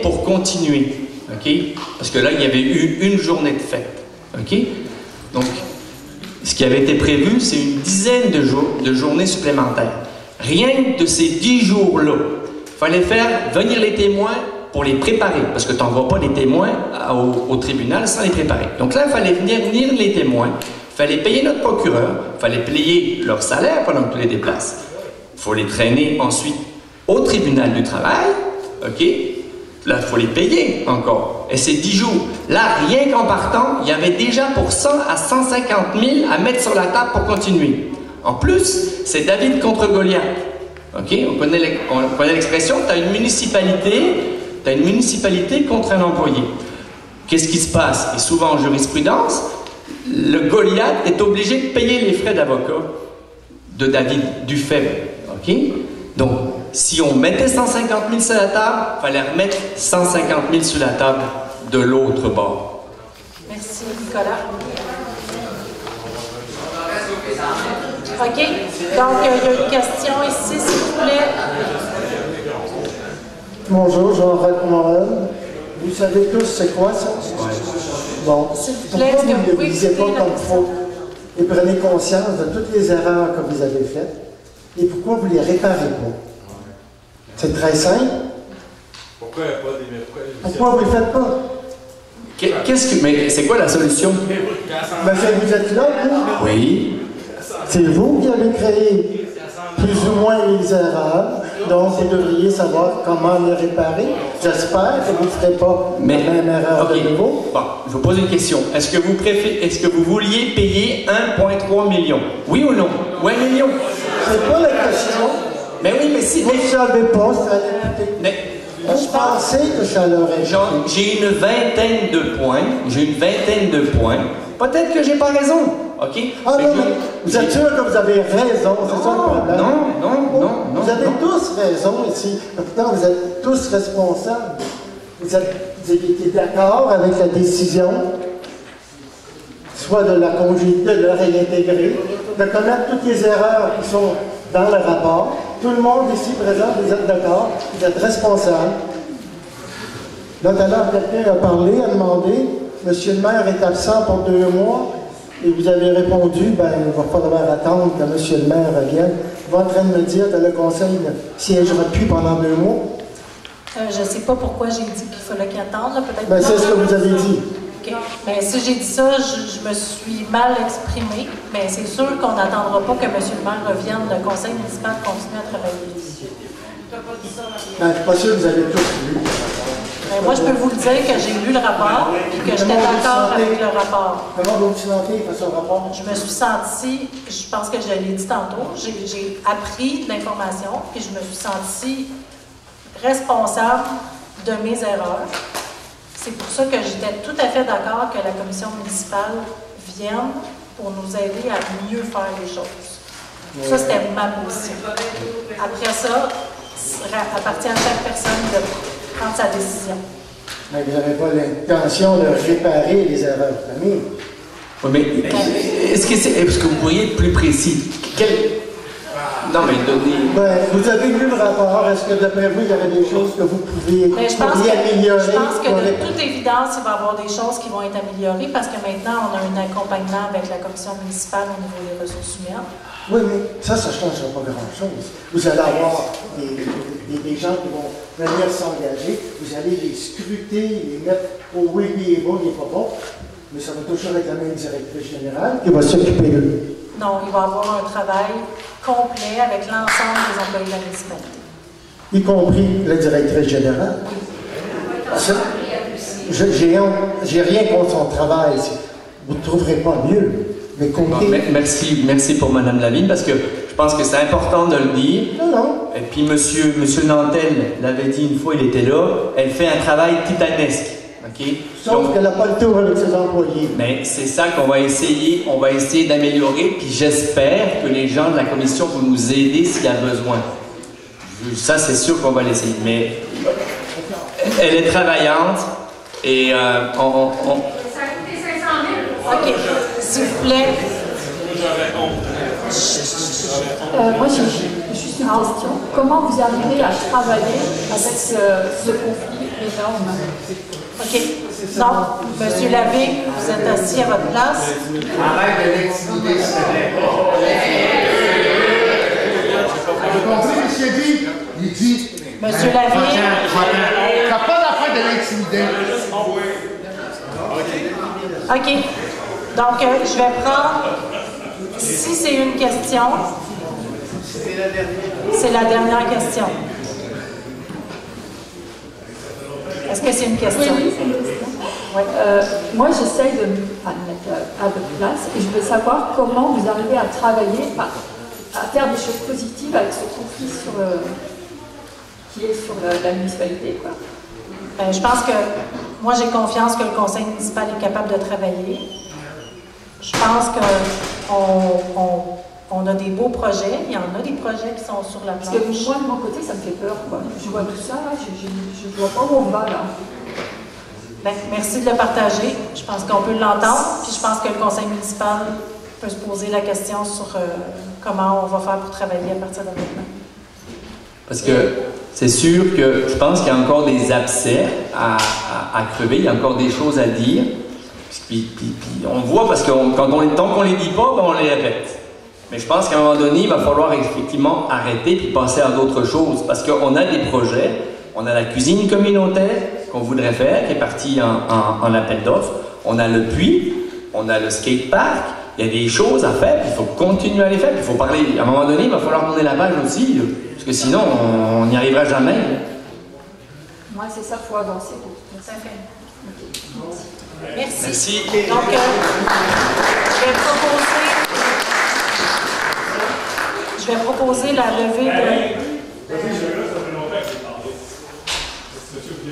pour continuer, OK? Parce que là, il y avait eu une journée de fête, OK? Donc, ce qui avait été prévu, c'est une dizaine de journées supplémentaires. Rien que de ces 10 jours-là, il fallait faire venir les témoins pour les préparer, parce que tu n'envoies pas les témoins au tribunal sans les préparer. Donc là, il fallait venir les témoins, il fallait payer notre procureur, il fallait payer leur salaire pendant que tu les déplaces. Il faut les traîner ensuite au tribunal du travail, OK? Là, il faut les payer encore. Et c'est 10 jours. Là, rien qu'en partant, il y avait déjà pour 100 à 150 000 à mettre sur la table pour continuer. En plus, c'est David contre Goliath. OK? On connaît l'expression, tu as une municipalité contre un employé. Qu'est-ce qui se passe? Et souvent en jurisprudence, le Goliath est obligé de payer les frais d'avocat de David, du faible. OK? Donc, si on mettait 150 000 sur la table, il fallait remettre 150 000 sur la table de l'autre bord. Merci, Nicolas. OK. Donc, il y a une question ici, s'il vous plaît. Bonjour, Jean-Raphaël Morel. Vous savez tous c'est quoi ça? Bon, pourquoi vous ne le lisez pas comme il faut et prenez conscience de toutes les erreurs que vous avez faites et pourquoi vous ne les réparez pas? C'est très simple. Pourquoi il n'y a pas des... Pourquoi vous ne le faites pas? Mais c'est quoi la solution? Ben, vous êtes là, vous? Oui. C'est vous qui avez créé plus ou moins les erreurs, donc vous devriez savoir comment les réparer. J'espère que vous ne ferez pas la même erreur de nouveau. Bon, je vous pose une question. Est-ce que vous vouliez payer 1,3 million? Oui ou non? Ou 1 million? C'est pas la question. Mais oui, mais si... Vous ne savez pas, ça vous pensez que ça leur est... J'ai une vingtaine de points. Peut-être que j'ai pas raison, OK? Ah non, vous êtes sûr que vous avez raison, c'est ça le problème? Non. Vous avez tous raison ici. Maintenant, vous êtes tous responsables. Vous étiez d'accord avec la décision, soit de la réintégrer, de commettre toutes les erreurs qui sont dans le rapport. Tout le monde ici présent, vous êtes d'accord, vous êtes responsable. Là, tout à l'heure, quelqu'un a parlé, a demandé, Monsieur le maire est absent pour 2 mois, et vous avez répondu, ben, il va falloir attendre que Monsieur le maire revienne. Vous êtes en train de me dire que le conseil ne siégera plus pendant 2 mois? Je ne sais pas pourquoi j'ai dit qu'il fallait qu'il attende. Peut-être. Ben, c'est ce que vous avez dit. OK. Mais si j'ai dit ça, je me suis mal exprimée. Mais c'est sûr qu'on n'attendra pas que M. le maire revienne. Le conseil municipal continue à travailler. Ben, je ne suis pas sûr que vous avez tous lu. Ben, moi, je peux vous le dire que j'ai lu le rapport et que j'étais d'accord avec le rapport. Comment vous vous sentez face au rapport? Je me suis sentie, je pense que je l'ai dit tantôt, j'ai appris de l'information et je me suis sentie responsable de mes erreurs. C'est pour ça que j'étais tout à fait d'accord que la commission municipale vienne pour nous aider à mieux faire les choses. Ça, c'était ma position. Après ça, ça appartient à chaque personne de prendre sa décision. Mais vous n'avez pas l'intention de réparer les erreurs commises. Oui, mais est-ce que vous pourriez être plus précis? Non, mais donnez... Ben, vous avez lu le rapport. Est-ce que d'après vous, il y avait des choses que vous pourriez améliorer? Je pense que de toute évidence, il va y avoir des choses qui vont être améliorées parce que maintenant, on a un accompagnement avec la commission municipale au niveau des ressources humaines. Oui, mais ça ne changera pas grand-chose. Vous allez avoir des gens qui vont venir s'engager, vous allez les scruter, les mettre au oui, il est bon, il n'est pas bon, mais ça va toujours être la même directrice générale qui va s'occuper d'eux. Non, il va y avoir un travail complet avec l'ensemble des employés de la municipalité. Y compris la directrice générale. J'ai rien contre son travail. Vous ne trouverez pas mieux. Mais comptez... Merci pour Mme Lavigne, parce que je pense que c'est important de le dire. Non. Et puis monsieur Nantel l'avait dit une fois, il était là, elle fait un travail titanesque. Okay? Sauf qu'elle n'a pas le tour avec ses employés. Mais c'est ça qu'on va essayer, d'améliorer, puis j'espère que les gens de la commission vont nous aider s'il y a besoin. Ça, c'est sûr qu'on va l'essayer. Mais elle est travaillante et Ça a coûté 500 000. OK. S'il vous plaît. Moi, j'ai juste une question. Comment vous arrivez à travailler avec ce conflit énorme? OK. Donc, M. Lavigne, vous êtes assis à votre place. Arrête de l'intimider, s'il te plaît. Vous comprenez ce qu'il dit? Il dit... Monsieur Lavigne. T'as pas d'affaire de l'intimider. OK. Donc, je vais prendre... Si c'est une question... C'est la dernière question. Est-ce que c'est une question? Oui, c'est une question. Moi, j'essaie de me mettre à votre place et je veux savoir comment vous arrivez à travailler, à faire des choses positives avec ce conflit qui est sur la municipalité, quoi. Je pense que moi, j'ai confiance que le conseil municipal est capable de travailler. Je pense qu'on a des beaux projets. Il y en a des projets qui sont sur la planche. Parce que moi, de mon côté, ça me fait peur, quoi. Je vois tout ça, là, je ne vois pas où on va, là. Merci de le partager. Je pense qu'on peut l'entendre. Puis je pense que le conseil municipal peut se poser la question sur comment on va faire pour travailler à partir de maintenant. Parce que c'est sûr que je pense qu'il y a encore des abcès à crever, il y a encore des choses à dire. Puis on voit parce que tant qu'on ne les dit pas, ben on les répète. Mais je pense qu'à un moment donné, il va falloir effectivement arrêter puis passer à d'autres choses. Parce qu'on a des projets, on a la cuisine communautaire qu'on voudrait faire, qui est partie en appel d'offres. On a le puits, on a le skatepark. Il y a des choses à faire, puis il faut continuer à les faire. Puis il faut parler. À un moment donné, il va falloir tourner la page aussi, là, parce que sinon, on n'y arrivera jamais. Là. Moi, c'est ça, il faut avancer. Tout à fait. Okay. Merci. Merci. Donc, je vais proposer la levée de...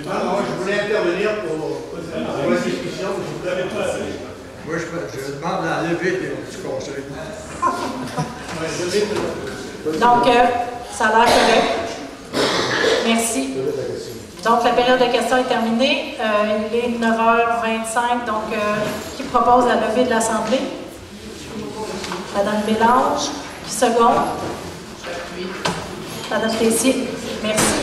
Non, je voulais intervenir pour la discussion, je voulais passer. Moi, je demande la levée du conseil. Donc, ça a l'air correct. Merci. Donc, la période de questions est terminée. Il est 9h25. Donc, qui propose la levée de l'Assemblée? Madame Bélange. Qui seconde? Madame Tessier. Merci.